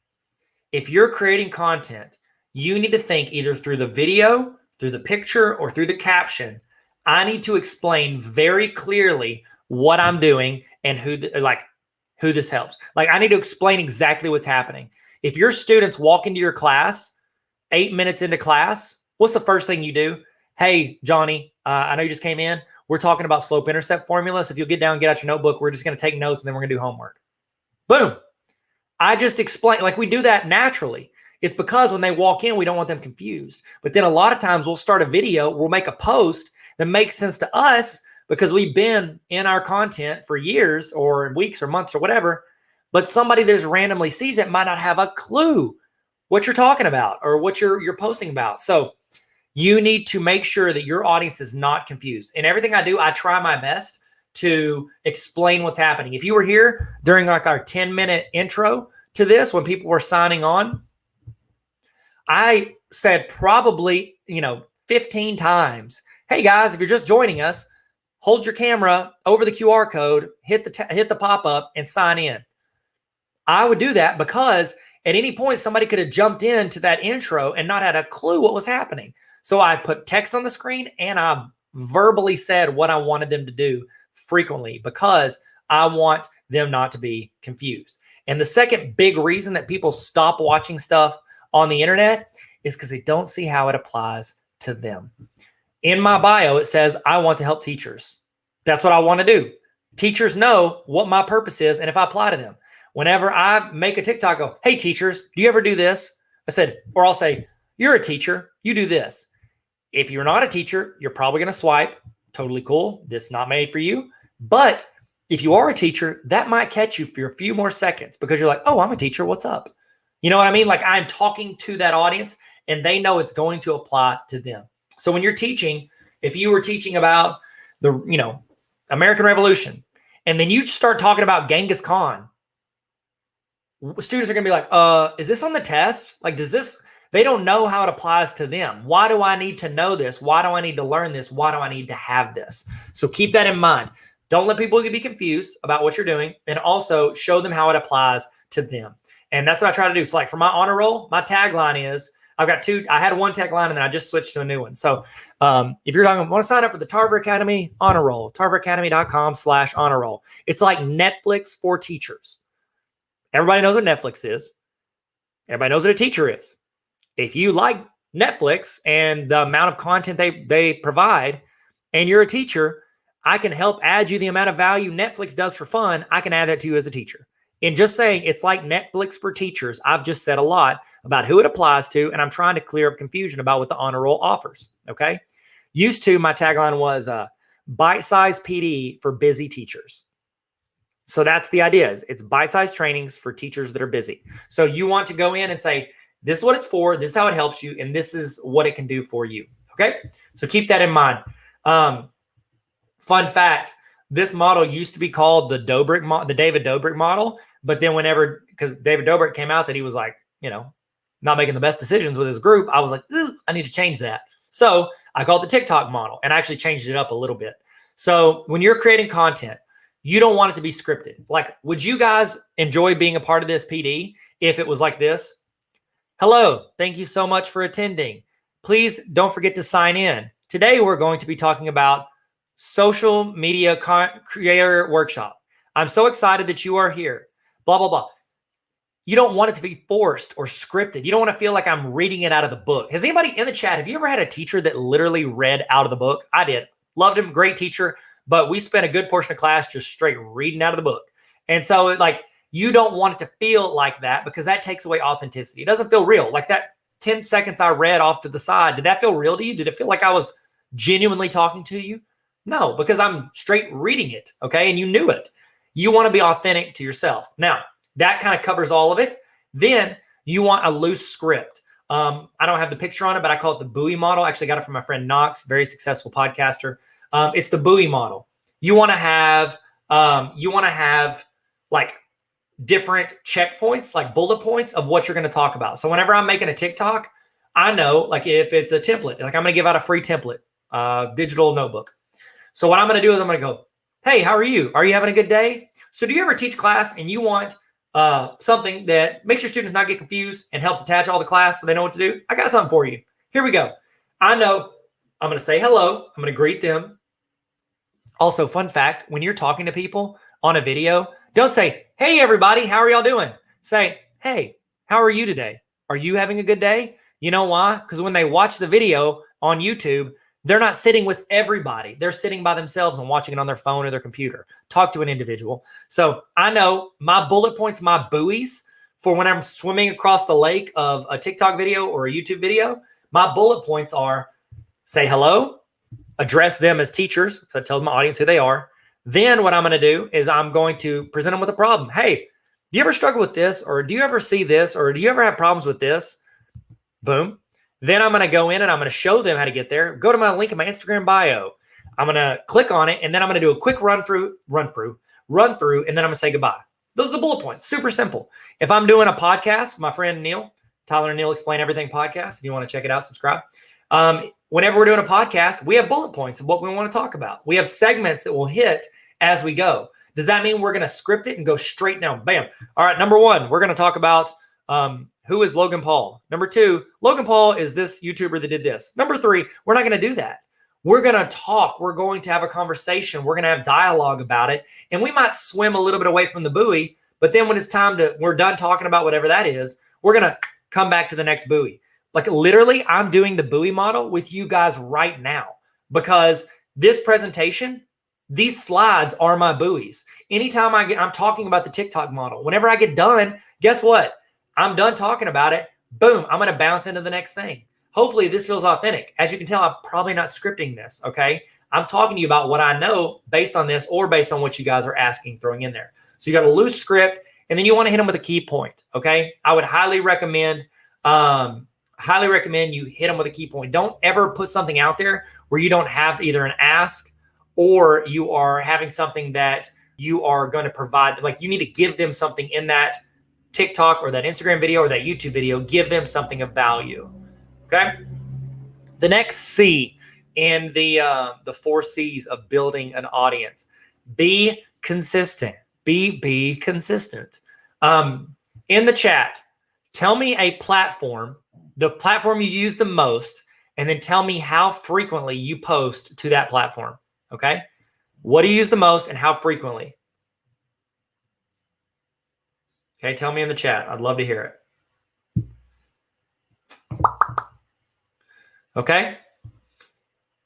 If you're creating content, you need to think either through the video, through the picture, or through the caption. I need to explain very clearly what I'm doing and who this helps. Like I need to explain exactly what's happening. If your students walk into your class 8 minutes into class, what's the first thing you do? Hey, Johnny, I know you just came in. We're talking about slope-intercept formula. So if you'll get down, get out your notebook, we're just going to take notes and then we're going to do homework. Boom. I just explained, like we do that naturally. It's because when they walk in, we don't want them confused. But then a lot of times we'll start a video, we'll make a post that makes sense to us because we've been in our content for years or weeks or months or whatever. But somebody that just randomly sees it might not have a clue what you're talking about or what you're posting about. So you need to make sure that your audience is not confused. In everything I do, I try my best to explain what's happening. If you were here during like our 10-minute intro to this, when people were signing on, I said probably, 15 times, hey guys, if you're just joining us, hold your camera over the QR code, hit the pop-up and sign in. I would do that because at any point, somebody could have jumped into that intro and not had a clue what was happening. So I put text on the screen and I verbally said what I wanted them to do frequently because I want them not to be confused. And the second big reason that people stop watching stuff on the internet is because they don't see how it applies to them. In my bio, it says, I want to help teachers. That's what I want to do. Teachers know what my purpose is and if I apply to them. Whenever I make a TikTok, go, hey, teachers, do you ever do this? I said, or I'll say, you're a teacher, you do this. If you're not a teacher, you're probably going to swipe. Totally cool. This is not made for you. But if you are a teacher, that might catch you for a few more seconds because you're like, oh, I'm a teacher. What's up? You know what I mean? Like I'm talking to that audience and they know it's going to apply to them. So when you're teaching, if you were teaching about the, American Revolution, and then you start talking about Genghis Khan, students are going to be like, is this on the test? Like, they don't know how it applies to them. Why do I need to know this? Why do I need to learn this? Why do I need to have this? So keep that in mind. Don't let people be confused about what you're doing, and also show them how it applies to them. And that's what I try to do. So like for my honor roll, my tagline is, I've got two. I had one tagline and then I just switched to a new one. So if you're talking, want to sign up for the Tarver Academy honor roll, tarveracademy.com/honor roll. It's like Netflix for teachers. Everybody knows what Netflix is. Everybody knows what a teacher is. If you like Netflix and the amount of content they provide, and you're a teacher, I can help add you the amount of value Netflix does for fun. I can add that to you as a teacher. And just saying it's like Netflix for teachers, I've just said a lot about who it applies to, and I'm trying to clear up confusion about what the honor roll offers, okay? Used to, my tagline was bite-sized PD for busy teachers. So that's the idea. It's bite-sized trainings for teachers that are busy. So you want to go in and say, this is what it's for, this is how it helps you, and this is what it can do for you, okay? So keep that in mind. Fun fact, this model used to be called the David Dobrik model, but then because David Dobrik came out that he was like, not making the best decisions with his group, I was like, I need to change that. So I called it the TikTok model and actually changed it up a little bit. So when you're creating content, you don't want it to be scripted. Like, would you guys enjoy being a part of this PD if it was like this? Hello, thank you so much for attending. Please don't forget to sign in. Today, we're going to be talking about social media creator workshop. I'm so excited that you are here. Blah, blah, blah. You don't want it to be forced or scripted. You don't want to feel like I'm reading it out of the book. Has anybody in the chat, have you ever had a teacher that literally read out of the book? I did. Loved him. Great teacher. But we spent a good portion of class just straight reading out of the book. And so you don't want it to feel like that because that takes away authenticity. It doesn't feel real. Like that 10 seconds I read off to the side, did that feel real to you? Did it feel like I was genuinely talking to you? No, because I'm straight reading it, okay? And you knew it. You want to be authentic to yourself. Now, that kind of covers all of it. Then you want a loose script. I don't have the picture on it, but I call it the Bowie model. I actually got it from my friend Knox, very successful podcaster. It's the Bowie model. You want to have like different checkpoints, like bullet points of what you're going to talk about. So whenever I'm making a TikTok, I know like if it's a template, like I'm going to give out a free template, digital notebook. So what I'm going to do is I'm going to go, hey, how are you? Are you having a good day? So do you ever teach class and you want something that makes your students not get confused and helps attach all the class so they know what to do? I got something for you. Here we go. I know I'm going to say hello. I'm going to greet them. Also, fun fact, when you're talking to people on a video, don't say, hey, everybody, how are y'all doing? Say, hey, how are you today? Are you having a good day? You know why? Because when they watch the video on YouTube, they're not sitting with everybody. They're sitting by themselves and watching it on their phone or their computer. Talk to an individual. So I know my bullet points, my buoys for when I'm swimming across the lake of a TikTok video or a YouTube video, my bullet points are say hello, address them as teachers. So I tell my audience who they are. Then what I'm going to do is I'm going to present them with a problem. Hey, do you ever struggle with this? Or do you ever see this? Or do you ever have problems with this? Boom. Then I'm going to go in and I'm going to show them how to get there. Go to my link in my Instagram bio. I'm going to click on it. And then I'm going to do a quick run through, and then I'm going to say goodbye. Those are the bullet points. Super simple. If I'm doing a podcast, my friend Neil, Tyler and Neil Explain Everything podcast. If you want to check it out, subscribe. Whenever we're doing a podcast, we have bullet points of what we want to talk about. We have segments that will hit as we go. Does that mean we're going to script it and go straight down? Bam. All right. Number one, we're going to talk about who is Logan Paul. Number two, Logan Paul is this YouTuber that did this. Number three, we're not going to do that. We're going to talk. We're going to have a conversation. We're going to have dialogue about it. And we might swim a little bit away from the buoy, but then when it's time we're done talking about whatever that is, we're going to come back to the next buoy. Like literally, I'm doing the buoy model with you guys right now because this presentation, these slides are my buoys. Anytime I'm talking about the TikTok model, whenever I get done, guess what? I'm done talking about it. Boom, I'm going to bounce into the next thing. Hopefully this feels authentic. As you can tell, I'm probably not scripting this, okay? I'm talking to you about what I know based on this or based on what you guys are asking, throwing in there. So you got a loose script, and then you want to hit them with a key point, okay? I would highly recommend you hit them with a key point. Don't ever put something out there where you don't have either an ask or you are having something that you are going to provide. Like you need to give them something in that TikTok or that Instagram video or that YouTube video. Give them something of value. Okay. The next C in the 4 C's of building an audience: be consistent. Be consistent. In the chat, tell me a platform, the platform you use the most, and then tell me how frequently you post to that platform. Okay. What do you use the most and how frequently? Okay. Tell me in the chat. I'd love to hear it. Okay.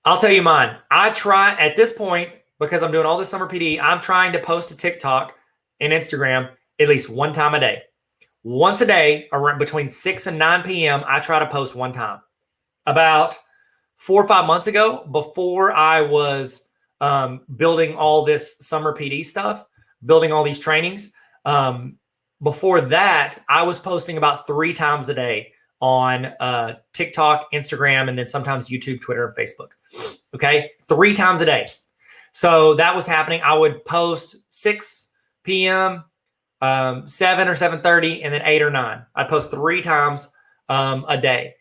I'll tell you mine. I try at this point, because I'm doing all this summer PD, I'm trying to post to TikTok and Instagram at least one time a day. Once a day, around between 6 and 9 p.m., I try to post one time. About 4 or 5 months ago, before I was building all this summer PD stuff, building all these trainings, before that, I was posting about 3 times a day on TikTok, Instagram, and then sometimes YouTube, Twitter, and Facebook. Okay, 3 times a day. So that was happening. I would post 6 p.m., 7 or 7:30, and then 8 or 9. I'd post 3 times a day.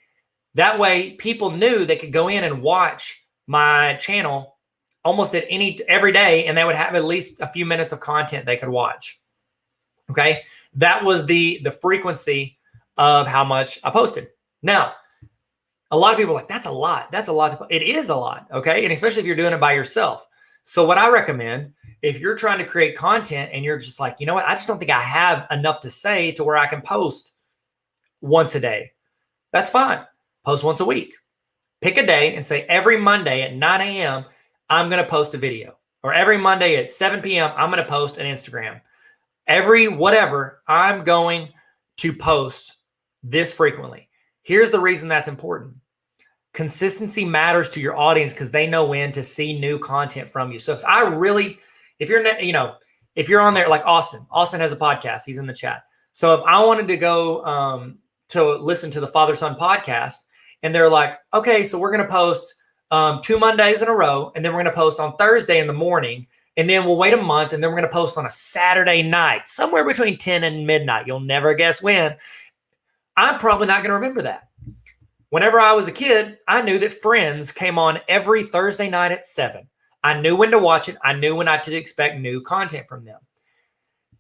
That way, people knew they could go in and watch my channel almost every day, and they would have at least a few minutes of content they could watch. Okay, that was the frequency of how much I posted. Now, a lot of people are like, that's a lot. That's a lot. It is a lot. Okay. And especially if you're doing it by yourself. So what I recommend, if you're trying to create content and you're just like, you know what, I just don't think I have enough to say to where I can post once a day. That's fine. Post once a week. Pick a day and say every Monday at 9 a.m., I'm going to post a video. Or every Monday at 7 p.m., I'm going to post an Instagram. Every whatever, I'm going to post this frequently. Here's the reason that's important. Consistency matters to your audience because they know when to see new content from you. So if you're on there like Austin has a podcast, he's in the chat. So if I wanted to go to listen to the Father Son podcast and they're like, okay, so we're going to post 2 Mondays in a row, and then we're going to post on Thursday in the morning, and then we'll wait a month, and then we're going to post on a Saturday night, somewhere between 10 and midnight. You'll never guess when. I'm probably not going to remember that. Whenever I was a kid, I knew that Friends came on every Thursday night at 7. I knew when to watch it. I knew when not to expect new content from them.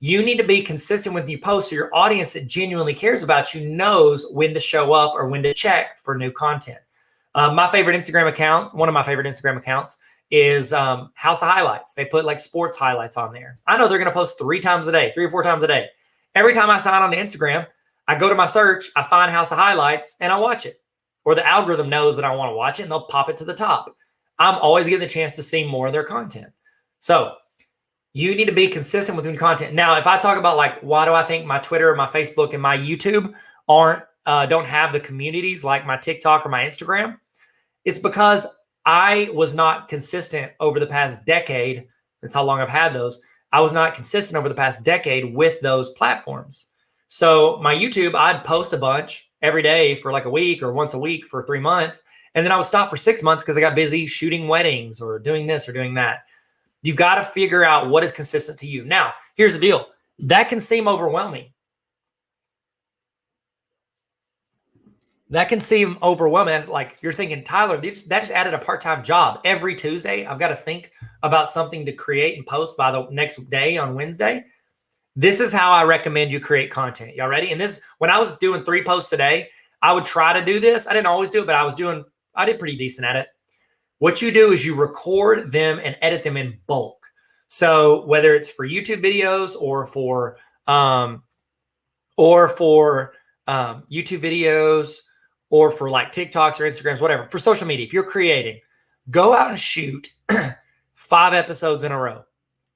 You need to be consistent with your posts so your audience that genuinely cares about you knows when to show up or when to check for new content. My favorite Instagram account, one of my favorite Instagram accounts is House of Highlights. They put like sports highlights on there. I know they're going to post 3 times a day, 3 or 4 times a day. Every time I sign on to Instagram, I go to my search, I find House of Highlights, and I watch it. Or the algorithm knows that I want to watch it, and they'll pop it to the top. I'm always getting the chance to see more of their content. So you need to be consistent with your content. Now, if I talk about like, why do I think my Twitter, my Facebook, and my YouTube don't have the communities like my TikTok or my Instagram, it's because I was not consistent over the past decade. That's how long I've had those. I was not consistent over the past decade with those platforms. So my YouTube, I'd post a bunch every day for like a week or once a week for 3 months. And then I would stop for 6 months because I got busy shooting weddings or doing this or doing that. You got to figure out what is consistent to you. Now, here's the deal. That can seem overwhelming. that can seem overwhelming. That's like you're thinking, Tyler, that just added a part-time job. Every Tuesday, I've got to think about something to create and post by the next day on Wednesday. This is how I recommend you create content. Y'all ready? And this, when I was doing 3 posts a day, I would try to do this. I didn't always do it, but I did pretty decent at it. What you do is you record them and edit them in bulk. So whether it's for YouTube videos or for YouTube videos, or for like TikToks or Instagrams, whatever, for social media, if you're creating, go out and shoot 5 episodes in a row.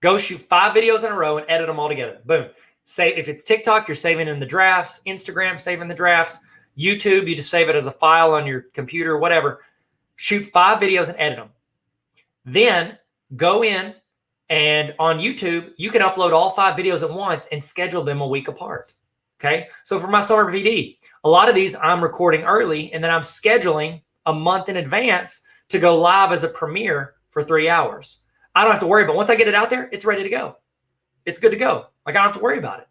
Go shoot 5 videos in a row and edit them all together. Boom. Save. If it's TikTok, you're saving in the drafts. Instagram, saving the drafts. YouTube, you just save it as a file on your computer, whatever. Shoot 5 videos and edit them. Then go in, and on YouTube, you can upload all 5 videos at once and schedule them a week apart. Okay. So for my summer VD, a lot of these I'm recording early, and then I'm scheduling a month in advance to go live as a premiere for 3 hours. I don't have to worry about it. Once I get it out there, it's ready to go. It's good to go. Like, I don't have to worry about it.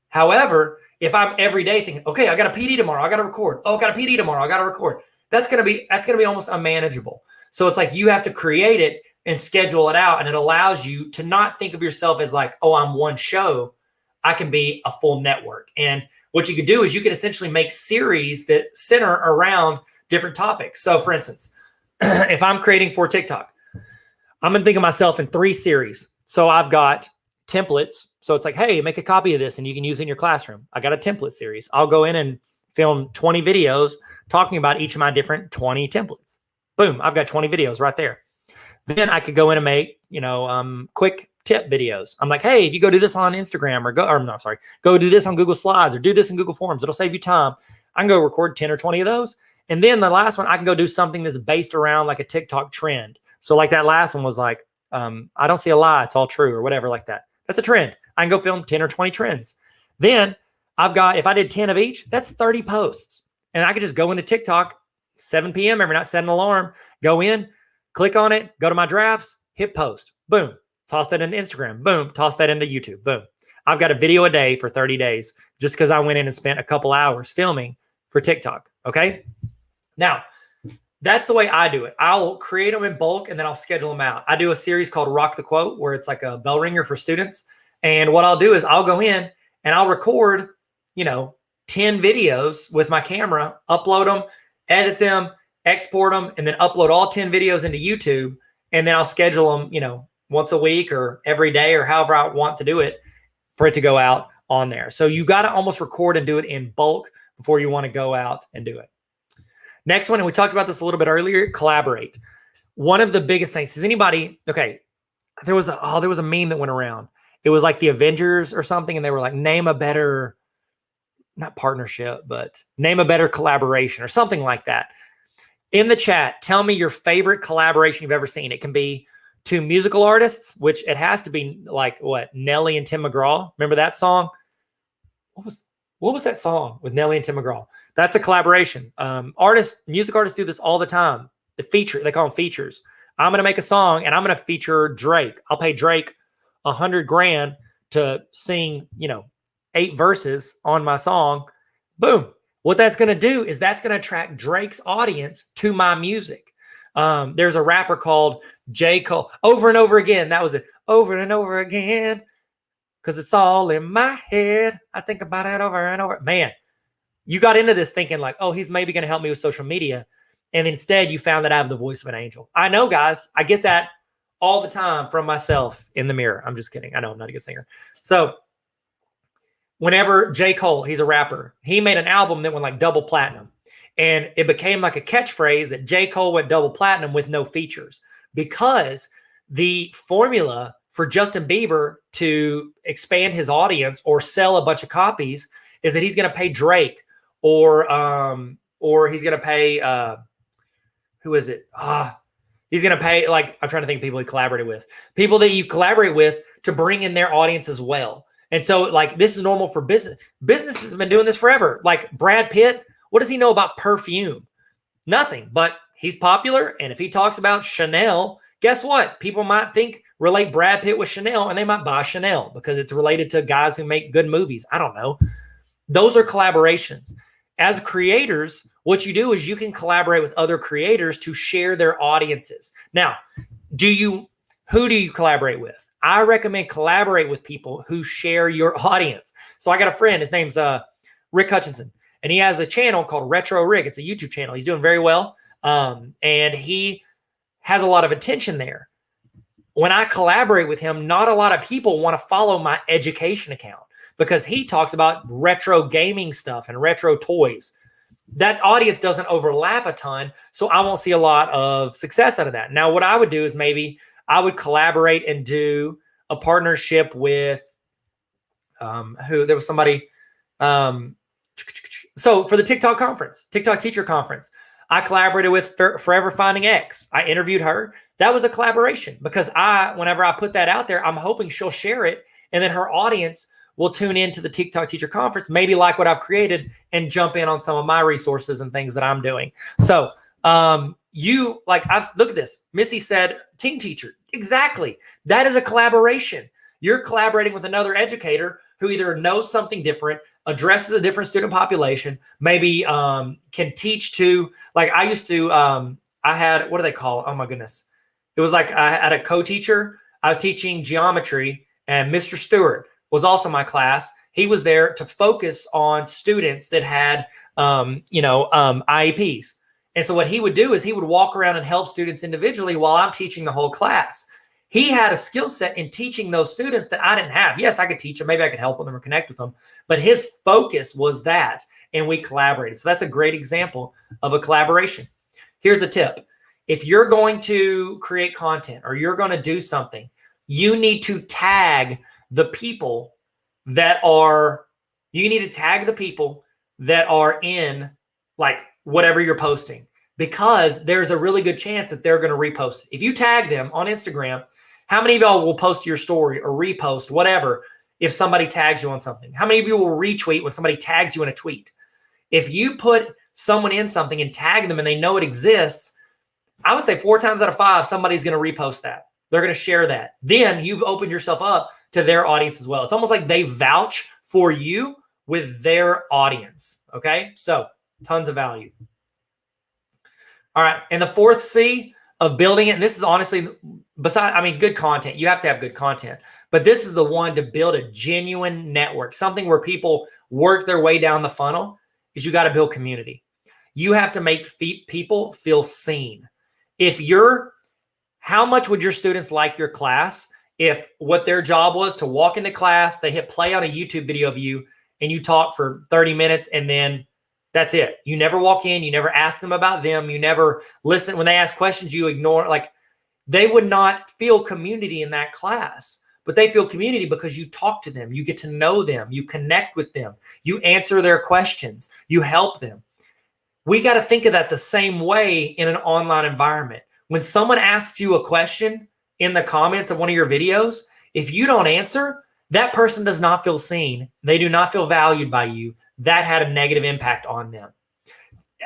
However, if I'm every day thinking, okay, I got a PD tomorrow, I got to record. Oh, I got a PD tomorrow, I got to record. That's going to be almost unmanageable. So it's like you have to create it and schedule it out. And it allows you to not think of yourself as like, oh, I'm one show. I can be a full network. And what you could do is you could essentially make series that center around different topics. So for instance, if I'm creating for TikTok, I'm going to think of myself in 3 series. So I've got templates. So it's like, hey, make a copy of this and you can use it in your classroom. I got a template series. I'll go in and film 20 videos talking about each of my different 20 templates. Boom. I've got 20 videos right there. Then I could go in and make, quick tip videos. I'm like, hey, if you go do this on Instagram go do this on Google Slides or do this in Google Forms, it'll save you time. I can go record 10 or 20 of those. And then the last one, I can go do something that's based around like a TikTok trend. So like that last one was like, I don't see a lie, it's all true, or whatever like that. That's a trend. I can go film 10 or 20 trends. Then I've got, if I did 10 of each, that's 30 posts. And I could just go into TikTok, 7 p.m. every night, set an alarm, go in, click on it, go to my drafts, hit post, boom, toss that into Instagram, boom, toss that into YouTube, boom. I've got a video a day for 30 days just because I went in and spent a couple hours filming for TikTok, okay? Now, that's the way I do it. I'll create them in bulk and then I'll schedule them out. I do a series called Rock the Quote where it's like a bell ringer for students. And what I'll do is I'll go in and I'll record, 10 videos with my camera, upload them, edit them, export them, and then upload all 10 videos into YouTube. And then I'll schedule them, once a week or every day or however I want to do it for it to go out on there. So you got to almost record and do it in bulk before you want to go out and do it. Next one, and we talked about this a little bit earlier, collaborate. One of the biggest things is anybody, okay, there was a meme that went around. It was like the Avengers or something, and they were like, name a better, not partnership, but name a better collaboration or something like that. In the chat, tell me your favorite collaboration you've ever seen. It can be 2 musical artists, which it has to be like what, Nelly and Tim McGraw. Remember that song? What was that song with Nelly and Tim McGraw? That's a collaboration. Music artists do this all the time. They call them features. I'm going to make a song and I'm going to feature Drake. I'll pay Drake $100,000 to sing, 8 verses on my song. Boom. What that's going to do is that's going to attract Drake's audience to my music. There's a rapper called J. Cole. Over and over again. That was it. Over and over again. Because it's all in my head. I think about it over and over. Man, you got into this thinking like, oh, he's maybe going to help me with social media. And instead you found that I have the voice of an angel. I know, guys. I get that all the time from myself in the mirror. I'm just kidding. I know I'm not a good singer. So whenever J. Cole, he's a rapper, he made an album that went like double platinum. And it became like a catchphrase that J. Cole went double platinum with no features, because the formula for Justin Bieber to expand his audience or sell a bunch of copies is that he's going to pay Drake or he's going to pay, who is it? He's going to pay, like, I'm trying to think of people he collaborated with. People that you collaborate with to bring in their audience as well. And so, like, this is normal for business. Businesses have been doing this forever. Like Brad Pitt, what does he know about perfume? Nothing, but he's popular. And if he talks about Chanel, guess what? People might relate Brad Pitt with Chanel, and they might buy Chanel because it's related to guys who make good movies. I don't know. Those are collaborations. as creators, what you do is you can collaborate with other creators to share their audiences. Now, who do you collaborate with? I recommend collaborate with people who share your audience. So I got a friend, his name's Rick Hutchinson, and he has a channel called Retro Rick. It's a YouTube channel. He's doing very well. And he has a lot of attention there. When I collaborate with him, not a lot of people want to follow my education account because he talks about retro gaming stuff and retro toys. That audience doesn't overlap a ton, so I won't see a lot of success out of that. Now, what I would do is maybe I would collaborate and do a partnership with there was somebody. So for the TikTok Teacher Conference, I collaborated with Forever Finding X. I interviewed her. That was a collaboration because whenever I put that out there, I'm hoping she'll share it, and then her audience will tune into the TikTok Teacher Conference, maybe like what I've created, and jump in on some of my resources and things that I'm doing. So look at this. Missy said, team teacher. Exactly. That is a collaboration. You're collaborating with another educator who either knows something different, addresses a different student population, maybe can teach to, like I used to, I had, what do they call it? Oh my goodness. It was like I had a co-teacher. I was teaching geometry, and Mr. Stewart was also my class. He was there to focus on students that had, IEPs. And so what he would do is he would walk around and help students individually while I'm teaching the whole class. He had a skill set in teaching those students that I didn't have. Yes, I could teach them. Maybe I could help them or connect with them. But his focus was that, and we collaborated. So that's a great example of a collaboration. Here's a tip. If you're going to create content or you're going to do something, you need to tag the people that are in like whatever you're posting, because there's a really good chance that they're going to repost it. If you tag them on Instagram, how many of y'all will post your story or repost whatever if somebody tags you on something? How many of you will retweet when somebody tags you in a tweet? If you put someone in something and tag them and they know it exists, I would say 4 times out of 5, somebody's going to repost that. They're going to share that. Then you've opened yourself up to their audience as well. It's almost like they vouch for you with their audience. Okay. So tons of value. All right. And the 4th C of building it, and this is honestly, good content. You have to have good content. But this is the one to build a genuine network, something where people work their way down the funnel, is you got to build community. You have to make people feel seen. How much would your students like your class if what their job was to walk into class, they hit play on a YouTube video of you, and you talk for 30 minutes, and then that's it. You never walk in. You never ask them about them. You never listen. When they ask questions, you ignore. Like, they would not feel community in that class, but they feel community because you talk to them. You get to know them. You connect with them. You answer their questions. You help them. We got to think of that the same way in an online environment. When someone asks you a question in the comments of one of your videos, if you don't answer, that person does not feel seen. They do not feel valued by you. That had a negative impact on them.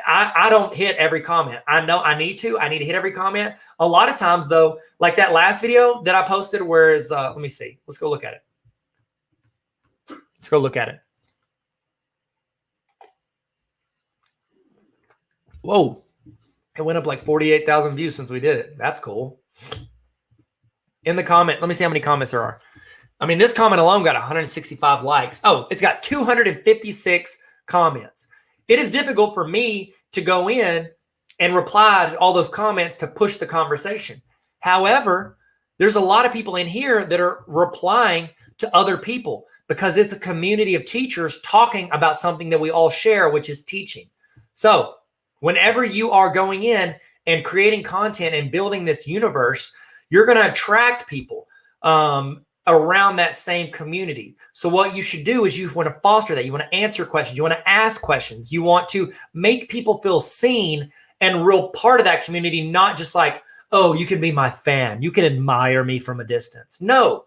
I don't hit every comment. I know I need to hit every comment. A lot of times though, like that last video that I posted, let me see. Let's go look at it. Whoa. It went up like 48,000 views since we did it. That's cool. In the comment, let me see how many comments there are. This comment alone got 165 likes. Oh, it's got 256 comments. It is difficult for me to go in and reply to all those comments to push the conversation. However, there's a lot of people in here that are replying to other people because it's a community of teachers talking about something that we all share, which is teaching. So whenever you are going in and creating content and building this universe, you're going to attract people around that same community. So what you should do is you want to foster that. You want to answer questions. You want to ask questions. You want to make people feel seen and real part of that community, not just like, oh, you can be my fan. You can admire me from a distance. No,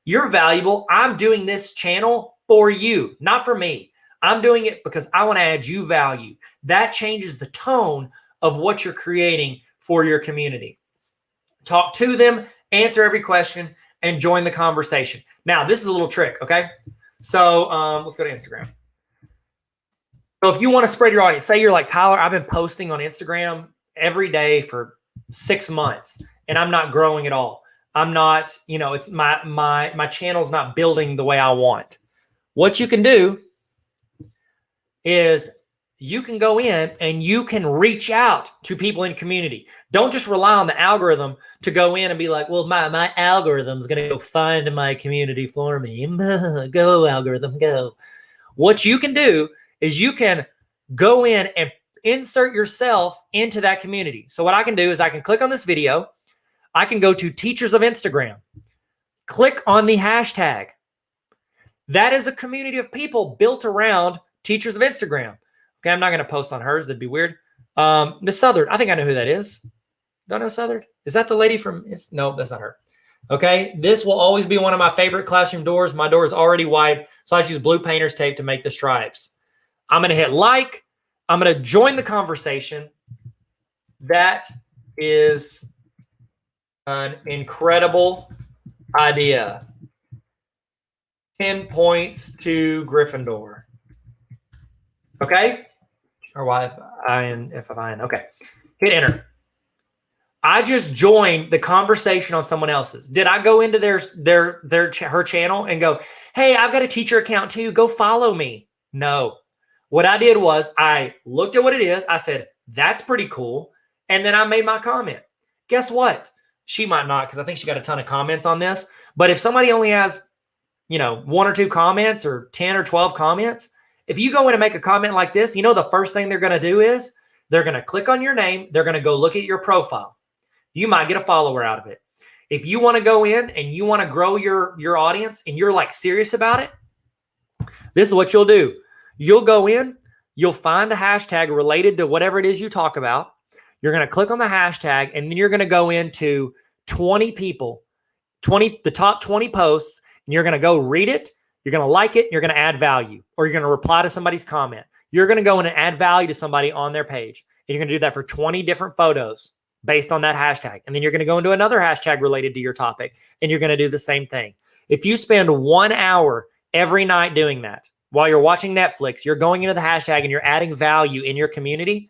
you're valuable. I'm doing this channel for you, not for me. I'm doing it because I want to add you value. That changes the tone of what you're creating for your community. Talk to them, answer every question, and join the conversation. Now, this is a little trick, okay? So let's go to Instagram. So if you want to spread your audience, say you're like, Tyler, I've been posting on Instagram every day for 6 months and I'm not growing at all. I'm not, it's my channel's not building the way I want. What you can do is you can go in and you can reach out to people in community. Don't just rely on the algorithm to go in and be like, well, my algorithm's going to go find my community for me. Go, algorithm, go. What you can do is you can go in and insert yourself into that community. So what I can do is I can click on this video. I can go to Teachers of Instagram. Click on the hashtag. That is a community of people built around Teachers of Instagram. Okay, I'm not going to post on hers. That'd be weird. Miss Southard, I think I know who that is. Don't know Southard? Is that the lady from? No, that's not her. Okay, this will always be one of my favorite classroom doors. My door is already wide, so I just use blue painter's tape to make the stripes. I'm going to hit like. I'm going to join the conversation. That is an incredible idea. 10 points to Gryffindor. Okay? Or Y-F-I-N. Okay. Hit enter. I just joined the conversation on someone else's. Did I go into her channel and go, hey, I've got a teacher account too. Go follow me. No. What I did was I looked at what it is. I said, that's pretty cool. And then I made my comment. Guess what? She might not, because I think she got a ton of comments on this. But if somebody only has, 1 or 2 comments or 10 or 12 comments, if you go in and make a comment like this, the first thing they're going to do is they're going to click on your name. They're going to go look at your profile. You might get a follower out of it. If you want to go in and you want to grow your audience and you're like serious about it, this is what you'll do. You'll go in, you'll find a hashtag related to whatever it is you talk about. You're going to click on the hashtag and then you're going to go into 20 people, the top 20 posts, and you're going to go read it. You're going to like it. You're going to add value, or you're going to reply to somebody's comment. You're going to go in and add value to somebody on their page. And you're going to do that for 20 different photos based on that hashtag. And then you're going to go into another hashtag related to your topic, and you're going to do the same thing. If you spend 1 hour every night doing that, while you're watching Netflix, you're going into the hashtag and you're adding value in your community,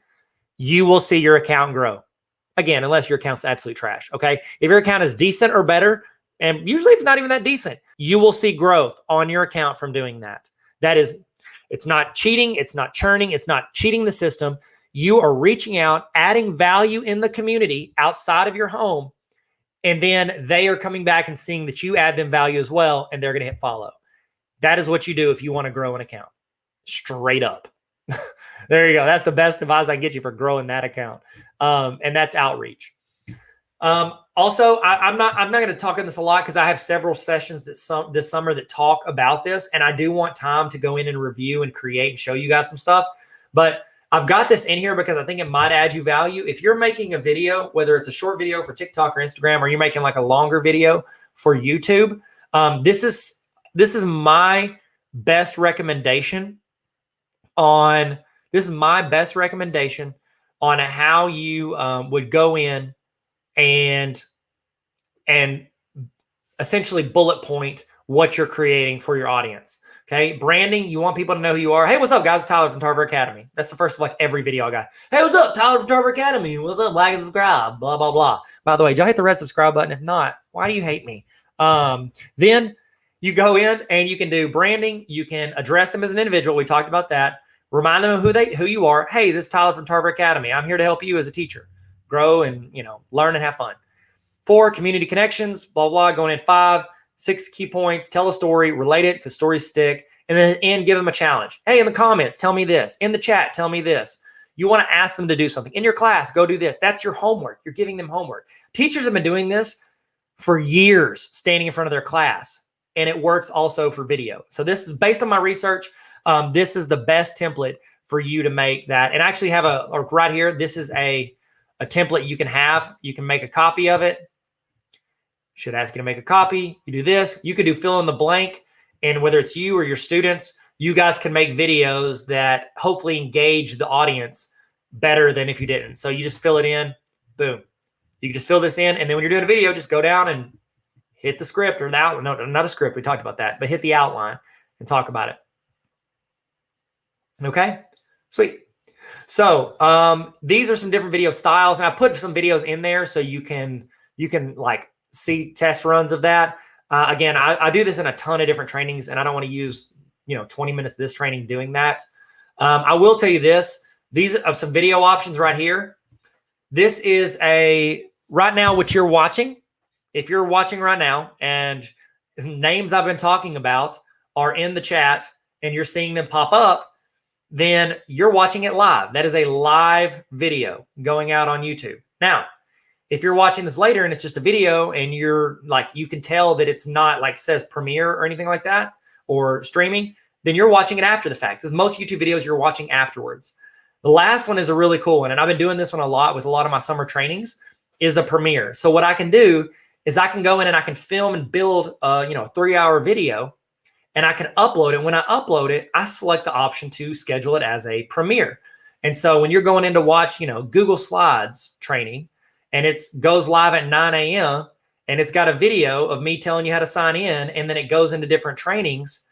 you will see your account grow. Again, unless your account's absolute trash, okay? If your account is decent or better, and usually if it's not even that decent, you will see growth on your account from doing that. It's not cheating. It's not churning. It's not cheating the system. You are reaching out, adding value in the community outside of your home, and then they are coming back and seeing that you add them value as well, and they're going to hit follow. That is what you do if you want to grow an account. Straight up. There you go. That's the best advice I can get you for growing that account. And that's outreach. Also, I'm not going to talk on this a lot because I have several sessions this summer that talk about this, and I do want time to go in and review and create and show you guys some stuff. But I've got this in here because I think it might add you value. If you're making a video, whether it's a short video for TikTok or Instagram, or you're making like a longer video for YouTube, this is my best recommendation on how you would go in and essentially bullet point what you're creating for your audience. Okay. Branding, you want people to know who you are. Hey, what's up, guys? Tyler from Tarver Academy. That's the first of like every video I got. Hey, what's up? Tyler from Tarver Academy. What's up? Like and subscribe. Blah, blah, blah. By the way, did y'all hit the red subscribe button? If not, why do you hate me? Then you go in and you can do branding. You can address them as an individual. We talked about that. Remind them of who you are. Hey, this is Tyler from Tarver Academy. I'm here to help you as a teacher grow and learn and have fun. 4, community connections, blah, blah, going in 5, 6 key points, tell a story, relate it because stories stick, and then and give them a challenge. Hey, in the comments, tell me this. In the chat, tell me this. You want to ask them to do something. In your class, go do this. That's your homework. You're giving them homework. Teachers have been doing this for years, standing in front of their class, and it works also for video. So this is based on my research. This is the best template for you to make that. And I actually have right here, this is a template you can have. You can make a copy of it. Should ask you to make a copy. You do this. You could do fill in the blank. And whether it's you or your students, you guys can make videos that hopefully engage the audience better than if you didn't. So you just fill it in. Boom. You can just fill this in. And then when you're doing a video, just go down and hit the script or no, not a script. We talked about that, but hit the outline and talk about it. Okay. Sweet. So these are some different video styles, and I put some videos in there so you can like see test runs of that. Again, I do this in a ton of different trainings, and I don't want to use 20 minutes of this training doing that. I will tell you this. These are some video options right here. This is right now what you're watching. If you're watching right now and names I've been talking about are in the chat and you're seeing them pop up, then you're watching it live. That is a live video going out on YouTube. Now, if you're watching this later and it's just a video and you're like, you can tell that it's not like says premiere or anything like that or streaming, then you're watching it after the fact. Because most YouTube videos you're watching afterwards. The last one is a really cool one. And I've been doing this one a lot with a lot of my summer trainings is a premiere. So what I can do is I can go in and I can film and build a 3-hour video and I can upload it. When I upload it, I select the option to schedule it as a premiere. And so when you're going in to watch, Google Slides training, and it goes live at 9 a.m. and it's got a video of me telling you how to sign in, and then it goes into different trainings.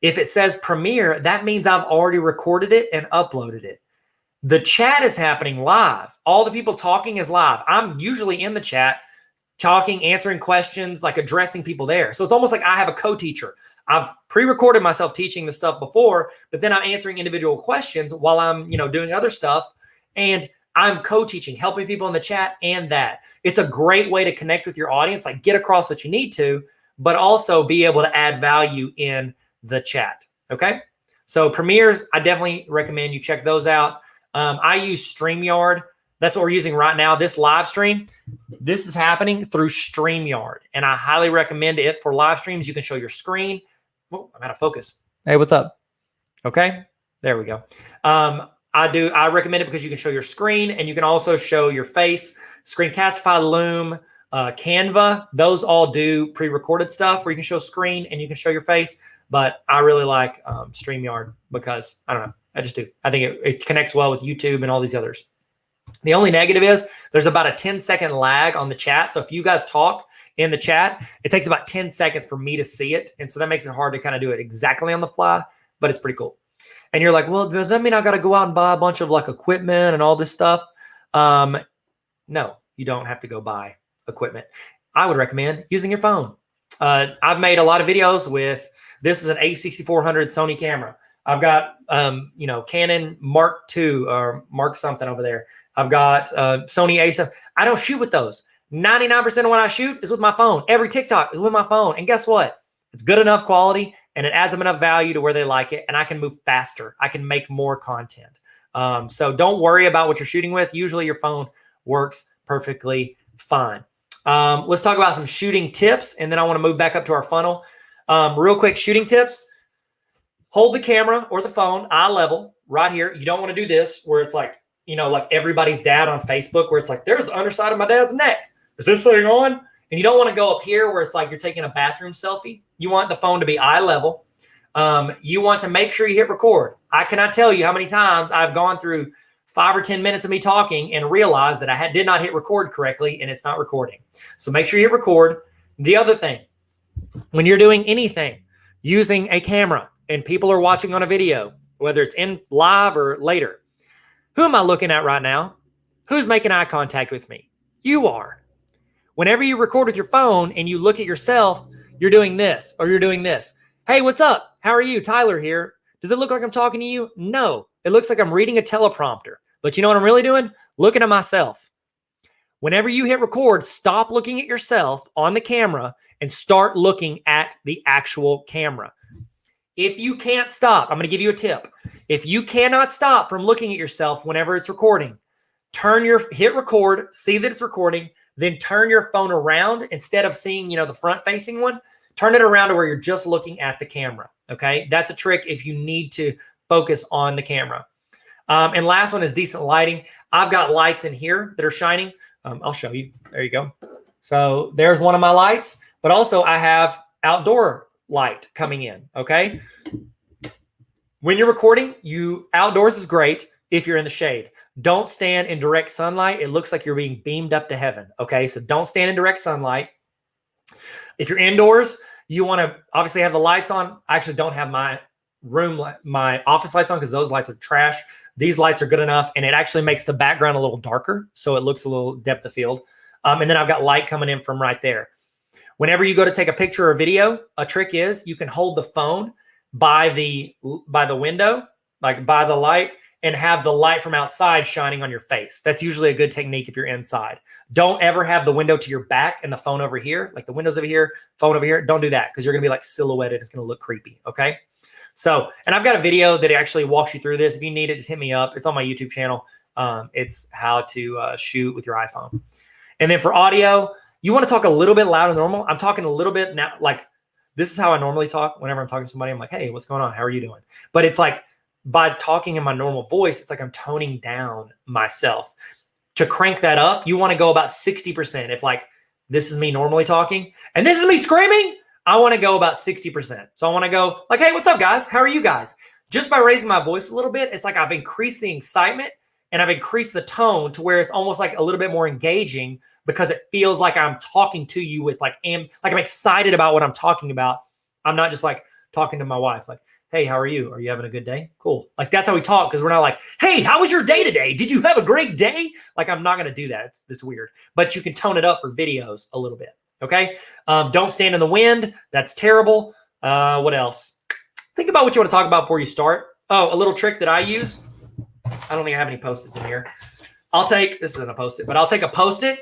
If it says premiere, that means I've already recorded it and uploaded it. The chat is happening live. All the people talking is live. I'm usually in the chat talking, answering questions, like addressing people there. So it's almost like I have a co-teacher. I've pre-recorded myself teaching this stuff before, but then I'm answering individual questions while I'm, doing other stuff. And I'm co-teaching, helping people in the chat and that. It's a great way to connect with your audience, like get across what you need to, but also be able to add value in the chat, okay? So premieres, I definitely recommend you check those out. I use StreamYard. That's what we're using right now. This live stream, this is happening through StreamYard, and I highly recommend it for live streams. You can show your screen. Whoa, I'm out of focus. Hey, what's up? Okay, there we go. I recommend it because you can show your screen and you can also show your face. Screencastify, Loom, Canva, those all do pre-recorded stuff where you can show screen and you can show your face. But I really like StreamYard because, I don't know, I just do. I think it connects well with YouTube and all these others. The only negative is there's about a 10-second lag on the chat. So if you guys talk in the chat, it takes about 10 seconds for me to see it. And so that makes it hard to kind of do it exactly on the fly, but it's pretty cool. And you're like, well, does that mean I got to go out and buy a bunch of like equipment and all this stuff? No, you don't have to go buy equipment. I would recommend using your phone. I've made a lot of videos with, this is an A6400 Sony camera. I've got, Canon Mark II or Mark something over there. I've got Sony A7. I don't shoot with those. 99% of what I shoot is with my phone. Every TikTok is with my phone. And guess what? It's good enough quality and it adds them enough value to where they like it. And I can move faster. I can make more content. So don't worry about what you're shooting with. Usually your phone works perfectly fine. Let's talk about some shooting tips. And then I want to move back up to our funnel. Real quick shooting tips. Hold the camera or the phone eye level right here. You don't want to do this where it's like, like everybody's dad on Facebook where it's like, there's the underside of my dad's neck. Is this thing on? And you don't want to go up here where it's like you're taking a bathroom selfie. You want the phone to be eye level. You want to make sure you hit record. I cannot tell you how many times I've gone through 5 or 10 minutes of me talking and realized that I did not hit record correctly and it's not recording. So make sure you hit record. The other thing, when you're doing anything using a camera and people are watching on a video, whether it's in live or later, who am I looking at right now? Who's making eye contact with me? You are. Whenever you record with your phone and you look at yourself, you're doing this or you're doing this. Hey, what's up? How are you? Tyler here. Does it look like I'm talking to you? No, it looks like I'm reading a teleprompter. But you know what I'm really doing? Looking at myself. Whenever you hit record, stop looking at yourself on the camera and start looking at the actual camera. If you can't stop, I'm going to give you a tip. If you cannot stop from looking at yourself whenever it's recording, hit record, see that it's recording, then turn your phone around instead of seeing, the front facing one, turn it around to where you're just looking at the camera. Okay. That's a trick if you need to focus on the camera. And last one is decent lighting. I've got lights in here that are shining. I'll show you. There you go. So there's one of my lights, but also I have outdoor light coming in. Okay. When you're recording, outdoors is great if you're in the shade. Don't stand in direct sunlight. It looks like you're being beamed up to heaven. Okay. So don't stand in direct sunlight. If you're indoors, you want to obviously have the lights on. I actually don't have my my office lights on because those lights are trash. These lights are good enough, and it actually makes the background a little darker, so it looks a little depth of field. And then I've got light coming in from right there. Whenever you go to take a picture or video, a trick is you can hold the phone by the window, like by the light, and have the light from outside shining on your face. That's usually a good technique if you're inside. Don't ever have the window to your back and the phone over here, like the window's over here, phone over here. Don't do that because you're gonna be like silhouetted. It's gonna look creepy, okay? So, and I've got a video that actually walks you through this. If you need it, just hit me up. It's on my YouTube channel. It's how to shoot with your iPhone. And then for audio, you want to talk a little bit louder than normal. I'm talking a little bit now, like this is how I normally talk whenever I'm talking to somebody. I'm like, hey, what's going on? How are you doing? But it's like by talking in my normal voice, it's like I'm toning down myself. To crank that up, you want to go about 60%. If like this is me normally talking and this is me screaming, I want to go about 60%. So I want to go like, hey, what's up, guys? How are you guys? Just by raising my voice a little bit, it's like I've increased the excitement and I've increased the tone to where it's almost like a little bit more engaging because it feels like I'm talking to you with like I'm excited about what I'm talking about. I'm not just like talking to my wife like, hey, how are you? Are you having a good day? Cool. Like that's how we talk because we're not like, hey, how was your day today? Did you have a great day? Like I'm not going to do that. It's weird. But you can tone it up for videos a little bit. Okay. Don't stand in the wind. That's terrible. What else? Think about what you want to talk about before you start. Oh, a little trick that I use. I don't think I have any Post-its in here. This isn't a Post-it, but I'll take a Post-it.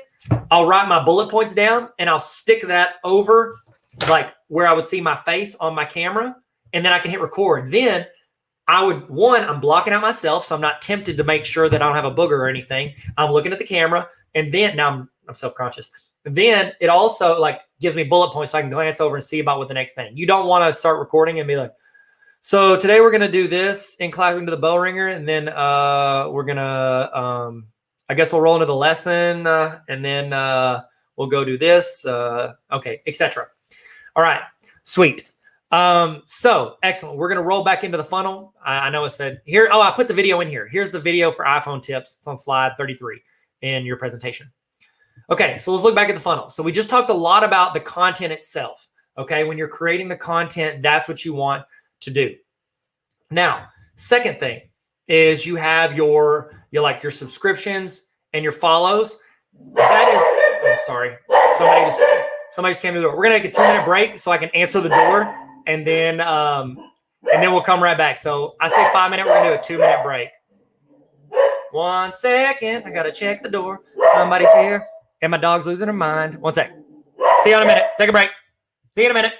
I'll write my bullet points down and I'll stick that over like where I would see my face on my camera. And then I can hit record. Then I'm blocking out myself. So I'm not tempted to make sure that I don't have a booger or anything. I'm looking at the camera and then now I'm self-conscious. Then it also like gives me bullet points so I can glance over and see about what the next thing. You don't want to start recording and be like, so today we're going to do this in clapping to the bell ringer. And then we're going to, I guess we'll roll into the lesson and then we'll go do this. Okay, etc. All right, sweet. So excellent. We're going to roll back into the funnel. I know it said here. Oh, I put the video in here. Here's the video for iPhone tips. It's on slide 33 in your presentation. Okay, so let's look back at the funnel. So we just talked a lot about the content itself. Okay, when you're creating the content, that's what you want to do. Now, second thing is you have your subscriptions and your follows. That is, I'm sorry, somebody just came to the door. We're gonna take a 2-minute break so I can answer the door, and then we'll come right back. So I say 5 minutes. We're gonna do a 2-minute break. 1 second. I gotta check the door. Somebody's here. And my dog's losing her mind. 1 sec. See you in a minute. Take a break. See you in a minute.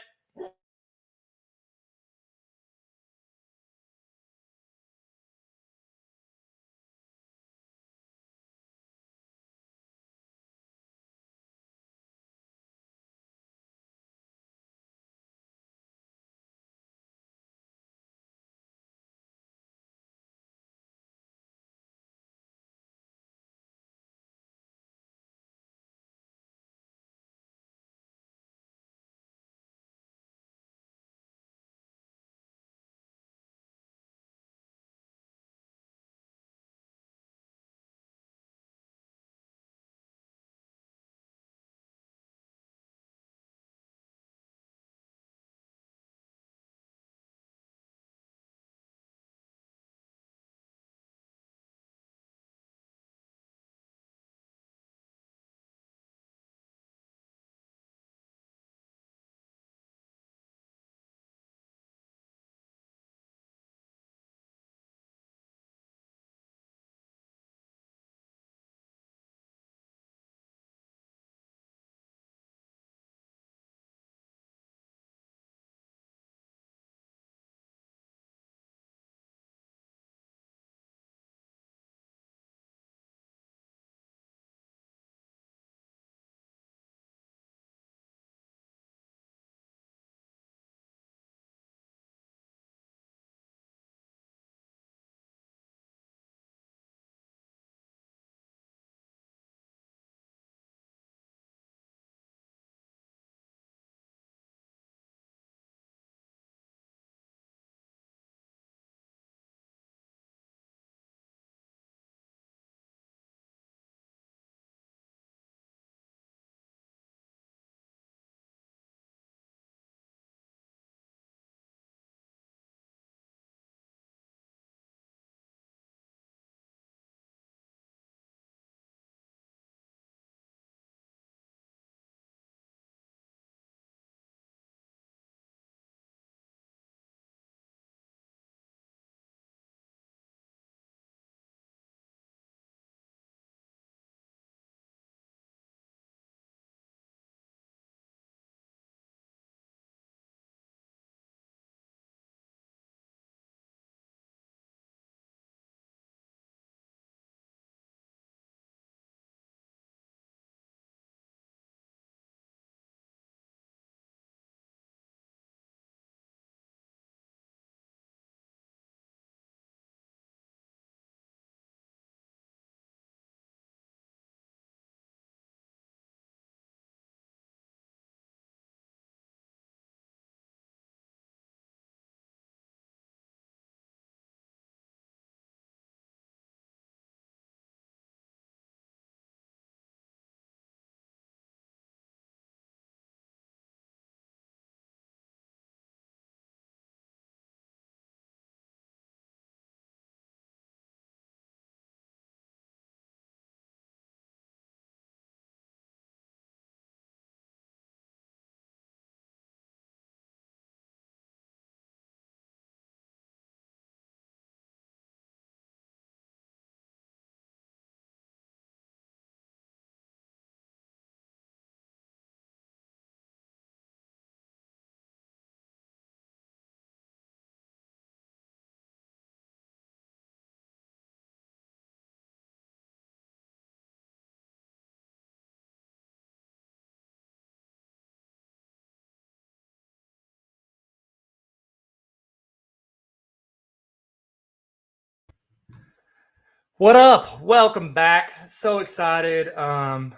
What up? Welcome back. So excited. Okay,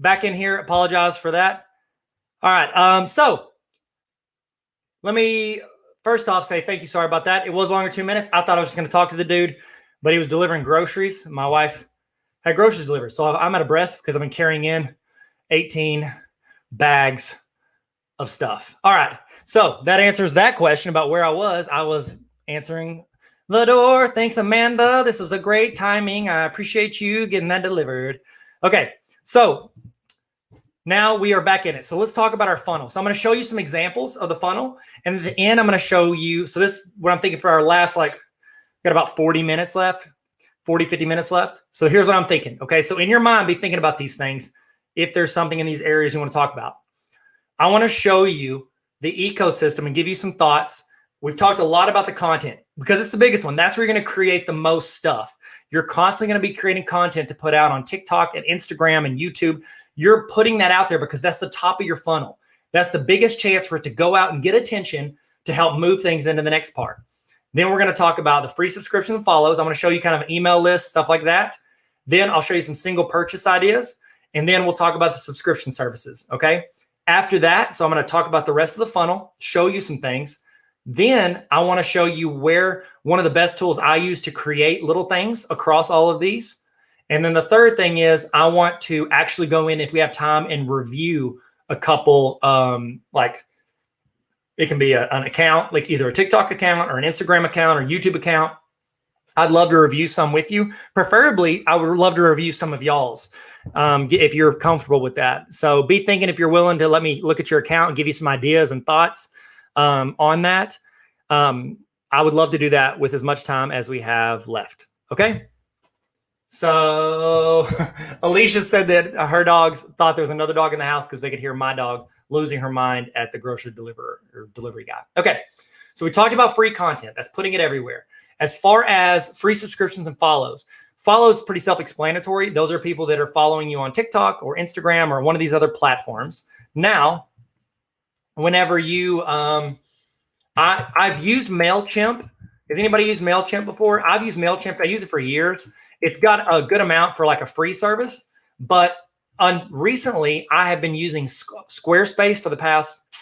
back in here. Apologize for that. All right. So let me first off say thank you. Sorry about that. It was longer 2 minutes. I thought I was just going to talk to the dude, but he was delivering groceries. My wife had groceries delivered. So I'm out of breath because I've been carrying in 18 bags of stuff. All right. So that answers that question about where I was. I was answering the door. Thanks, Amanda. This was a great timing. I appreciate you getting that delivered. Okay. So now we are back in it. So let's talk about our funnel. So I'm going to show you some examples of the funnel. And at the end, I'm going to show you. So this is what I'm thinking for our last, got about 40 minutes left, 40, 50 minutes left. So here's what I'm thinking. Okay. So in your mind, be thinking about these things. If there's something in these areas you want to talk about, I want to show you the ecosystem and give you some thoughts. We've talked a lot about the content because it's the biggest one. That's where you're going to create the most stuff. You're constantly going to be creating content to put out on TikTok and Instagram and YouTube. You're putting that out there because that's the top of your funnel. That's the biggest chance for it to go out and get attention to help move things into the next part. Then we're going to talk about the free subscription and follows. I'm going to show you kind of an email list, stuff like that. Then I'll show you some single purchase ideas. And then we'll talk about the subscription services. Okay. After that, so I'm going to talk about the rest of the funnel, show you some things. Then I want to show you where one of the best tools I use to create little things across all of these. And then the third thing is I want to actually go in, if we have time, and review a couple, it can be an account, like either a TikTok account or an Instagram account or YouTube account. I'd love to review some with you. Preferably, I would love to review some of y'all's if you're comfortable with that. So be thinking if you're willing to let me look at your account and give you some ideas and thoughts on that. I would love to do that with as much time as we have left. Okay. So Alicia said that her dogs thought there was another dog in the house because they could hear my dog losing her mind at the grocery delivery guy. Okay. So we talked about free content. That's putting it everywhere. As far as free subscriptions and follows pretty self-explanatory. Those are people that are following you on TikTok or Instagram or one of these other platforms. Now, whenever you, I've used MailChimp. Has anybody used MailChimp before? I've used MailChimp. I use it for years. It's got a good amount for like a free service, but recently I have been using Squarespace for the past, I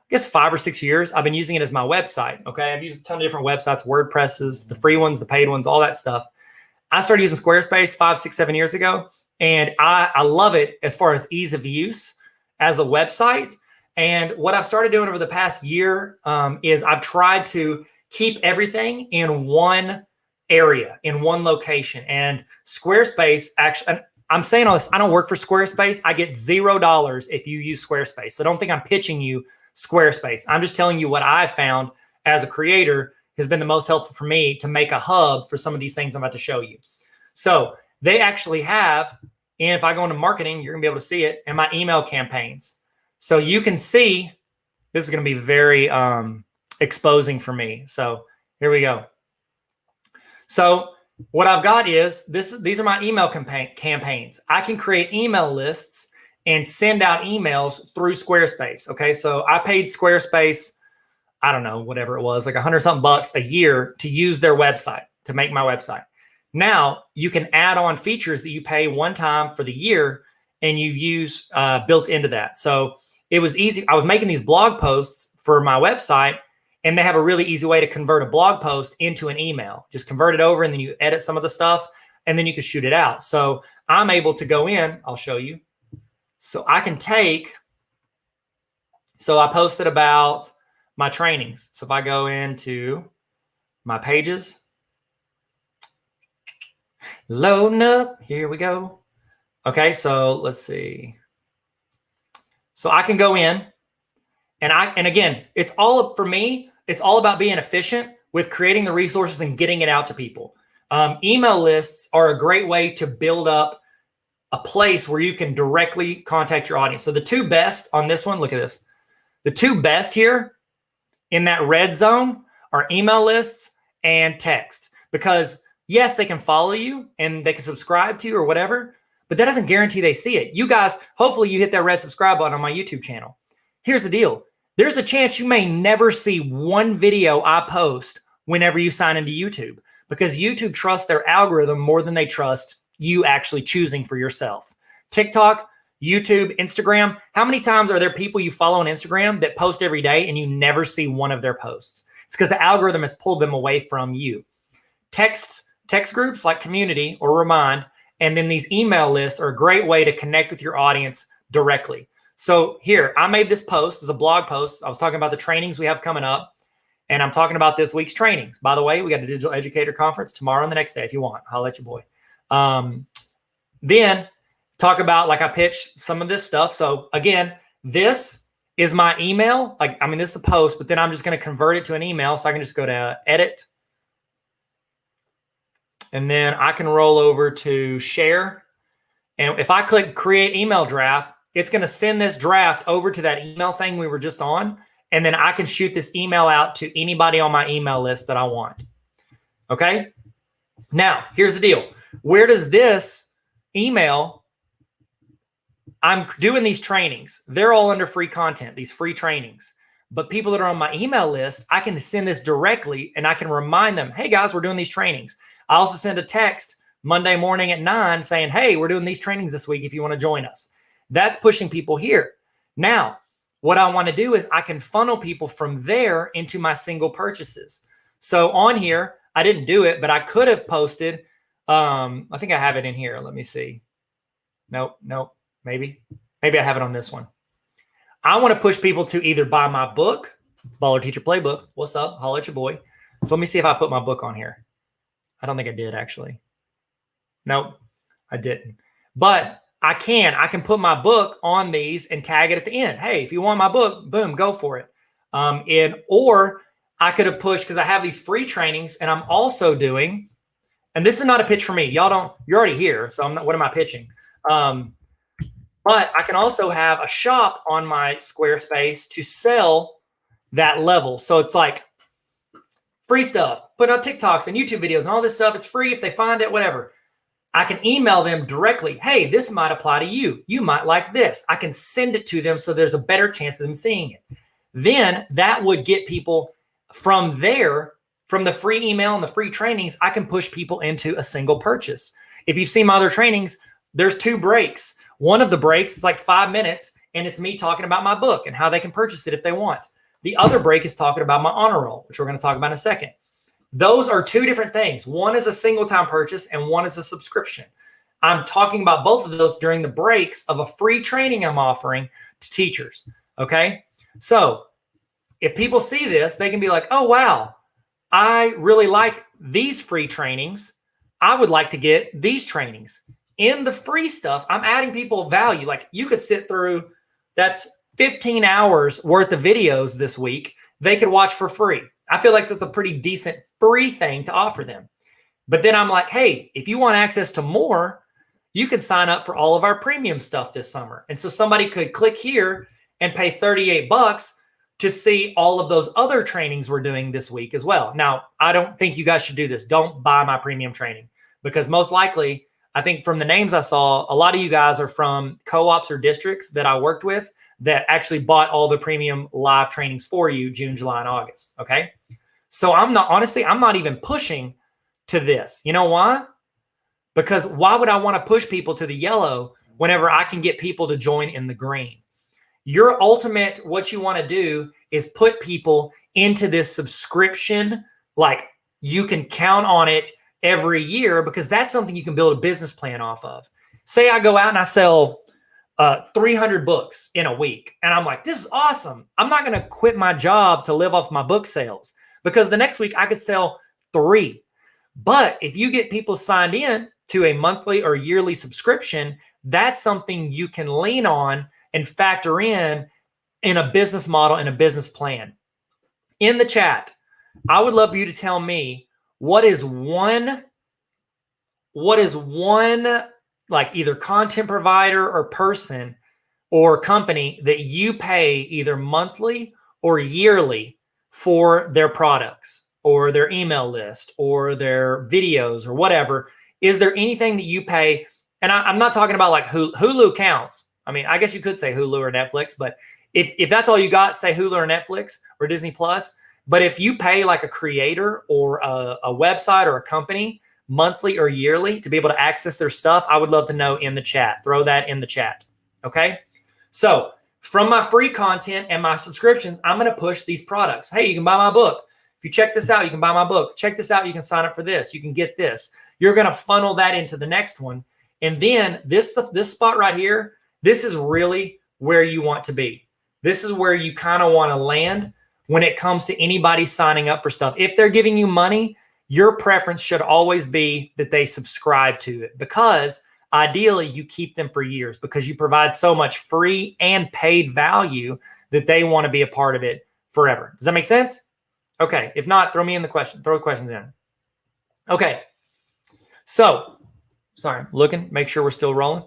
guess, 5 or 6 years. I've been using it as my website. Okay. I've used a ton of different websites, WordPresses, the free ones, the paid ones, all that stuff. I started using Squarespace 5, 6, 7 years ago, and I love it as far as ease of use as a website. And what I've started doing over the past year is I've tried to keep everything in one area, in one location. And Squarespace, actually, I'm saying all this, I don't work for Squarespace. I get $0 if you use Squarespace. So don't think I'm pitching you Squarespace. I'm just telling you what I found as a creator has been the most helpful for me to make a hub for some of these things I'm about to show you. So they actually have, and if I go into marketing, you're gonna be able to see it in my email campaigns. So you can see, this is gonna be very exposing for me. So here we go. So what I've got is these are my email campaigns. I can create email lists and send out emails through Squarespace. Okay, so I paid Squarespace, I don't know, whatever it was, like $100-something a year to use their website, to make my website. Now you can add on features that you pay one time for the year and you use built into that. So it was easy. I was making these blog posts for my website, and they have a really easy way to convert a blog post into an email. Just convert it over and then you edit some of the stuff and then you can shoot it out. So I'm able to go in, I'll show you. So I can so I posted about my trainings. So if I go into my pages, loading up, here we go. Okay, so let's see. So I can go in and again, it's all for me. It's all about being efficient with creating the resources and getting it out to people. Email lists are a great way to build up a place where you can directly contact your audience. So the two best on this one, look at this. The two best here in that red zone are email lists and text, because yes, they can follow you and they can subscribe to you or whatever, but that doesn't guarantee they see it. You guys, hopefully you hit that red subscribe button on my YouTube channel. Here's the deal. There's a chance you may never see one video I post whenever you sign into YouTube, because YouTube trusts their algorithm more than they trust you actually choosing for yourself. TikTok, YouTube, Instagram, how many times are there people you follow on Instagram that post every day and you never see one of their posts? It's because the algorithm has pulled them away from you. Text groups like Community or Remind, and then these email lists are a great way to connect with your audience directly. So here, I made this post as a blog post. I was talking about the trainings we have coming up, and I'm talking about this week's trainings. By the way, we got a Digital Educator Conference tomorrow and the next day if you want. Holla at your boy. Then talk about, like, I pitched some of this stuff. So again, this is my email. Like, I mean, this is the post, but then I'm just going to convert it to an email. So I can just go to edit. And then I can roll over to share. And if I click create email draft, it's going to send this draft over to that email thing we were just on. And then I can shoot this email out to anybody on my email list that I want. Okay. Now, here's the deal. Where does this email, I'm doing these trainings. They're all under free content, these free trainings. But people that are on my email list, I can send this directly and I can remind them, hey guys, we're doing these trainings. I also send a text Monday morning at 9 saying, hey, we're doing these trainings this week if you want to join us. That's pushing people here. Now, what I want to do is I can funnel people from there into my single purchases. So on here, I didn't do it, but I could have posted, I think I have it in here. Let me see. Nope, maybe I have it on this one. I want to push people to either buy my book, Baller Teacher Playbook. What's up? Holla at your boy. So let me see if I put my book on here. I don't think I did, actually. Nope, I didn't. But I can put my book on these and tag it at the end. Hey, if you want my book, boom, go for it. Or I could have pushed, because I have these free trainings and I'm also doing, and this is not a pitch for me. You're already here. So what am I pitching? But I can also have a shop on my Squarespace to sell that level. So it's like free stuff, put up TikToks and YouTube videos and all this stuff. It's free if they find it, whatever. I can email them directly. Hey, this might apply to you. You might like this. I can send it to them so there's a better chance of them seeing it. Then that would get people from there, from the free email and the free trainings, I can push people into a single purchase. If you see my other trainings, there's 2 breaks. One of the breaks is like 5 minutes, and it's me talking about my book and how they can purchase it if they want. The other break is talking about my honor roll, which we're going to talk about in a second. Those are 2 different things. One is a single time purchase and one is a subscription. I'm talking about both of those during the breaks of a free training I'm offering to teachers. Okay. So if people see this, they can be like, oh, wow, I really like these free trainings. I would like to get these trainings. In the free stuff, I'm adding people value. Like, you could sit through, that's 15 hours worth of videos this week. They could watch for free. I feel like that's a pretty decent free thing to offer them. But then I'm like, hey, if you want access to more, you can sign up for all of our premium stuff this summer. And so somebody could click here and pay $38 to see all of those other trainings we're doing this week as well. Now, I don't think you guys should do this. Don't buy my premium training, because most likely, I think from the names I saw, a lot of you guys are from co-ops or districts that I worked with that actually bought all the premium live trainings for you June, July, and August. Okay. So I'm not even pushing to this. You know why? Because why would I want to push people to the yellow whenever I can get people to join in the green? Your ultimate, what you want to do is put people into this subscription. Like, you can count on it every year, because that's something you can build a business plan off of. Say I go out and I sell 300 books in a week, and I'm like, this is awesome. I'm not going to quit my job to live off my book sales, because the next week I could sell 3. But if you get people signed in to a monthly or yearly subscription, that's something you can lean on and factor in a business model and a business plan. In the chat, I would love for you to tell me, what is one like either content provider or person or company that you pay either monthly or yearly for their products or their email list or their videos or whatever? Is there anything that you pay? And I'm not talking about like Hulu counts. I mean, I guess you could say Hulu or Netflix, but if that's all you got, say Hulu or Netflix or Disney Plus. But if you pay like a creator or a website or a company monthly or yearly to be able to access their stuff, I would love to know in the chat. Throw that in the chat. Okay. So from my free content and my subscriptions, I'm going to push these products. Hey, you can buy my book. If you check this out, you can buy my book. Check this out. You can sign up for this. You can get this. You're going to funnel that into the next one. And then this spot right here, this is really where you want to be. This is where you kind of want to land when it comes to anybody signing up for stuff. If they're giving you money, your preference should always be that they subscribe to it, because ideally you keep them for years, because you provide so much free and paid value that they want to be a part of it forever. Does that make sense? Okay. If not, throw the questions in. Okay. So, sorry, I'm looking, make sure we're still rolling.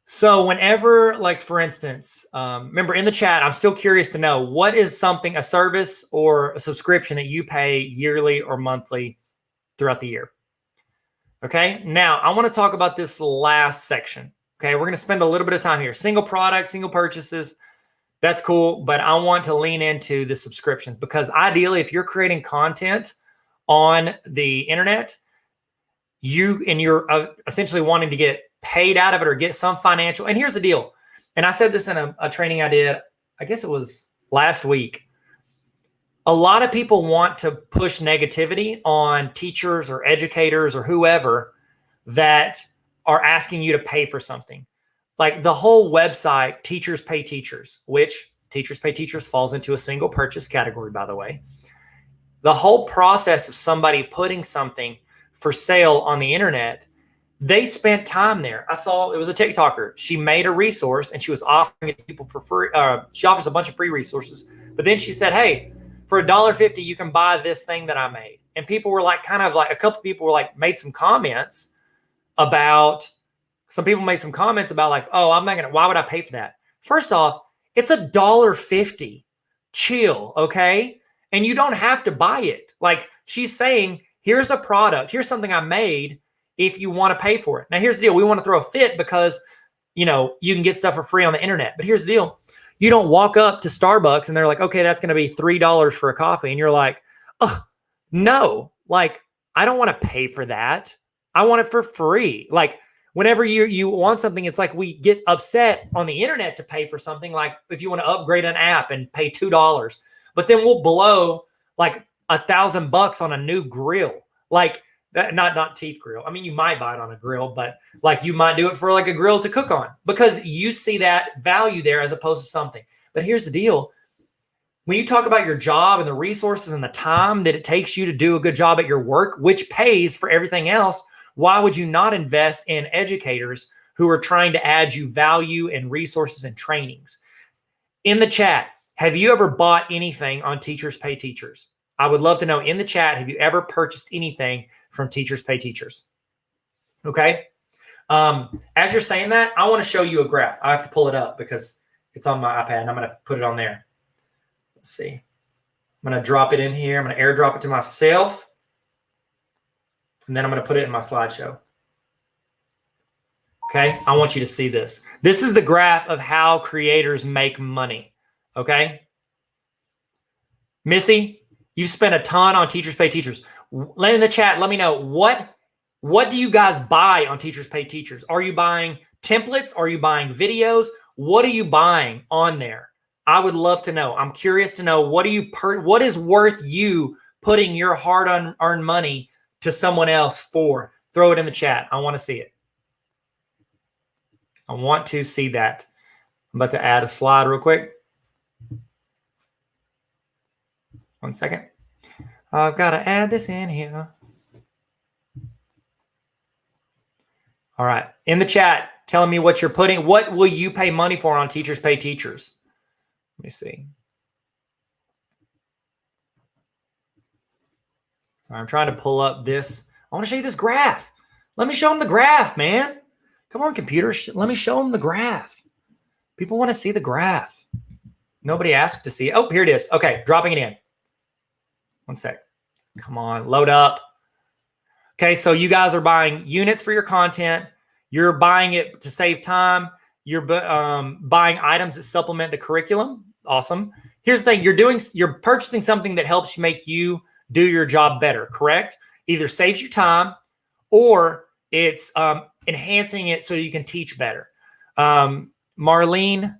So whenever, like for instance, remember in the chat, I'm still curious to know, what is something, a service or a subscription that you pay yearly or monthly throughout the year? Okay, now I want to talk about this last section. Okay, we're going to spend a little bit of time here. Single products, single purchases, that's cool. But I want to lean into the subscriptions, because ideally, if you're creating content on the internet, you're essentially wanting to get paid out of it or get some financial. And here's the deal. And I said this in a training I did, I guess it was last week. A lot of people want to push negativity on teachers or educators or whoever that are asking you to pay for something. Like the whole website, Teachers Pay Teachers, which Teachers Pay Teachers falls into a single purchase category, by the way. The whole process of somebody putting something for sale on the internet, they spent time there. I saw it was a TikToker. She made a resource and she was offering it to people for free. She offers a bunch of free resources, but then she said, hey, for $1.50, you can buy this thing that I made. And people were like, a couple people were like, made some comments about, like, oh, why would I pay for that? First off, it's $1.50. Chill, okay? And you don't have to buy it. Like she's saying, here's a product, here's something I made if you want to pay for it. Now, here's the deal. We want to throw a fit because, you can get stuff for free on the internet. But here's the deal. You don't walk up to Starbucks and they're like, okay, that's going to be $3 for a coffee. And you're like, oh, no, like, I don't want to pay for that. I want it for free. Like whenever you want something, it's like we get upset on the internet to pay for something. Like if you want to upgrade an app and pay $2, but then we'll blow like $1,000 on a new grill. Like, not teeth grill. I mean, you might buy it on a grill, but like you might do it for like a grill to cook on because you see that value there as opposed to something. But here's the deal. When you talk about your job and the resources and the time that it takes you to do a good job at your work, which pays for everything else, why would you not invest in educators who are trying to add you value and resources and trainings? In the chat, have you ever bought anything on Teachers Pay Teachers? I would love to know in the chat, have you ever purchased anything from Teachers Pay Teachers? Okay. As you're saying that, I want to show you a graph. I have to pull it up because it's on my iPad and I'm going to put it on there. Let's see. I'm going to drop it in here. I'm going to airdrop it to myself. And then I'm going to put it in my slideshow. Okay. I want you to see this. This is the graph of how creators make money. Okay. Missy, you spent a ton on Teachers Pay Teachers. In the chat, let me know what do you guys buy on Teachers Pay Teachers? Are you buying templates? Are you buying videos? What are you buying on there? I would love to know. I'm curious to know what is worth you putting your hard-earned money to someone else for? Throw it in the chat. I want to see it. I want to see that. I'm about to add a slide real quick. 1 second. I've got to add this in here. All right. In the chat, telling me what you're putting. What will you pay money for on Teachers Pay Teachers? Let me see. So I'm trying to pull up this. I want to show you this graph. Let me show them the graph, man. Come on, computer. Let me show them the graph. People want to see the graph. Nobody asked to see it. Oh, here it is. Okay, dropping it in. 1 sec. Come on, load up. Okay, so you guys are buying units for your content. You're buying it to save time. You're buying items that supplement the curriculum. Awesome. here's the thing. You're purchasing something that helps make you do your job better, correct? Either saves you time or it's enhancing it so you can teach better. Marlene,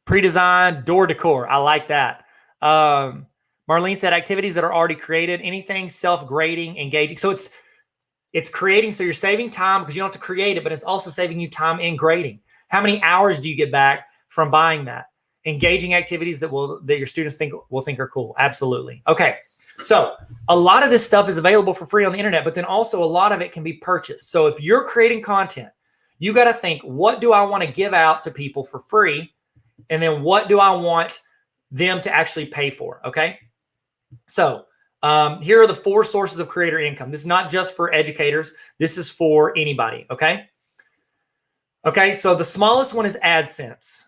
pre-designed door decor. I like that. Marlene said activities that are already created, anything self-grading, engaging. So it's creating, so you're saving time because you don't have to create it, but it's also saving you time in grading. How many hours do you get back from buying that? Engaging activities that your students will think are cool. Absolutely. Okay. So a lot of this stuff is available for free on the internet, but then also a lot of it can be purchased. So if you're creating content, you got to think, what do I want to give out to people for free? And then what do I want them to actually pay for? Okay. So here are the 4 sources of creator income. This is not just for educators. This is for anybody. Okay. Okay. So the smallest one is AdSense.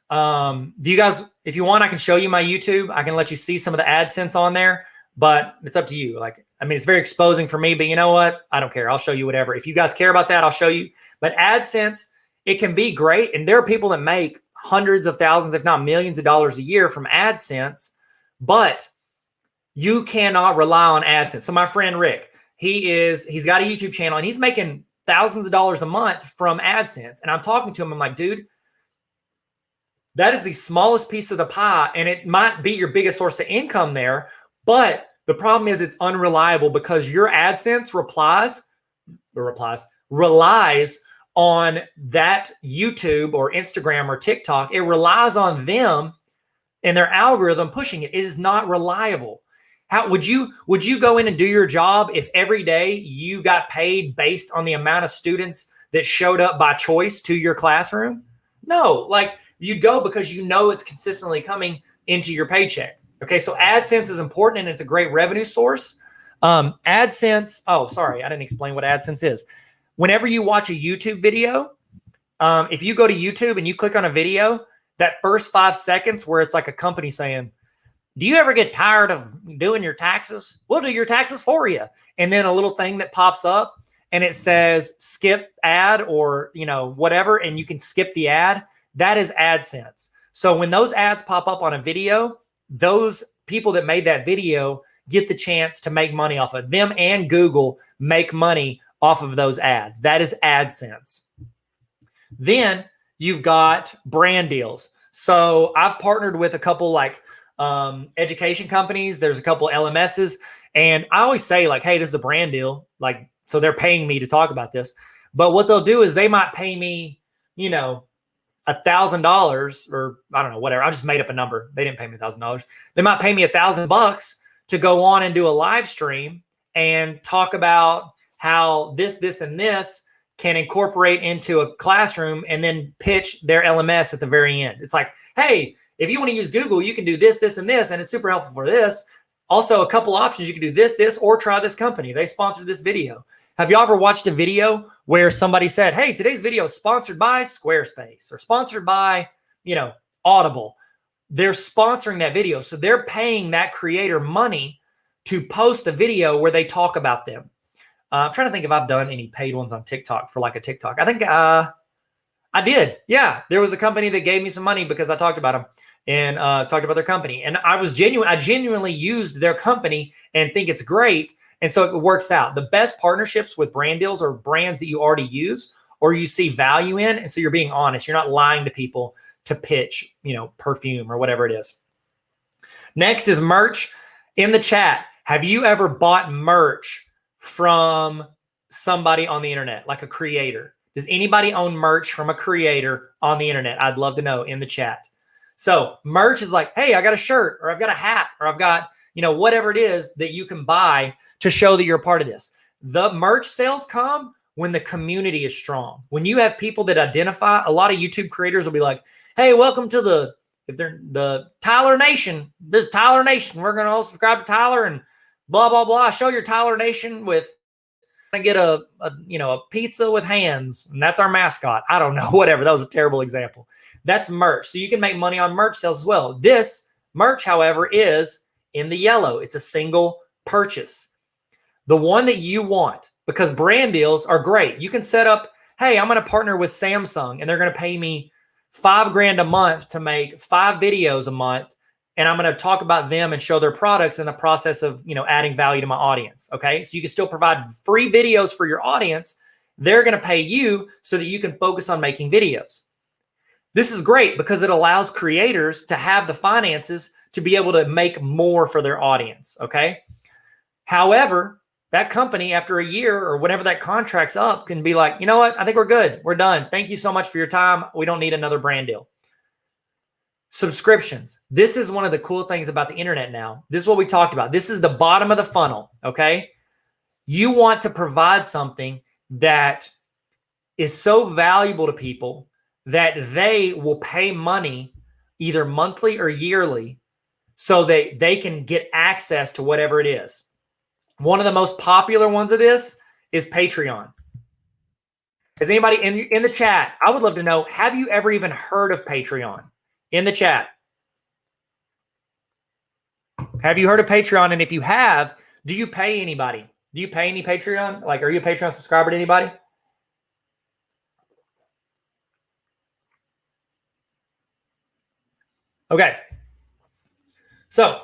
Do you guys, if you want, I can show you my YouTube. I can let you see some of the AdSense on there, but it's up to you. It's very exposing for me, but you know what? I don't care. I'll show you whatever. If you guys care about that, I'll show you. But AdSense, it can be great. And there are people that make hundreds of thousands, if not millions of dollars a year from AdSense, but you cannot rely on AdSense. So my friend Rick, he's got a YouTube channel and he's making thousands of dollars a month from AdSense. And I'm talking to him. I'm like, dude, that is the smallest piece of the pie. And it might be your biggest source of income there. But the problem is it's unreliable because your AdSense relies on that YouTube or Instagram or TikTok. It relies on them and their algorithm pushing it. It is not reliable. How would you go in and do your job if every day you got paid based on the amount of students that showed up by choice to your classroom? No, you'd go because you know it's consistently coming into your paycheck. Okay, so AdSense is important and it's a great revenue source. AdSense, sorry, I didn't explain what AdSense is. Whenever you watch a YouTube video, if you go to YouTube and you click on a video, that first 5 seconds where it's like a company saying, do you ever get tired of doing your taxes? We'll do your taxes for you. And then a little thing that pops up and it says skip ad or, whatever, and you can skip the ad. That is AdSense. So when those ads pop up on a video, those people that made that video get the chance to make money off of them, and Google make money off of those ads. That is AdSense. Then you've got brand deals. So I've partnered with a couple education companies. There's a couple LMSs, and I always say hey, this is a brand deal. So they're paying me to talk about this, but what they'll do is they might pay me, $1,000 or I don't know, whatever. I just made up a number. They didn't pay me $1,000. They might pay me $1,000 to go on and do a live stream and talk about how this, and this can incorporate into a classroom and then pitch their LMS at the very end. It's like, hey, if you want to use Google, you can do this, and this, and it's super helpful for this. Also, a couple options. You can do this, or try this company. They sponsored this video. Have y'all ever watched a video where somebody said, hey, today's video is sponsored by Squarespace or sponsored by, Audible? They're sponsoring that video. So they're paying that creator money to post a video where they talk about them. I'm trying to think if I've done any paid ones on TikTok for a TikTok. I think I did. Yeah. There was a company that gave me some money because I talked about them and talked about their company. And I genuinely used their company and think it's great. And so it works out. The best partnerships with brand deals are brands that you already use or you see value in. And so you're being honest. You're not lying to people to pitch, perfume or whatever it is. Next is merch. In the chat, have you ever bought merch from somebody on the internet, like a creator? Does anybody own merch from a creator on the internet? I'd love to know in the chat. So merch is like, hey, I got a shirt or I've got a hat or I've got, whatever it is that you can buy to show that you're a part of this. The merch sales come when the community is strong. When you have people that identify, a lot of YouTube creators will be like, hey, welcome to the Tyler Nation. This is Tyler Nation. We're going to all subscribe to Tyler and blah, blah, blah. Show your Tyler Nation with, I get a pizza with hands, and that's our mascot. I don't know, whatever. That was a terrible example. That's merch. So you can make money on merch sales as well. This merch, however, is in the yellow. It's a single purchase. The one that you want, because brand deals are great. You can set up, hey, I'm going to partner with Samsung, and they're going to pay me $5,000 a month to make 5 videos a month. And I'm going to talk about them and show their products in the process of, adding value to my audience. Okay. So you can still provide free videos for your audience. They're going to pay you so that you can focus on making videos. This is great because it allows creators to have the finances to be able to make more for their audience. Okay. However, that company after a year or whenever that contract's up can be like, you know what? I think we're good. We're done. Thank you so much for your time. We don't need another brand deal. Subscriptions. This is one of the cool things about the internet now. This is what we talked about. This is the bottom of the funnel. Okay. You want to provide something that is so valuable to people that they will pay money either monthly or yearly so that they can get access to whatever it is. One of the most popular ones of this is Patreon. Has anybody in the chat, I would love to know, have you ever even heard of Patreon? In the chat. Have you heard of Patreon? And if you have, do you pay anybody? Do you pay any Patreon? Like, are you a Patreon subscriber to anybody? Okay. So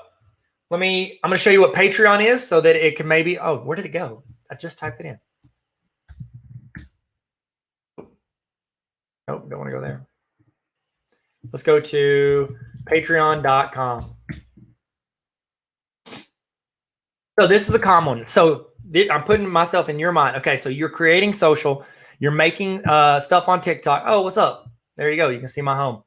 I'm going to show you what Patreon is so that it can maybe, oh, where did it go? I just typed it in. Nope, don't want to go there. Let's go to patreon.com. So this is a common one. So I'm putting myself in your mind. Okay, so you're creating social. You're making stuff on TikTok. Oh, what's up? There you go. You can see my home.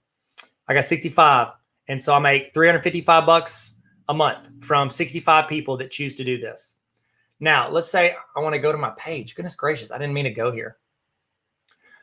I got 65. And so I make $355 a month from 65 people that choose to do this. Now, let's say I want to go to my page. Goodness gracious, I didn't mean to go here.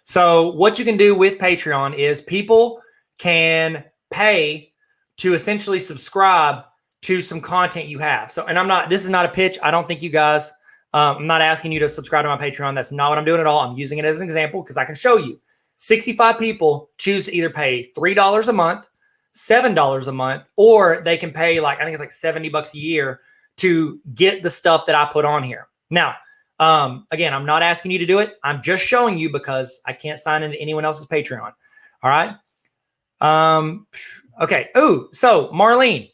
So what you can do with Patreon is people can pay to essentially subscribe to some content you have. So, and this is not a pitch. I don't think you guys, I'm not asking you to subscribe to my Patreon. That's not what I'm doing at all. I'm using it as an example because I can show you. 65 people choose to either pay $3 a month, $7 a month, or they can pay I think it's like $70 a year to get the stuff that I put on here. Now, again, I'm not asking you to do it. I'm just showing you because I can't sign into anyone else's Patreon. All right. Okay. Ooh, so Marlene,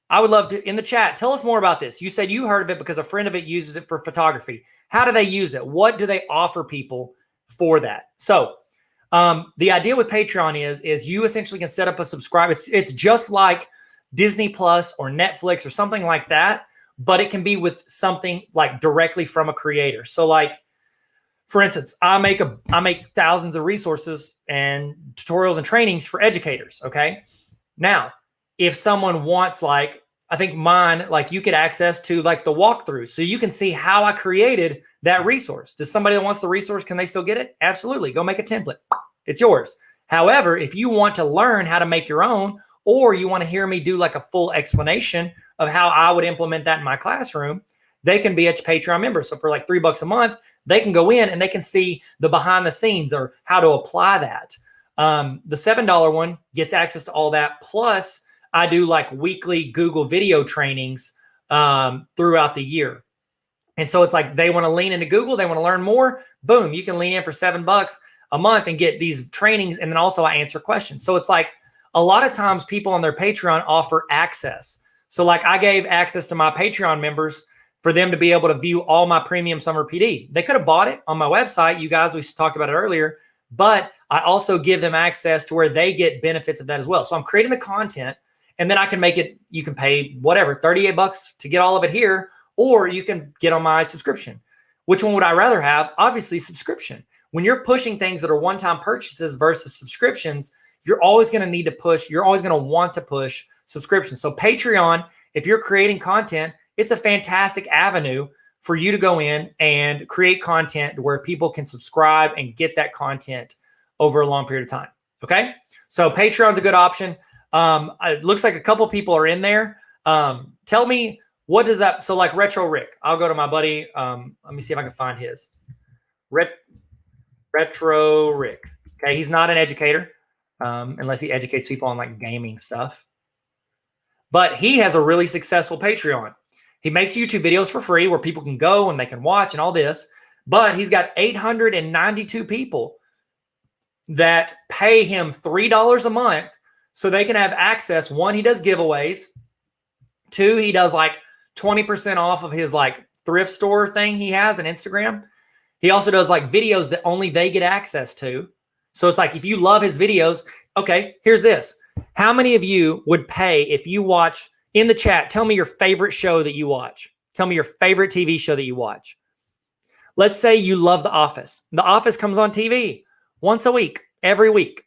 I would love to, in the chat, tell us more about this. You said you heard of it because a friend of it uses it for photography. How do they use it? What do they offer people for that? So the idea with Patreon is you essentially can set up a subscribe. It's just like Disney Plus or Netflix or something like that, but it can be with something like directly from a creator. So like, for instance, I make thousands of resources and tutorials and trainings for educators. Okay. Now, if someone wants I think mine, you get access to the walkthrough. So you can see how I created that resource. Does somebody that wants the resource, can they still get it? Absolutely. Go make a template. It's yours. However, if you want to learn how to make your own, or you want to hear me do a full explanation of how I would implement that in my classroom, they can be a Patreon member. So for $3 a month, they can go in and they can see the behind the scenes or how to apply that. The $7 one gets access to all that. Plus I do weekly Google video trainings throughout the year. And so it's they want to lean into Google. They want to learn more. Boom. You can lean in for $7 a month and get these trainings. And then also I answer questions. So it's a lot of times people on their Patreon offer access. So I gave access to my Patreon members for them to be able to view all my premium summer PD. They could have bought it on my website. You guys, we talked about it earlier, but I also give them access to where they get benefits of that as well. So I'm creating the content and then I can make it, you can pay whatever, $38 to get all of it here, or you can get on my subscription. Which one would I rather have? Obviously subscription. When you're pushing things that are one-time purchases versus subscriptions, you're always going to need to push. You're always going to want to push subscriptions. So Patreon, if you're creating content, it's a fantastic avenue for you to go in and create content where people can subscribe and get that content over a long period of time. Okay. So Patreon's a good option. It looks like a couple people are in there. Tell me, what does that, so Retro Rick, I'll go to my buddy. Let me see if I can find his. Retro Rick. Okay. He's not an educator. Unless he educates people on gaming stuff. But he has a really successful Patreon. He makes YouTube videos for free where people can go and they can watch and all this. But he's got 892 people that pay him $3 a month so they can have access. One, he does giveaways. Two, he does like 20% off of his like thrift store thing he has on Instagram. He also does like videos that only they get access to. So it's like, if you love his videos, okay, here's this. How many of you would pay if you watch in the chat? Tell me your favorite show that you watch. Tell me your favorite TV show that you watch. Let's say you love The Office. The Office comes on TV once a week, every week.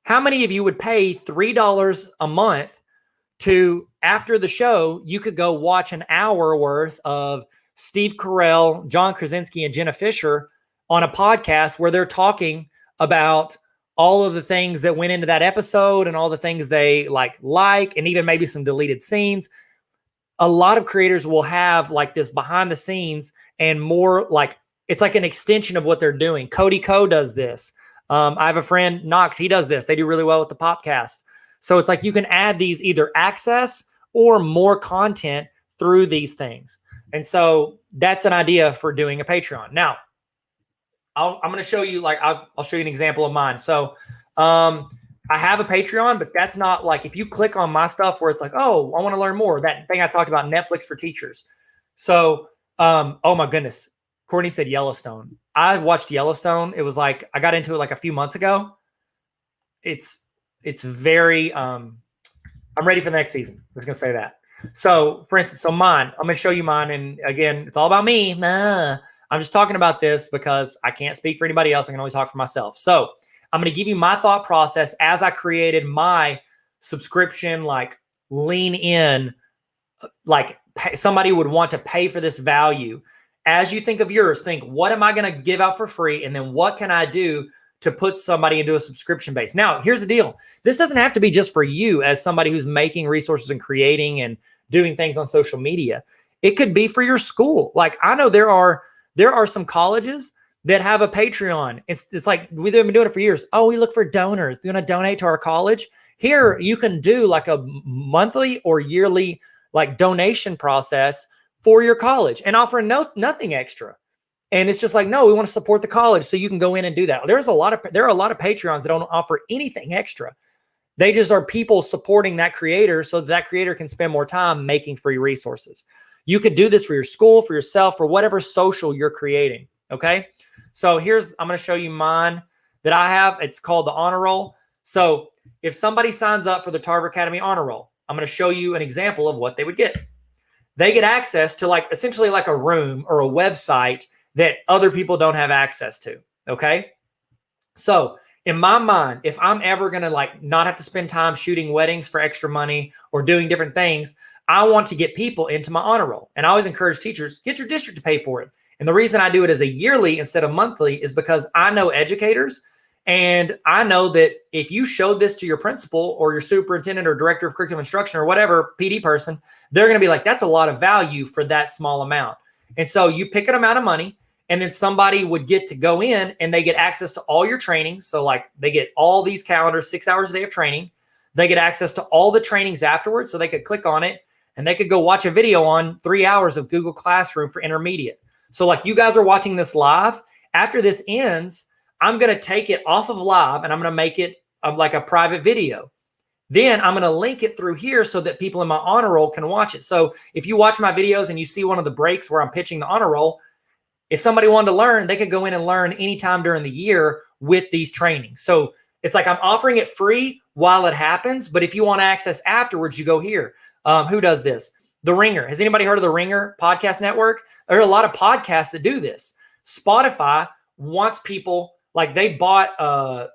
How many of you would pay $3 a month to, after the show, you could go watch an hour worth of Steve Carell, John Krasinski, and Jenna Fisher on a podcast where they're talking about all of the things that went into that episode and all the things they like, and even maybe some deleted scenes. A lot of creators will have like this behind the scenes and more like, it's like an extension of what they're doing. Cody Ko does this. I have a friend, Knox, he does this. They do really well with the podcast. So it's like you can add these either access or more content through these things. And so that's an idea for doing a Patreon. Now, I'm going to show you, like, I'll show you an example of mine. So I have a Patreon, but that's not like, if you click on my stuff where it's like, oh, I want to learn more, that thing I talked about, Netflix for teachers. So, oh my goodness. Courtney said Yellowstone. I watched Yellowstone. It was like, I got into it like a few months ago. It's very, I'm ready for the next season. I'm just going to say that. So for instance, mine, I'm going to show you mine. And again, it's all about me. I'm just talking about this because I can't speak for anybody else. I can only talk for myself. So I'm going to give you my thought process as I created my subscription, like lean in, like somebody would want to pay for this value. As you think of yours, think, what am I going to give out for free? And then what can I do to put somebody into a subscription base? Now, here's the deal. This doesn't have to be just for you as somebody who's making resources and creating and doing things on social media. It could be for your school. Like, I know there are some colleges that have a Patreon. It's like, we've been doing it for years. Oh, we look for donors. You want to donate to our college? Here, you can do like a monthly or yearly like donation process for your college and offer nothing extra. And it's just like, no, we want to support the college, so you can go in and do that. There are a lot of Patreons that don't offer anything extra. They just are people supporting that creator so that creator can spend more time making free resources. You could do this for your school, for yourself, for whatever social you're creating. Okay. So I'm going to show you mine that I have. It's called the Honor Roll. So if somebody signs up for the Tarver Academy Honor Roll, I'm going to show you an example of what they would get. They get access to like essentially like a room or a website that other people don't have access to. Okay. So in my mind, if I'm ever going to like not have to spend time shooting weddings for extra money or doing different things, I want to get people into my honor roll. And I always encourage teachers, get your district to pay for it. And the reason I do it as a yearly instead of monthly is because I know educators, and I know that if you showed this to your principal or your superintendent or director of curriculum instruction or whatever PD person, they're going to be like, that's a lot of value for that small amount. And so you pick an amount of money, and then somebody would get to go in and they get access to all your trainings. So like they get all these calendars, 6 hours a day of training. They get access to all the trainings afterwards. So they could click on it and they could go watch a video on 3 hours of Google Classroom for intermediate. So like you guys are watching this live. After this ends, I'm going to take it off of live and I'm going to make it like a private video. Then I'm going to link it through here so that people in my honor roll can watch it. So if you watch my videos and you see one of the breaks where I'm pitching the honor roll, if somebody wanted to learn, they could go in and learn anytime during the year with these trainings. So it's like I'm offering it free while it happens. But if you want access afterwards, you go here. Who does this? The Ringer. Has anybody heard of the Ringer podcast network? There are a lot of podcasts that do this. Spotify wants people, like they bought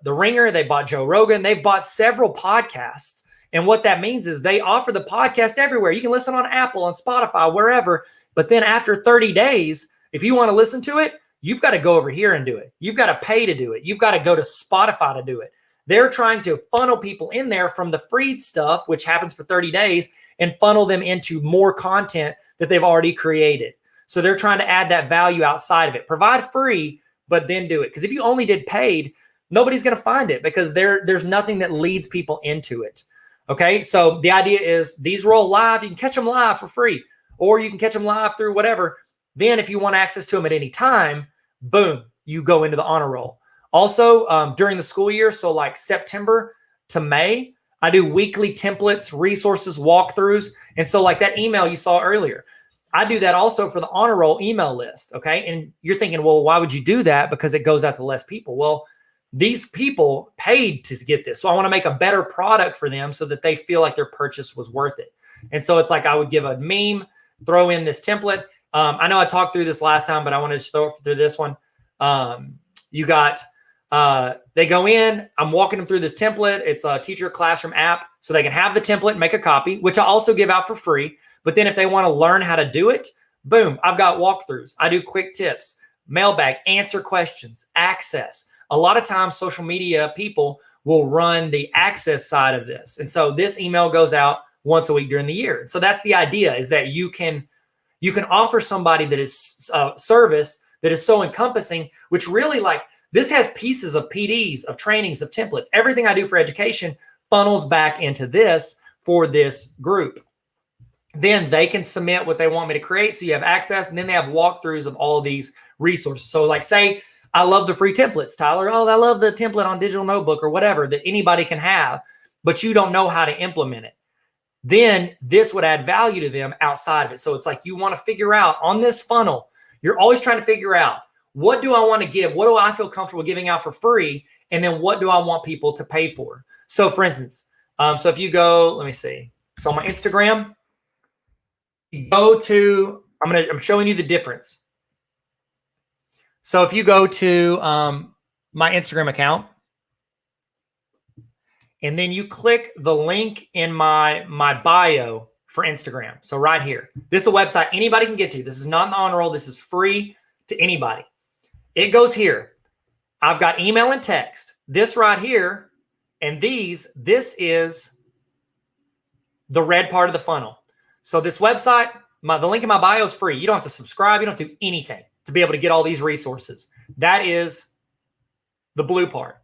the Ringer, they bought Joe Rogan, they bought several podcasts. And what that means is they offer the podcast everywhere. You can listen on Apple, on Spotify, wherever. But then after 30 days, if you want to listen to it, you've got to go over here and do it. You've got to pay to do it. You've got to go to Spotify to do it. They're trying to funnel people in there from the free stuff, which happens for 30 days, and funnel them into more content that they've already created. So they're trying to add that value outside of it. Provide free, but then do it. Because if you only did paid, nobody's going to find it because there's nothing that leads people into it. Okay, so the idea is these roll live. You can catch them live for free, or you can catch them live through whatever. Then if you want access to them at any time, boom, you go into the honor roll. Also, during the school year, so like September to May, I do weekly templates, resources, walkthroughs. And so like that email you saw earlier, I do that also for the honor roll email list. Okay. And you're thinking, well, why would you do that? Because it goes out to less people. Well, these people paid to get this. So I want to make a better product for them so that they feel like their purchase was worth it. And so it's like I would give a meme, throw in this template. I know I talked through this last time, but I wanted to throw it through this one. You got, they go in, I'm walking them through this template. It's a teacher classroom app, so they can have the template and make a copy, which I also give out for free. But then if they want to learn how to do it, boom, I've got walkthroughs. I do quick tips, mailbag, answer questions, access. A lot of times social media people will run the access side of this. And so this email goes out once a week during the year. So that's the idea, is that you can offer somebody that is service that is so encompassing, which really, like, this has pieces of PDs, of trainings, of templates. Everything I do for education funnels back into this for this group. Then they can submit what they want me to create. So you have access, and then they have walkthroughs of all of these resources. So like, say, I love the free templates, Tyler. Oh, I love the template on Digital Notebook or whatever that anybody can have, but you don't know how to implement it. Then this would add value to them outside of it. So it's like you want to figure out on this funnel, you're always trying to figure out, what do I want to give? What do I feel comfortable giving out for free? And then what do I want people to pay for? So for instance, so if you go, let me see. So on my Instagram, you go to, I'm showing you the difference. So if you go to my Instagram account, and then you click the link in my bio for Instagram. So right here, this is a website anybody can get to. This is not an honor roll. This is free to anybody. It goes here. I've got email and text. This right here, and this is the red part of the funnel. So this website, the link in my bio is free. You don't have to subscribe. You don't do anything to be able to get all these resources. That is the blue part.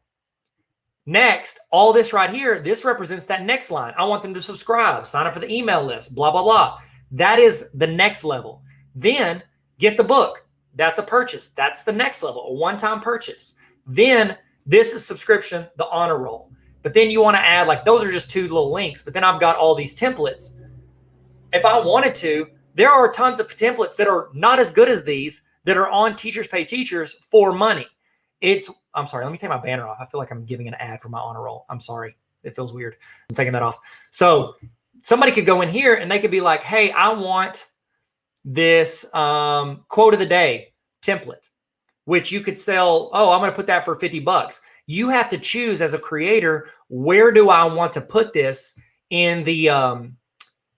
Next, all this right here, this represents that next line. I want them to subscribe, sign up for the email list, blah, blah, blah. That is the next level. Then get the book. That's a purchase. That's the next level, a one-time purchase. Then this is subscription, the honor roll. But then you want to add, like, those are just two little links. But then I've got all these templates. If I wanted to, there are tons of templates that are not as good as these that are on Teachers Pay Teachers for money. I'm sorry, let me take my banner off. I feel like I'm giving an ad for my honor roll. I'm sorry. It feels weird. I'm taking that off. So somebody could go in here and they could be like, hey, I want this quote of the day template, which you could sell. Oh, I'm going to put that for $50. You have to choose as a creator, where do I want to put this in the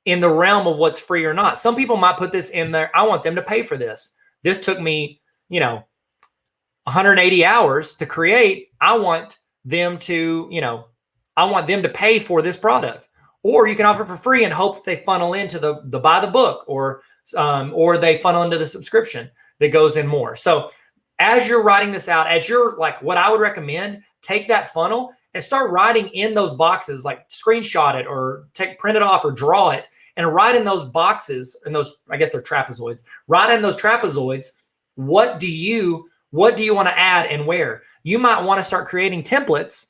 realm of what's free or not. Some people might put this in there. I want them to pay for this. This took me, 180 hours to create. I want them to, pay for this product. Or you can offer it for free and hope that they funnel into the buy the book, or they funnel into the subscription that goes in more. So as you're writing this out, what I would recommend, take that funnel and start writing in those boxes, like screenshot it or print it off or draw it, and write in those boxes, and those, I guess they're trapezoids, write in those trapezoids, what do you want to add and where? You might want to start creating templates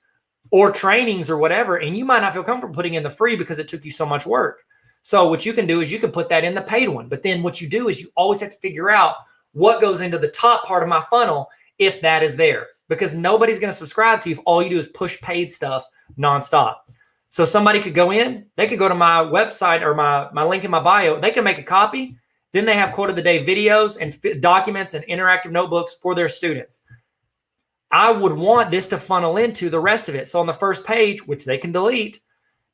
or trainings or whatever, and you might not feel comfortable putting in the free because it took you so much work. So what you can do is you can put that in the paid one. But then what you do is you always have to figure out what goes into the top part of my funnel if that is there, because nobody's going to subscribe to you if all you do is push paid stuff nonstop. So somebody could go in, they could go to my website or my link in my bio, they can make a copy. Then they have quote of the day videos and documents and interactive notebooks for their students. I would want this to funnel into the rest of it. So on the first page, which they can delete,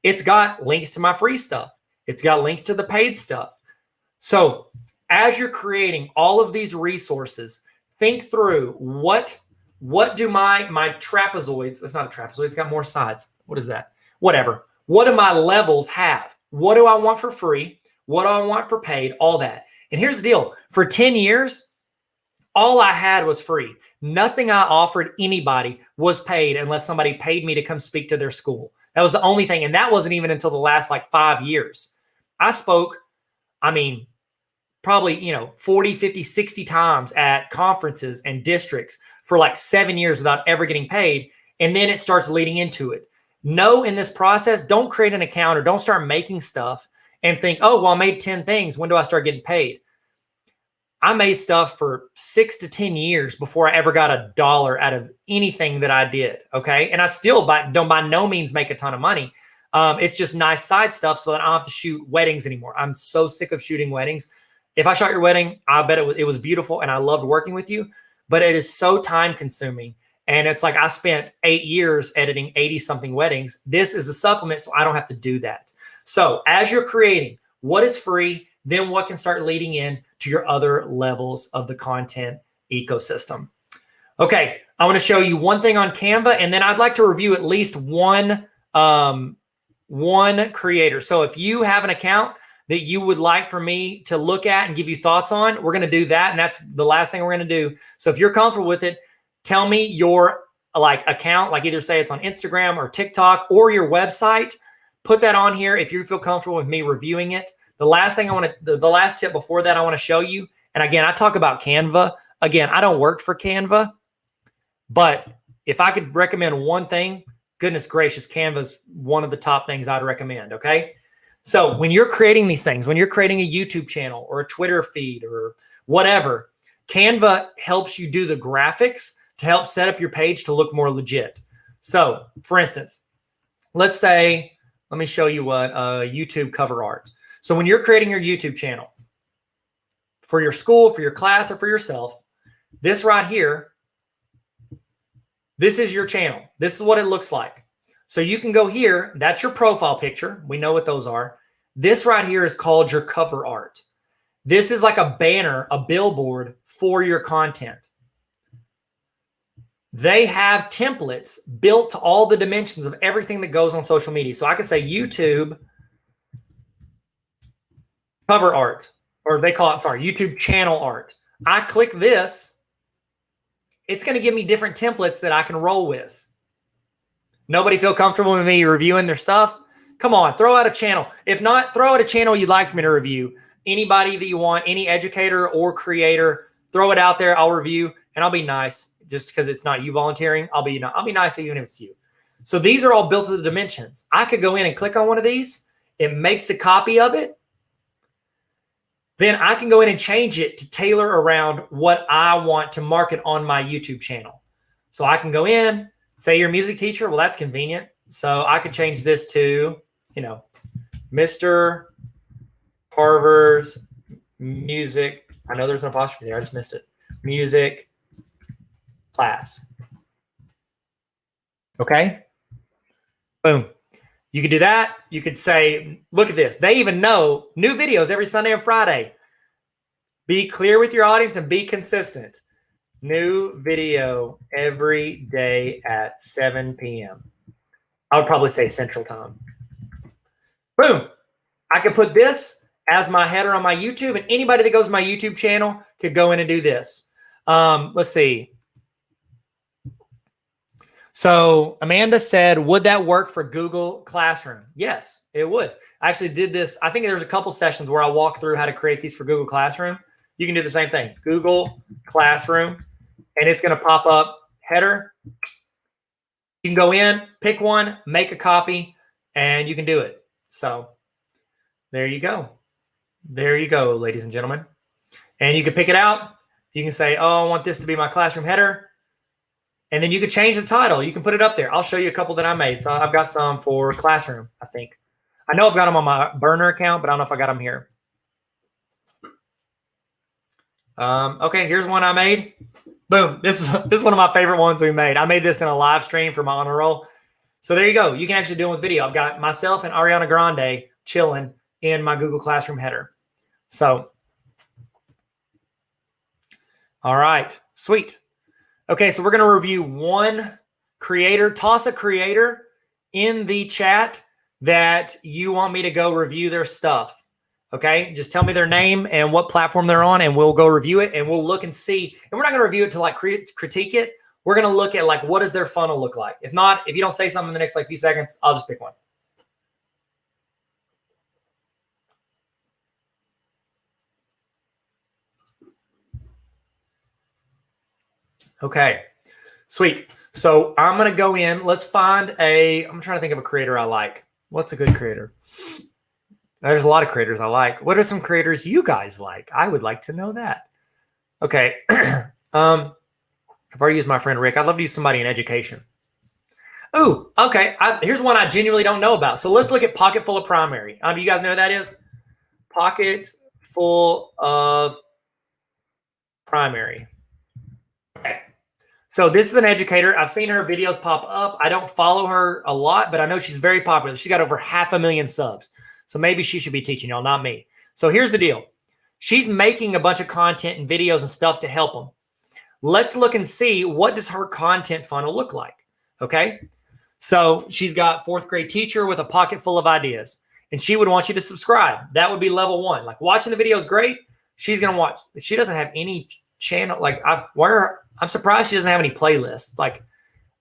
it's got links to my free stuff. It's got links to the paid stuff. So as you're creating all of these resources, think through what do my trapezoids, it's not a trapezoid, it's got more sides. What is that? Whatever. What do my levels have? What do I want for free? What do I want for paid? All that. And here's the deal. For 10 years, all I had was free. Nothing I offered anybody was paid unless somebody paid me to come speak to their school. That was the only thing. And that wasn't even until the last 5 years. I spoke, probably, 40, 50, 60 times at conferences and districts for like 7 years without ever getting paid. And then it starts leading into it. No, in this process, don't create an account or don't start making stuff and think, oh, well, I made 10 things. When do I start getting paid? I made stuff for 6 to 10 years before I ever got $1 out of anything that I did. Okay. And I still don't by no means make a ton of money. It's just nice side stuff so that I don't have to shoot weddings anymore. I'm so sick of shooting weddings. If I shot your wedding, I bet it was beautiful and I loved working with you, but it is so time consuming. And it's like I spent 8 years editing 80 something weddings. This is a supplement, so I don't have to do that. So as you're creating what is free, then what can start leading in to your other levels of the content ecosystem. Okay, I want to show you one thing on Canva, and then I'd like to review at least one creator. So if you have an account that you would like for me to look at and give you thoughts on, we're going to do that. And that's the last thing we're going to do. So if you're comfortable with it, tell me your account, like either say it's on Instagram or TikTok or your website. Put that on here if you feel comfortable with me reviewing it. The last thing the last tip before that I want to show you, and again, I talk about Canva. Again, I don't work for Canva, but if I could recommend one thing, goodness gracious, Canva's one of the top things I'd recommend, okay? So when you're creating these things, when you're creating a YouTube channel or a Twitter feed or whatever, Canva helps you do the graphics to help set up your page to look more legit. So for instance, let's say, let me show you what YouTube cover art. So when you're creating your YouTube channel for your school, for your class, or for yourself, this right here, this is your channel. This is what it looks like. So you can go here. That's your profile picture. We know what those are. This right here is called your cover art. This is like a banner, a billboard for your content. They have templates built to all the dimensions of everything that goes on social media. So I could say YouTube cover art, or they call it, YouTube channel art. I click this. It's going to give me different templates that I can roll with. Nobody feel comfortable with me reviewing their stuff? Come on, throw out a channel. If not, throw out a channel you'd like for me to review. Anybody that you want, any educator or creator, throw it out there. I'll review, and I'll be nice. Just because it's not you volunteering, I'll be nice even if it's you. So these are all built to the dimensions. I could go in and click on one of these. It makes a copy of it. Then I can go in and change it to tailor around what I want to market on my YouTube channel. So I can go in, say you're a music teacher. Well, that's convenient. So I could change this to, Mr. Carver's music. I know there's an apostrophe there. I just missed it. Music class. Okay. Boom. You could do that. You could say, look at this. They even know new videos every Sunday and Friday. Be clear with your audience and be consistent. New video every day at 7 p.m. I would probably say Central Time. Boom. I could put this as my header on my YouTube, and anybody that goes to my YouTube channel could go in and do this. Let's see. So Amanda said, would that work for Google Classroom? Yes, it would. I actually did this. I think there's a couple sessions where I walk through how to create these for Google Classroom. You can do the same thing. Google Classroom, and it's going to pop up header. You can go in, pick one, make a copy, and you can do it. So there you go. There you go, ladies and gentlemen. And you can pick it out. You can say, oh, I want this to be my classroom header. And then you can change the title. You can put it up there. I'll show you a couple that I made. So I've got some for classroom, I think. I know I've got them on my burner account, but I don't know if I got them here. Okay, here's one I made. Boom. This is one of my favorite ones we made. I made this in a live stream for my honor roll. So there you go. You can actually do it with video. I've got myself and Ariana Grande chilling in my Google Classroom header. So, all right, sweet. Okay, so we're going to review one creator. Toss a creator in the chat that you want me to go review their stuff. Okay, just tell me their name and what platform they're on, and we'll go review it, and we'll look and see. And we're not going to review it to like critique it. We're going to look at like, what does their funnel look like? If not, if you don't say something in the next like few seconds, I'll just pick one. Okay. Sweet. So I'm going to go in. Let's find I'm trying to think of a creator I like. What's a good creator? There's a lot of creators I like. What are some creators you guys like? I would like to know that. Okay. I've already used my friend Rick. I'd love to use somebody in education. Ooh, okay. Here's one I genuinely don't know about. So let's look at Pocket Full of Primary. Do you guys know what that is? Pocket Full of Primary. Okay. So this is an educator. I've seen her videos pop up. I don't follow her a lot, but I know she's very popular. She got over 500,000 subs. So maybe she should be teaching y'all, not me. So here's the deal. She's making a bunch of content and videos and stuff to help them. Let's look and see, what does her content funnel look like? Okay. So she's got 4th grade teacher with a pocket full of ideas, and she would want you to subscribe. That would be level 1. Like, watching the video is great. She's going to watch. She doesn't have any channel. Like, I'm surprised she doesn't have any playlists. Like,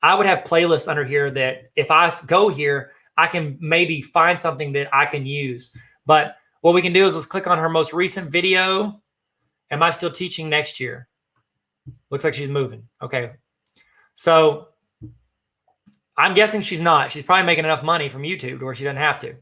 I would have playlists under here that if I go here, I can maybe find something that I can use. But what we can do is let's click on her most recent video. Am I still teaching next year? Looks like she's moving. Okay. So I'm guessing she's not. She's probably making enough money from YouTube to where she doesn't have to.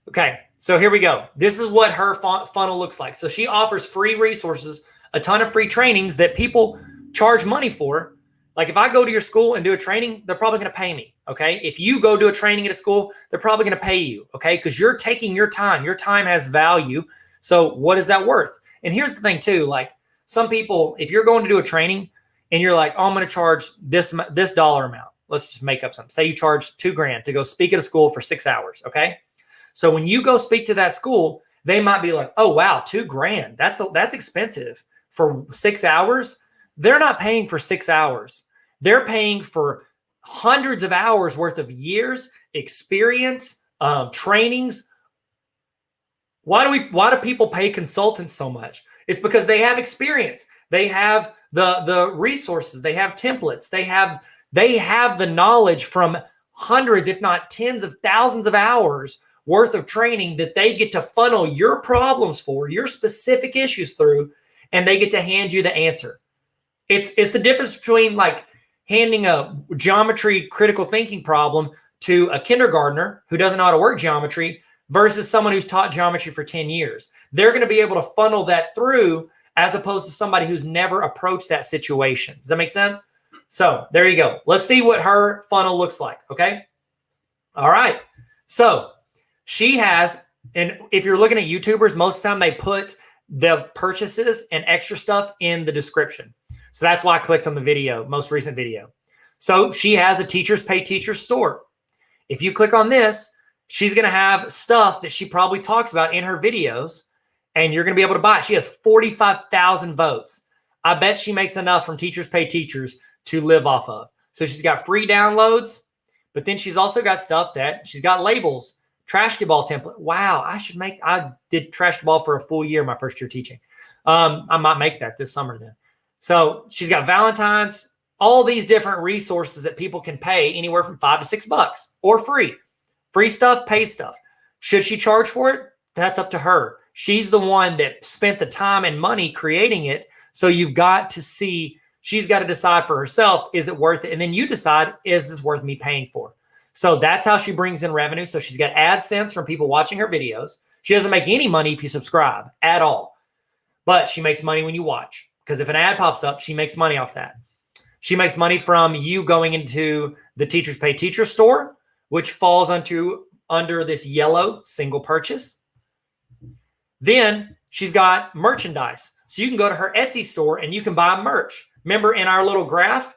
Okay. So here we go. This is what her funnel looks like. So she offers free resources, a ton of free trainings that people charge money for. Like, if I go to your school and do a training, they're probably going to pay me. Okay. If you go do a training at a school, they're probably going to pay you. Okay. Because you're taking your time. Your time has value. So what is that worth? And here's the thing too. Like, some people, if you're going to do a training and you're like, oh, I'm going to charge this dollar amount. Let's just make up something. Say you charge $2,000 to go speak at a school for 6 hours. Okay. So when you go speak to that school, they might be like, oh, wow, $2,000. That's expensive for 6 hours. They're not paying for 6 hours. They're paying for hundreds of hours worth of years, experience, trainings. Why do people pay consultants so much? It's because they have experience. They have the resources. They have templates. They have the knowledge from hundreds, if not tens of thousands of hours worth of training that they get to funnel your problems for, your specific issues through, and they get to hand you the answer. It's the difference between like handing a geometry critical thinking problem to a kindergartner who doesn't know how to work geometry versus someone who's taught geometry for 10 years. They're going to be able to funnel that through as opposed to somebody who's never approached that situation. Does that make sense? So there you go. Let's see what her funnel looks like. Okay. All right. So she has, and if you're looking at YouTubers, most of the time they put the purchases and extra stuff in the description. So that's why I clicked on the video, most recent video. So she has a Teachers Pay Teachers store. If you click on this, she's going to have stuff that she probably talks about in her videos, and you're going to be able to buy it. She has 45,000 votes. I bet she makes enough from Teachers Pay Teachers to live off of. So she's got free downloads, but then she's also got stuff that she's got labels, trash ball template. Wow, I did trash ball for a full year my first year teaching. I might make that this summer then. So she's got Valentine's, all these different resources that people can pay anywhere from $5 to $6 or free. Free stuff, paid stuff. Should she charge for it? That's up to her. She's the one that spent the time and money creating it. So you've got to see, she's got to decide for herself, is it worth it? And then you decide, is this worth me paying for? So that's how she brings in revenue. So she's got AdSense from people watching her videos. She doesn't make any money if you subscribe at all, but she makes money when you watch, because if an ad pops up, she makes money off that. She makes money from you going into the Teachers Pay Teachers store, which falls under this yellow single purchase. Then she's got merchandise. So you can go to her Etsy store and you can buy merch. Remember in our little graph,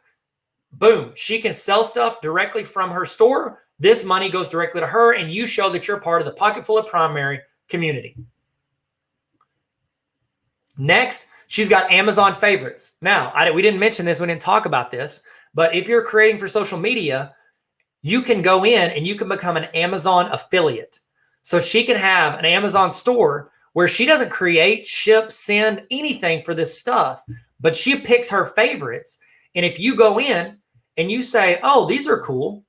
boom, she can sell stuff directly from her store. This money goes directly to her, and you show that you're part of the Pocket Full of Primary community. Next, she's got Amazon favorites. Now, we didn't mention this, we didn't talk about this, but if you're creating for social media, you can go in and you can become an Amazon affiliate. So she can have an Amazon store where she doesn't create, ship, send anything for this stuff, but she picks her favorites. And if you go in and you say, oh, these are cool,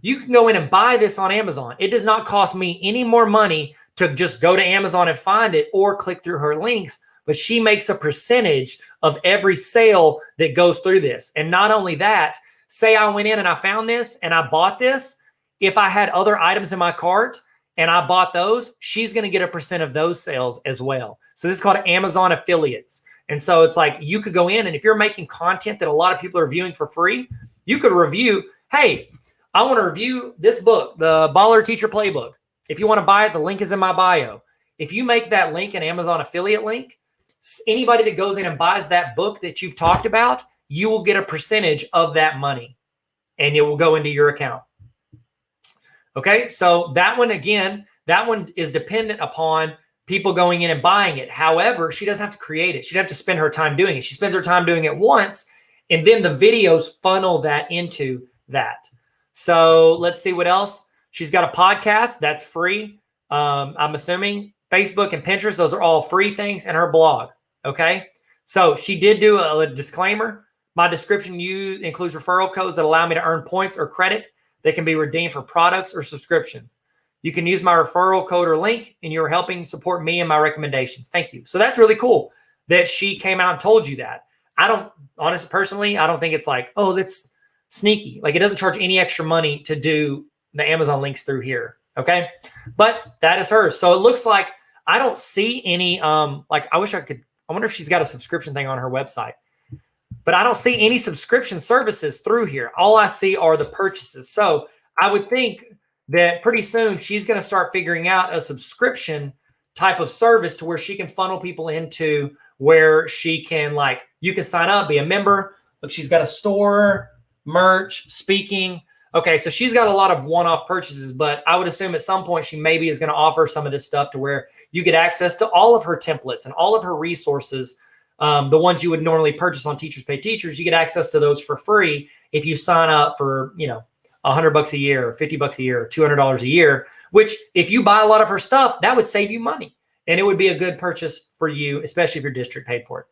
you can go in and buy this on Amazon. It does not cost me any more money to just go to Amazon and find it or click through her links, but she makes a percentage of every sale that goes through this. And not only that, say I went in and I found this and I bought this. If I had other items in my cart and I bought those, she's going to get a percent of those sales as well. So this is called Amazon affiliates. And so it's like you could go in and if you're making content that a lot of people are viewing for free, you could review, hey, I want to review this book, the Baller Teacher Playbook. If you want to buy it, the link is in my bio. If you make that link an Amazon affiliate link, anybody that goes in and buys that book that you've talked about, you will get a percentage of that money and it will go into your account. Okay, so that one, again, that one is dependent upon people going in and buying it. However, she doesn't have to create it. She doesn't have to spend her time doing it. She spends her time doing it once, and then the videos funnel that into that. So let's see what else. She's got a podcast that's free. I'm assuming Facebook and Pinterest, those are all free things, and her blog. Okay, so she did do a disclaimer. My description includes referral codes that allow me to earn points or credit that can be redeemed for products or subscriptions. You can use my referral code or link, and you're helping support me and my recommendations. Thank you. So that's really cool that she came out and told you that. I don't, honestly, personally, I don't think it's like, oh, that's sneaky. Like, it doesn't charge any extra money to do the Amazon links through here. Okay. But that is hers. So it looks like I don't see any, like, I wonder if she's got a subscription thing on her website. But I don't see any subscription services through here. All I see are the purchases. So I would think that pretty soon she's going to start figuring out a subscription type of service to where she can funnel people into where she can, like, you can sign up, be a member. Look, she's got a store, merch, speaking. Okay, so she's got a lot of one-off purchases, but I would assume at some point she maybe is going to offer some of this stuff to where you get access to all of her templates and all of her resources. The ones you would normally purchase on Teachers Pay Teachers, you get access to those for free if you sign up for, $100 a year, or $50 a year, or $200 a year, which if you buy a lot of her stuff, that would save you money. And it would be a good purchase for you, especially if your district paid for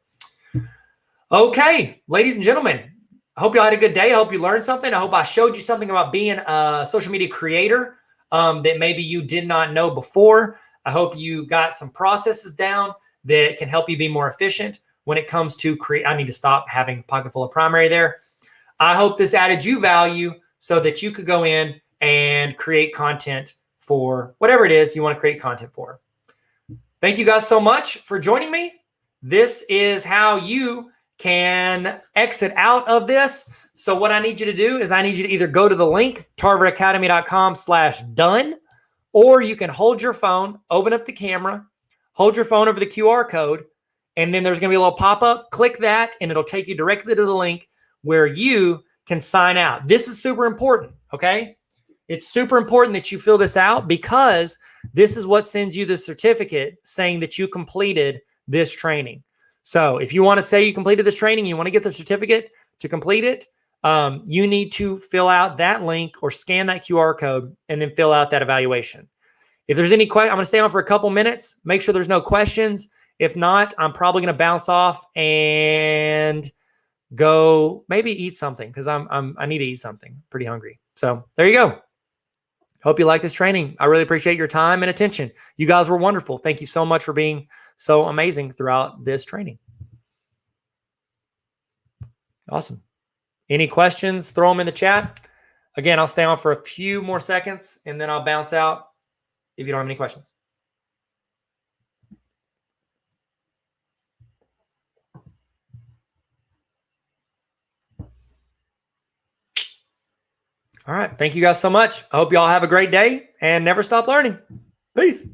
it. Okay, ladies and gentlemen, I hope you all had a good day. I hope you learned something. I hope I showed you something about being a social media creator that maybe you did not know before. I hope you got some processes down that can help you be more efficient when it comes to create. I need to stop having a pocket full of primary there. I hope this added you value so that you could go in and create content for whatever it is you want to create content for. Thank you guys so much for joining me. This is how you can exit out of this. So what I need you to do is I need you to either go to the link, tarveracademy.com/done, or you can hold your phone, open up the camera, hold your phone over the QR code, and then there's going to be a little pop-up. Click that, and it'll take you directly to the link where you can sign out. This is super important, okay? It's super important that you fill this out because this is what sends you the certificate saying that you completed this training. So if you want to say you completed this training, you want to get the certificate to complete it, you need to fill out that link or scan that QR code and then fill out that evaluation. If there's any questions, I'm going to stay on for a couple minutes. Make sure there's no questions. If not, I'm probably going to bounce off and go maybe eat something because I need to eat something. Pretty hungry. So there you go. Hope you like this training. I really appreciate your time and attention. You guys were wonderful. Thank you so much for being so amazing throughout this training. Awesome. Any questions? Throw them in the chat. Again, I'll stay on for a few more seconds and then I'll bounce out if you don't have any questions. All right. Thank you guys so much. I hope you all have a great day and never stop learning. Peace.